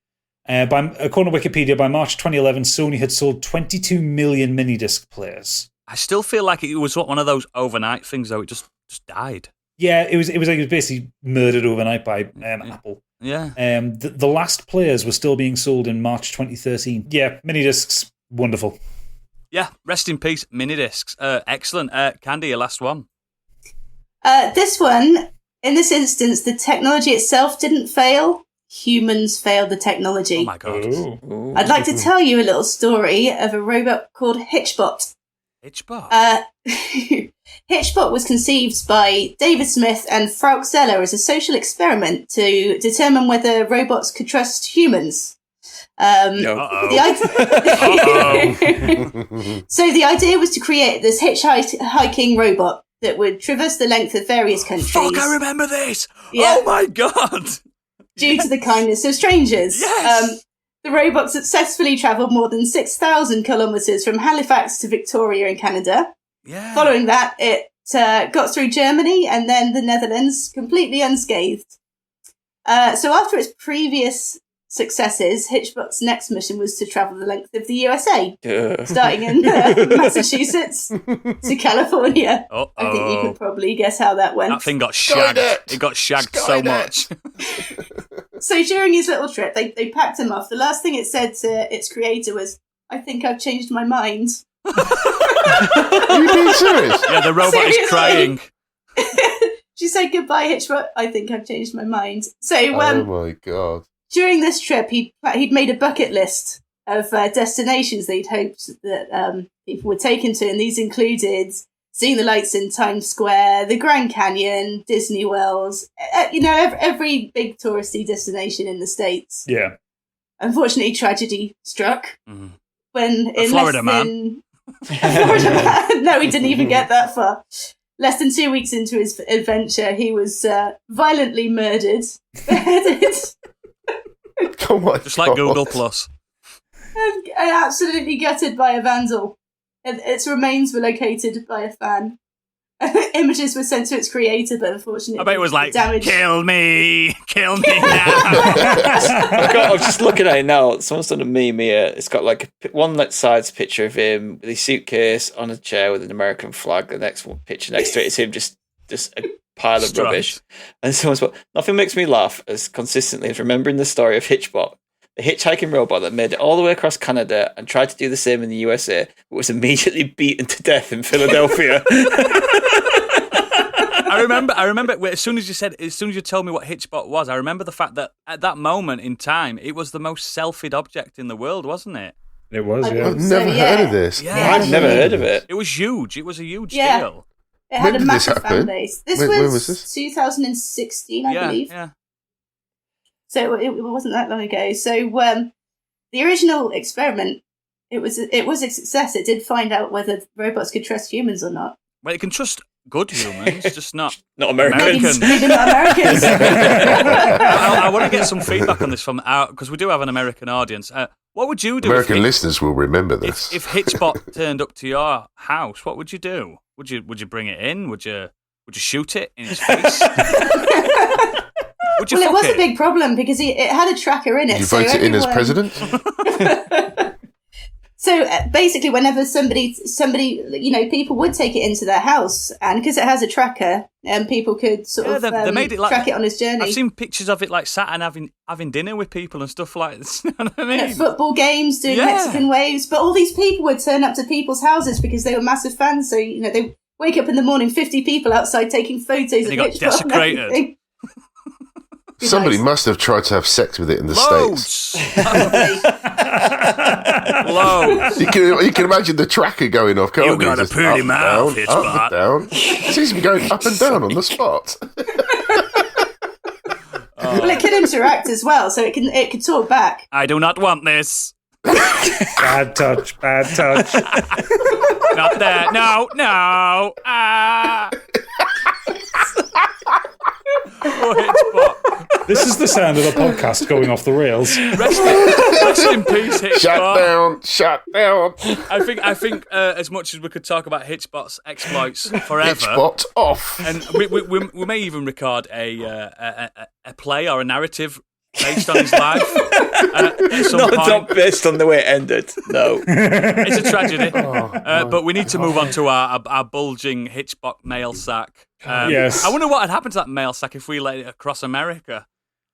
According to Wikipedia, by March 2011, Sony had sold 22 million mini disc players. I still feel like it was one of those overnight things, though. It just died. Yeah, it was basically murdered overnight by Apple. Yeah. The last players were still being sold in March 2013. Yeah, mini discs, wonderful. Yeah, rest in peace, mini discs. Excellent. Candy, your last one. This one, in this instance, the technology itself didn't fail. Humans failed the technology. Oh my God. Ooh. I'd like to tell you a little story of a robot called Hitchbot. Hitchbot? Hitchbot was conceived by David Smith and Frauke Zeller as a social experiment to determine whether robots could trust humans. So the idea was to create this hitchhiking robot that would traverse the length of various countries. Fuck, I remember this! Yeah. Oh my God! Due to the kindness of strangers. Yes! The robot successfully travelled more than 6,000 kilometres from Halifax to Victoria in Canada. Yeah. Following that, it got through Germany and then the Netherlands completely unscathed. So after its previous successes, Hitchbot's next mission was to travel the length of the USA, starting in Massachusetts to California. Uh-oh. I think you could probably guess how that went. That thing got shagged. It got shagged so much. So during his little trip, they packed him off. The last thing it said to its creator was, "I think I've changed my mind." Are you being serious? Yeah, the robot is crying. She said, "Goodbye, Hitchbot. I think I've changed my mind." So, oh my God. During this trip, he'd made a bucket list of destinations they'd hoped that people would take him to, and these included seeing the lights in Times Square, the Grand Canyon, Disney World, every big touristy destination in the States. Yeah. Unfortunately, tragedy struck when in Florida man. Florida man. No, he didn't even get that far. Less than 2 weeks into his adventure, he was violently murdered, beheaded. Oh my Just like Google Plus. And absolutely gutted by a vandal. And its remains were located by a fan. Images were sent to its creator, but unfortunately, I bet it was like, damaged. kill me now. I'm just looking at it now. Someone's done a meme here. It's got like one side's picture of him with his suitcase on a chair with an American flag. The next one picture next to it is him just a pile of rubbish. And someone's put, nothing makes me laugh as consistently as remembering the story of Hitchbot, a hitchhiking robot that made it all the way across Canada and tried to do the same in the USA, but was immediately beaten to death in Philadelphia. I remember as soon as you told me what Hitchbot was, I remember the fact that at that moment in time, it was the most selfied object in the world, wasn't it? It was, yeah. I've never heard of this. Yeah, I've never heard of it. It was huge. It was a huge Yeah. deal. It had When a did this massive fan happen? base. This When was was this? 2016, I believe. Yeah. So it wasn't that long ago. So the original experiment, it was a success. It did find out whether robots could trust humans or not. Well, you can trust good humans, just not Americans. Maybe not Americans. I want to get some feedback on this from because we do have an American audience. What would you do? American listeners will remember this. If Hitchbot turned up to your house, what would you do? Would you bring it in? Would you shoot it in its face? Would you Well, it fuck was a big problem because it had a tracker in it. You vote it in as president? So basically, whenever somebody, people would take it into their house, and because it has a tracker, people could they made it like, track it on its journey. I've seen pictures of it like sat and having dinner with people and stuff like this. You know what I mean? At football games, doing Mexican waves, but all these people would turn up to people's houses because they were massive fans. So they wake up in the morning, 50 people outside taking photos of he got Hitchbot desecrated. and everything. Somebody Nice. must have tried to have sex with it in the States. Loads. You can imagine the tracker going off. Can't You you? got a Just pretty up, mouth, down, Hitchbot. up, down. It seems to be going up and down on the spot. Well, it can interact as well, so it could talk back. I do not want this. Bad touch. Not there. No. Ah. Oh, Hitchbot. This is the sound of the podcast going off the rails. Rest in peace, Hitchbot. Shut down. I think as much as we could talk about Hitchbot's exploits forever, Hitchbot off. and we may even record a play or a narrative based on his life. At some point. Not based on the way it ended. No. It's a tragedy. But we need to move on to our bulging Hitchbot mail sack. Yes. I wonder what had happened to that mail sack if we let it across America.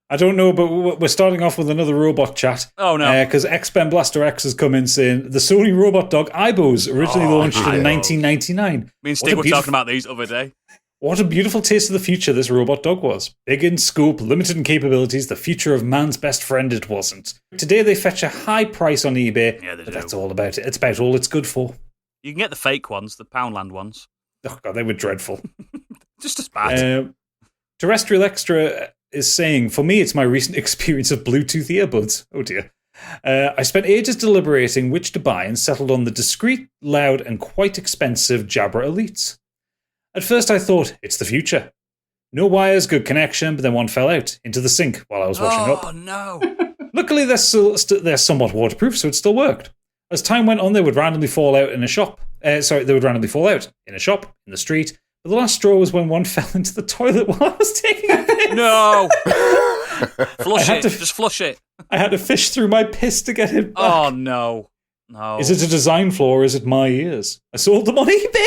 I don't know, but we're starting off with another robot chat. Oh, no. Because X-Ben Blaster X has come in saying the Sony robot dog Aibos originally launched in 1999. Me and Steve were talking about these the other day. What a beautiful taste of the future this robot dog was. Big in scope, limited in capabilities, the future of man's best friend it wasn't. Today they fetch a high price on eBay, but that's all about it. It's about all it's good for. You can get the fake ones, the Poundland ones. Oh God, they were dreadful. Just as bad. Terrestrial Extra is saying, for me, it's my recent experience of Bluetooth earbuds. Oh dear. I spent ages deliberating which to buy and settled on the discreet, loud, and quite expensive Jabra Elites. At first I thought, it's the future. No wires, good connection, but then one fell out into the sink while I was washing up. Oh, no. Luckily, they're somewhat waterproof, so it still worked. As time went on, they would randomly fall out in a shop. They would randomly fall out in a shop, in the street. But the last straw was when one fell into the toilet while I was taking a piss. No. Just flush it. I had to fish through my piss to get it back. Oh, no. No. Is it a design flaw or is it my ears? I sold them on eBay.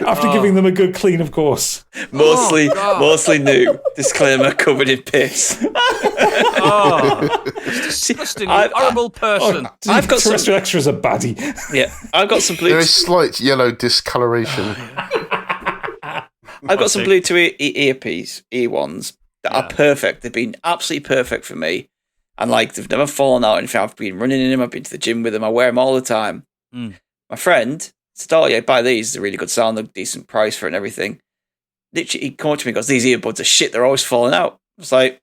After giving them a good clean, of course. Mostly new. Disclaimer, covered in piss. Oh, disgusting, horrible person. I've got Terrestrial Extra is a baddie. Yeah, I've got some blue. There is slight yellow discoloration. I've got some Bluetooth ear ones that are perfect. They've been absolutely perfect for me. And they've never fallen out. In fact, I've been running in them. I've been to the gym with them. I wear them all the time. My friend said, "Oh, yeah, buy these. It's a really good sound, a decent price for it and everything." Literally, he came up to me and goes, "These earbuds are shit. They're always falling out." It's it's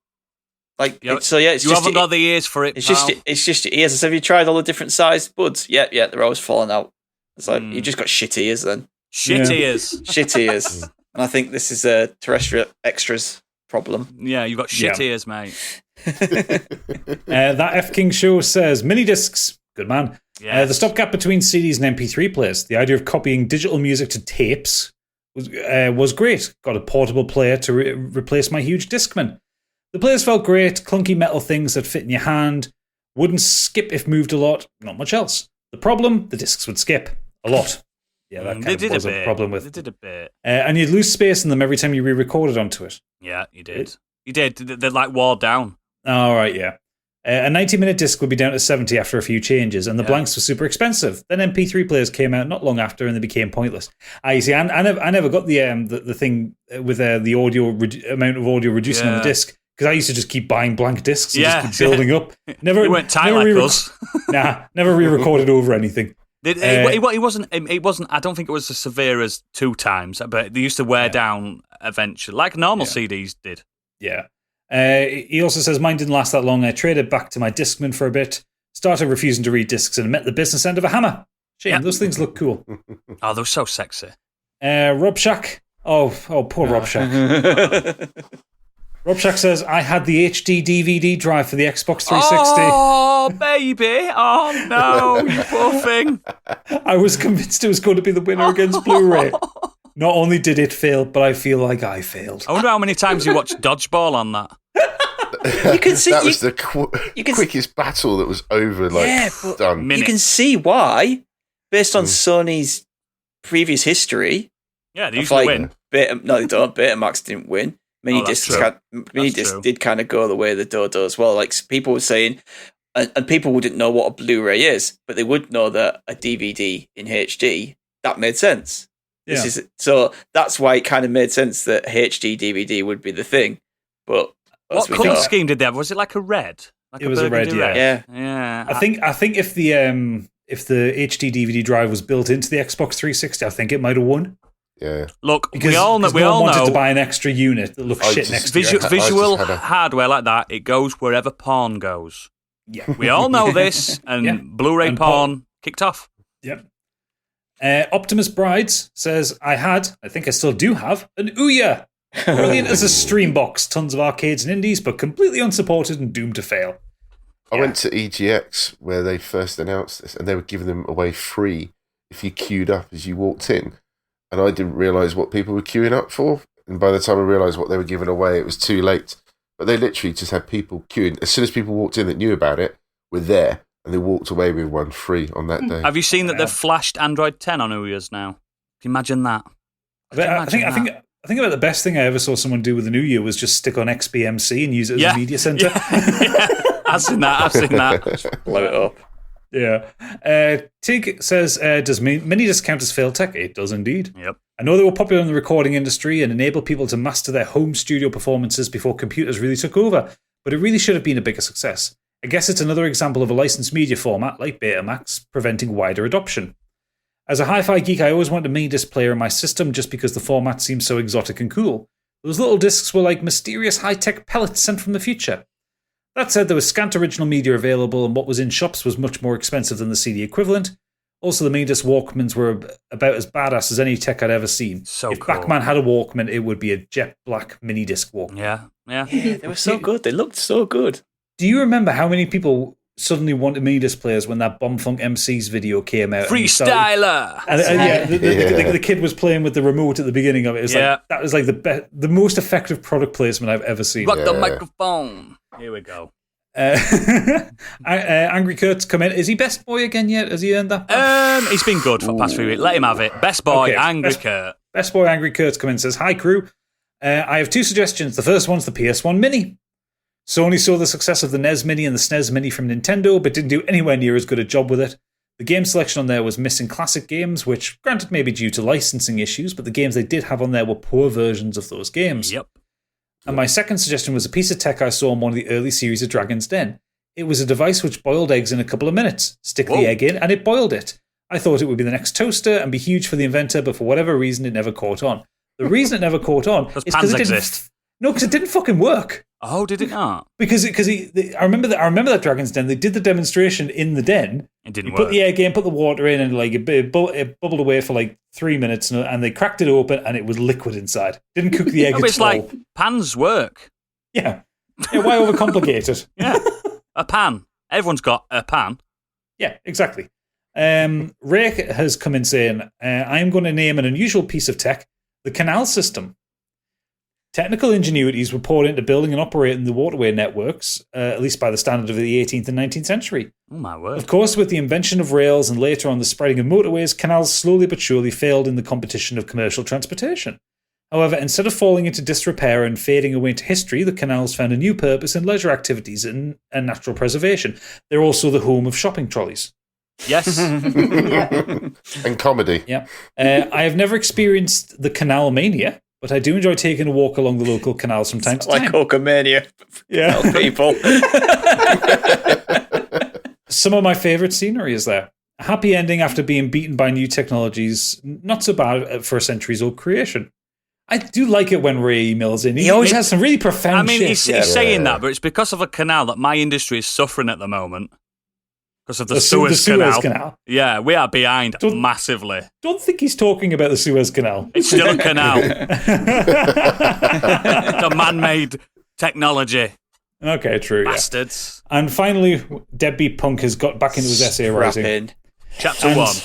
you just haven't got the ears for it, It's pal. just your ears. I said, "Have you tried all the different sized buds?" Yeah, they're always falling out. It's you just got shit ears then. Shit ears. Shit ears. And I think this is a Terrestrial Extras problem. Yeah, you've got shit ears, mate. That F King Show says, mini discs, good man. Yes. The stopgap between CDs and MP3 players. The idea of copying digital music to tapes was great. Got a portable player to replace my huge Discman. The players felt great, clunky metal things that fit in your hand, wouldn't skip if moved a lot, not much else. The problem, the discs would skip a lot. Yeah, that kind of was a problem with. They did a bit. And you'd lose space in them every time you re-recorded onto it. Yeah, you did. You did. They're wore down. All right, yeah. A 90-minute disc would be down to 70 after a few changes, and the blanks were super expensive. Then MP3 players came out not long after, and they became pointless. You see, I never got the thing with the audio amount of audio reducing on the disc, because I used to just keep buying blank discs and just keep building up. Never, you weren't tight like us. Never re-recorded over anything. It wasn't. I don't think it was as severe as 2 times, but they used to wear down eventually, like normal CDs did. Yeah. He also says, mine didn't last that long. I traded back to my Discman for a bit, started refusing to read discs, and met the business end of a hammer. Shame, those things look cool. Oh, they're so sexy. Rob Shack. Oh, poor Rob Shack. Rob Shack says, I had the HD DVD drive for the Xbox 360. Oh, baby. Oh, no, you poor thing. I was convinced it was going to be the winner against Blu-ray. Not only did it fail, but I feel like I failed. I wonder how many times you watched Dodgeball on that. You can see that was the quickest battle that was over. Done. You can see why, based on Sony's previous history. Yeah, they usually win. No, they don't. Betamax didn't win. Mini discs did kind of go the way of the dodo as well. Like people were saying, and people wouldn't know what a Blu-ray is, but they would know that a DVD in HD that made sense. Yeah. So that's why it kind of made sense that HD DVD would be the thing. But what colour scheme did they have? Was it like a red? Like it was a red, yeah. I think if the HD DVD drive was built into the Xbox 360, I think it might have won. Yeah. Look, because we all know. Wanted to buy an extra unit that looks shit next to it. Visual hardware like that, it goes wherever porn goes. Yeah. We all know this, and Blu-ray porn kicked off. Yep. Optimus Brides says, I think I still do have, an Ouya. Brilliant as a stream box, tons of arcades and indies, but completely unsupported and doomed to fail. I went to EGX where they first announced this, and they were giving them away free if you queued up as you walked in. And I didn't realise what people were queuing up for. And by the time I realised what they were giving away, it was too late. But they literally just had people queuing. As soon as people walked in that knew about it, were there, and they walked away with one free on that day. Have you seen that they've flashed Android 10 on Ouyas now? Can you imagine that? I think about the best thing I ever saw someone do with an Ouya was just stick on XBMC and use it as a media centre. Yeah. I've seen that. Blow it up. Yeah. Tig says, does mini disc count as failed tech? It does indeed. Yep. I know they were popular in the recording industry and enabled people to master their home studio performances before computers really took over, but it really should have been a bigger success. I guess it's another example of a licensed media format like Betamax preventing wider adoption. As a hi-fi geek, I always wanted a mini disc player in my system just because the format seems so exotic and cool. Those little discs were like mysterious high-tech pellets sent from the future. That said, there was scant original media available, and what was in shops was much more expensive than the CD equivalent. Also, the mini disc Walkmans were about as badass as any tech I'd ever seen. If cool. Bachman had a Walkman, it would be a jet black mini disc Walkman. Yeah, they were so good. They looked so good. Do you remember how many people suddenly wanted mini disc players when that Bomb Funk MC's video came out? Freestyler! The kid was playing with the remote at the beginning of it. It was like, that was like the most effective product placement I've ever seen. Rock the microphone. Here we go. Angry Kurt's come in. Is he best boy again yet? Has he earned that? He's been good for the past few weeks. Let him have it. Best boy, Angry Kurt. Best boy, Angry Kurt's come in and says, hi crew. I have 2 suggestions. The first one's the PS1 Mini. Sony saw the success of the NES Mini and the SNES Mini from Nintendo, but didn't do anywhere near as good a job with it. The game selection on there was missing classic games, which, granted, may be due to licensing issues, but the games they did have on there were poor versions of those games. Yep. And my second suggestion was a piece of tech I saw in one of the early series of Dragon's Den. It was a device which boiled eggs in a couple of minutes. Stick the egg in, and it boiled it. I thought it would be the next toaster and be huge for the inventor, but for whatever reason, it never caught on. The reason it never caught on is because it didn't. No, because it didn't fucking work. Oh, did it not? Because I remember that Dragon's Den. They did the demonstration in the den. It didn't work. Put the egg in, put the water in, and like it bubbled away for like 3 minutes, and they cracked it open, and it was liquid inside. Didn't cook the egg at all. It's like pans work. Yeah. Why overcomplicate it? Yeah, a pan. Everyone's got a pan. Yeah, exactly. Ray has come in saying, I am going to name an unusual piece of tech, the canal system. Technical ingenuities were poured into building and operating the waterway networks, at least by the standard of the 18th and 19th century. Oh, my word. Of course, with the invention of rails and later on the spreading of motorways, canals slowly but surely failed in the competition of commercial transportation. However, instead of falling into disrepair and fading away into history, the canals found a new purpose in leisure activities and natural preservation. They're also the home of shopping trolleys. Yes. And comedy. Yeah. I have never experienced the canal mania, but I do enjoy taking a walk along the local canals from time to time. Like Hulkamania. Yeah. People. Some of my favourite scenery is there. A happy ending after being beaten by new technologies. Not so bad for a centuries-old creation. I do like it when Ray emails in. He always has some really profound shit. He's saying that, but it's because of a canal that my industry is suffering at the moment. Because of the Suez Canal. Yeah, we are behind massively. Don't think he's talking about the Suez Canal. It's still a canal. It's a man-made technology. Okay, true. Bastards. Yeah. And finally, Deadbeat Punk has got back into his essay writing. Chapter 1.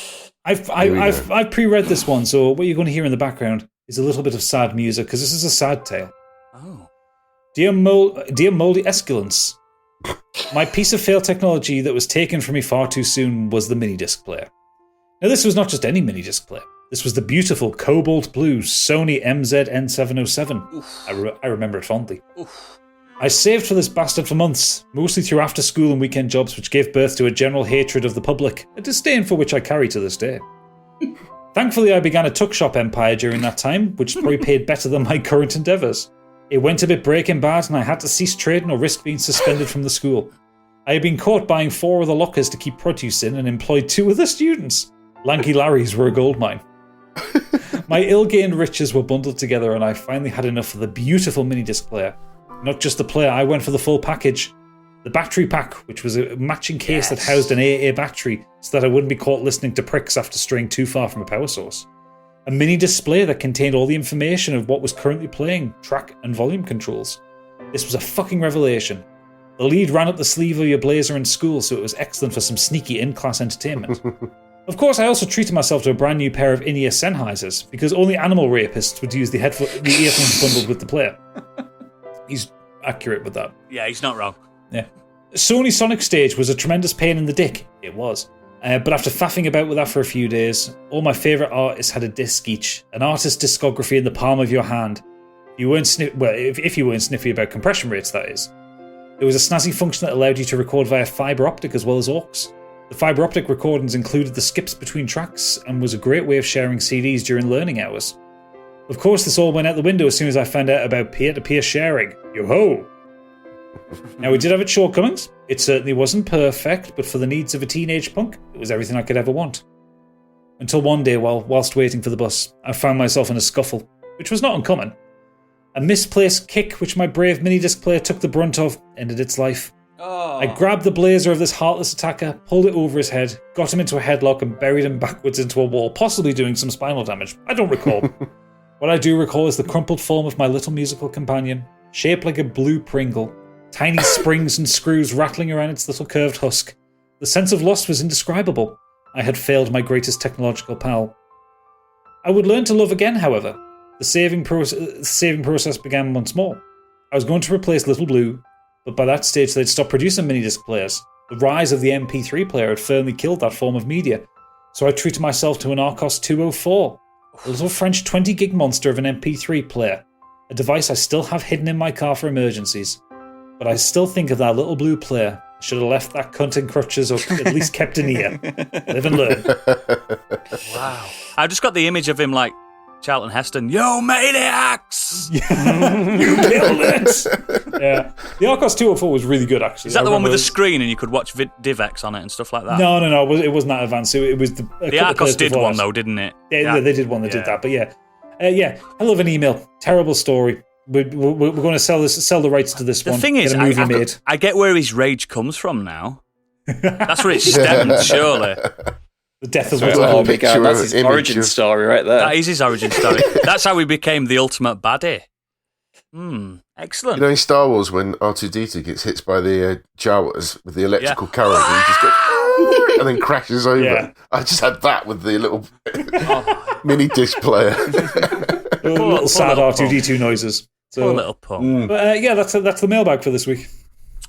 I've pre-read this one, so what you're going to hear in the background is a little bit of sad music, because this is a sad tale. Oh. Dear Moldy Esculence, my piece of failed technology that was taken from me far too soon was the mini-disc player. Now, this was not just any mini-disc player. This was the beautiful cobalt blue Sony MZ-N707. I remember it fondly. Oof. I saved for this bastard for months, mostly through after-school and weekend jobs, which gave birth to a general hatred of the public, a disdain for which I carry to this day. Thankfully, I began a tuck-shop empire during that time, which probably paid better than my current endeavours. It went a bit breaking bad, and I had to cease trading or risk being suspended from the school. I had been caught buying 4 of the lockers to keep produce in and employed 2 of the students. Lanky Larry's were a goldmine. My ill-gained riches were bundled together, and I finally had enough of the beautiful mini-disc player. Not just the player, I went for the full package. The battery pack, which was a matching case that housed an AA battery so that I wouldn't be caught listening to pricks after straying too far from a power source. A mini display that contained all the information of what was currently playing, track and volume controls. This was a fucking revelation. The lead ran up the sleeve of your blazer in school, so it was excellent for some sneaky in-class entertainment. Of course, I also treated myself to a brand new pair of in-ear Sennheisers, because only animal rapists would use the earphones bundled with the player. He's accurate with that. Yeah, he's not wrong. Yeah. Sony Sonic Stage was a tremendous pain in the dick. It was. But after faffing about with that for a few days, all my favourite artists had a disc each, an artist's discography in the palm of your hand. If you weren't sniffy about compression rates, that is. There was a snazzy function that allowed you to record via fibre optic as well as aux. The fibre optic recordings included the skips between tracks and was a great way of sharing CDs during learning hours. Of course, this all went out the window as soon as I found out about peer-to-peer sharing. Yo-ho! Now, we did have its shortcomings. It certainly wasn't perfect, but for the needs of a teenage punk, it was everything I could ever want. Until one day, whilst waiting for the bus, I found myself in a scuffle, which was not uncommon. A misplaced kick, which my brave mini-disc player took the brunt of, ended its life. Oh. I grabbed the blazer of this heartless attacker, pulled it over his head, got him into a headlock and buried him backwards into a wall, possibly doing some spinal damage. I don't recall. What I do recall is the crumpled form of my little musical companion, shaped like a blue Pringle, tiny springs and screws rattling around its little curved husk. The sense of loss was indescribable. I had failed my greatest technological pal. I would learn to love again, however. The saving process began once more. I was going to replace Little Blue, but by that stage they'd stopped producing mini-disc players. The rise of the MP3 player had firmly killed that form of media, so I treated myself to an Arcos 204, a little French 20-gig monster of an MP3 player, a device I still have hidden in my car for emergencies. But I still think of that Little Blue player. I should have left that cunt in crutches or at least kept an ear. Live and learn. Wow. I've just got the image of him like Charlton Heston. Yo, maniacs! You killed it! Yeah. The Arcos 204 was really good, actually. Is that the one with the screen and you could watch DivX on it and stuff like that? No. It wasn't that advanced. It was the Arcos did one, though, didn't it? Yeah, they did one that did that. But yeah. I love an email. Terrible story. We're going to sell the rights to this one. The thing is, I get where his rage comes from now. That's where it stems, surely. The death of that's his origin story right there. That is his origin story. That's how he became the ultimate baddie. Excellent. You know in Star Wars when R2-D2 gets hit by the Jawas with the electrical current and he just goes and then crashes over. Yeah. I just had that with the little mini disc player. little sad R2-D2 noises. So, poor little punk. But that's the mailbag for this week.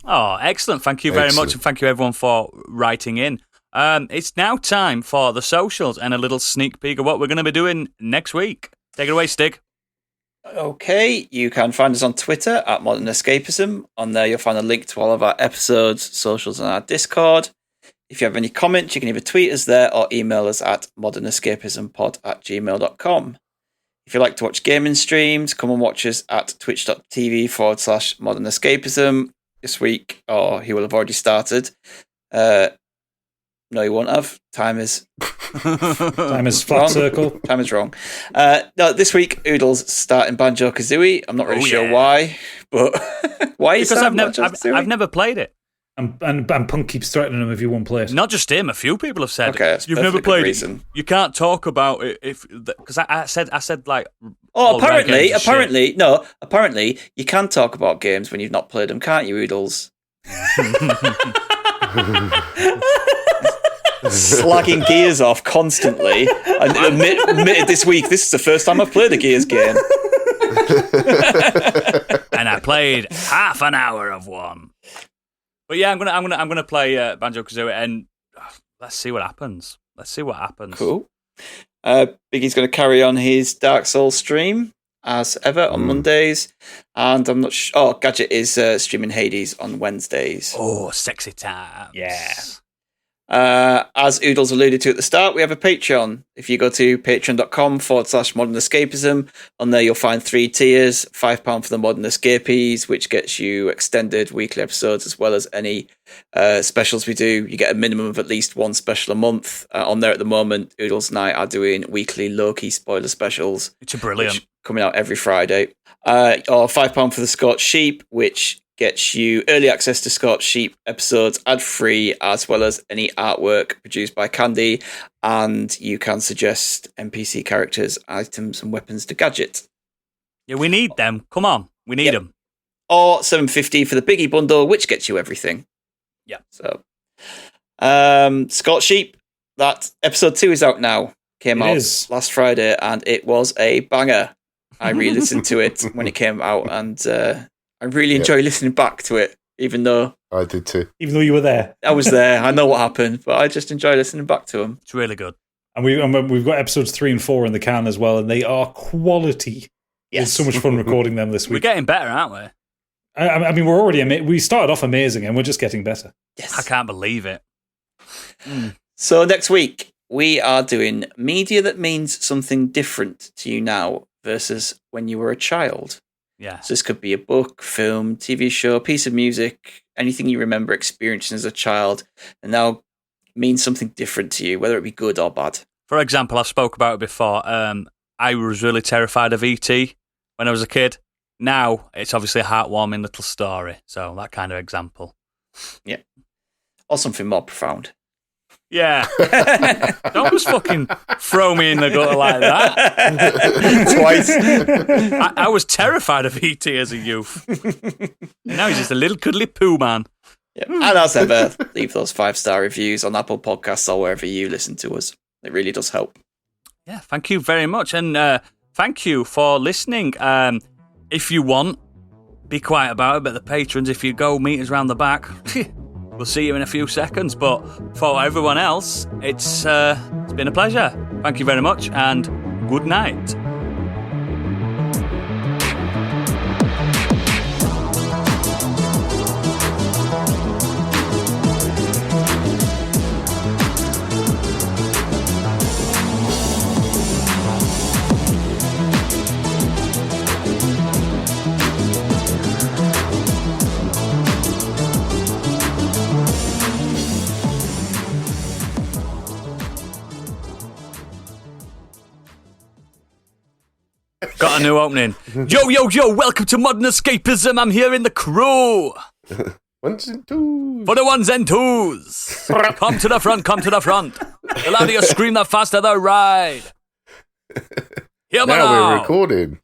Oh, excellent. Thank you very much, and thank you everyone for writing in. It's now time for the socials and a little sneak peek of what we're going to be doing next week. Take it away, Stig. Okay, you can find us on Twitter at modernescapism. On there, you'll find a link to all of our episodes, socials, and our Discord. If you have any comments, you can either tweet us there or email us at modernescapismpod@gmail.com. If you like to watch gaming streams, come and watch us at twitch.tv/modernescapism this week, or he will have already started. No, he won't have. Time is flat wrong. circle. Time is wrong. No, this week, Oodle's starting Banjo-Kazooie. I'm not really sure why, but why is that? Because I've nenever played it. And Punk keeps threatening him if he won't play it. Not just him. A few people have said, okay, "You've never played it. You can't talk about it because I said like." Oh, apparently, you can talk about games when you've not played them, can't you, Oodles? Slagging Gears off constantly, and admitted this week, this is the first time I've played a Gears game, and I played half an hour of one. But yeah, I'm gonna play Banjo-Kazooie, and let's see what happens. Cool. Biggie's going to carry on his Dark Souls stream as ever on Mondays, and I'm not sure. Oh, Gadget is streaming Hades on Wednesdays. Oh, sexy time! Yeah. As Oodles alluded to at the start, we have a Patreon. If you go to patreon.com/modernescapism, on there you'll find 3 tiers, £5 for the Modern Escapees, which gets you extended weekly episodes as well as any specials we do. You get a minimum of at least one special a month. On there at the moment, Oodles and I are doing weekly low-key spoiler specials. Which are brilliant. Coming out every Friday. Or £5 for the Scorched Sheep, which gets you early access to Scorched Sheep episodes ad-free, as well as any artwork produced by Candy, and you can suggest NPC characters, items, and weapons to Gadget. Yeah, we need them. Come on, we need them. Or $7.50 for the Biggie bundle, which gets you everything. Yeah. So, Scorched Sheep, that episode 2 is out now. Came out last Friday, and it was a banger. I re-listened to it when it came out, and I really enjoy listening back to it, even though I did too. Even though you were there, I was there. I know what happened, but I just enjoy listening back to them. It's really good, and we've got episodes 3 and 4 in the can as well, and they are quality. Yes, it's so much fun recording them this week. We're getting better, aren't we? I mean, we're already we started off amazing, and we're just getting better. Yes, I can't believe it. So next week we are doing media that means something different to you now versus when you were a child. Yeah. So this could be a book, film, TV show, piece of music, anything you remember experiencing as a child, and now means something different to you, whether it be good or bad. For example, I've spoke about it before. I was really terrified of E.T. when I was a kid. Now it's obviously a heartwarming little story. So that kind of example. Yeah. Or something more profound. Yeah. Don't just fucking throw me in the gutter like that. Twice. I was terrified of E.T. as a youth. And now he's just a little cuddly poo man. Yeah. And as ever, leave those 5-star reviews on Apple Podcasts or wherever you listen to us. It really does help. Yeah, thank you very much. And thank you for listening. If you want, be quiet about it, but the patrons, if you go meet us round the back, we'll see you in a few seconds. But for everyone else, it's been a pleasure. Thank you very much, and good night. Got a new opening. Yo, yo, yo, welcome to Modern Escapism. I'm here in the crew. Ones and twos. For the ones and twos. Come to the front, come to the front. The louder you scream, the faster the ride. Here we now go. we're recording.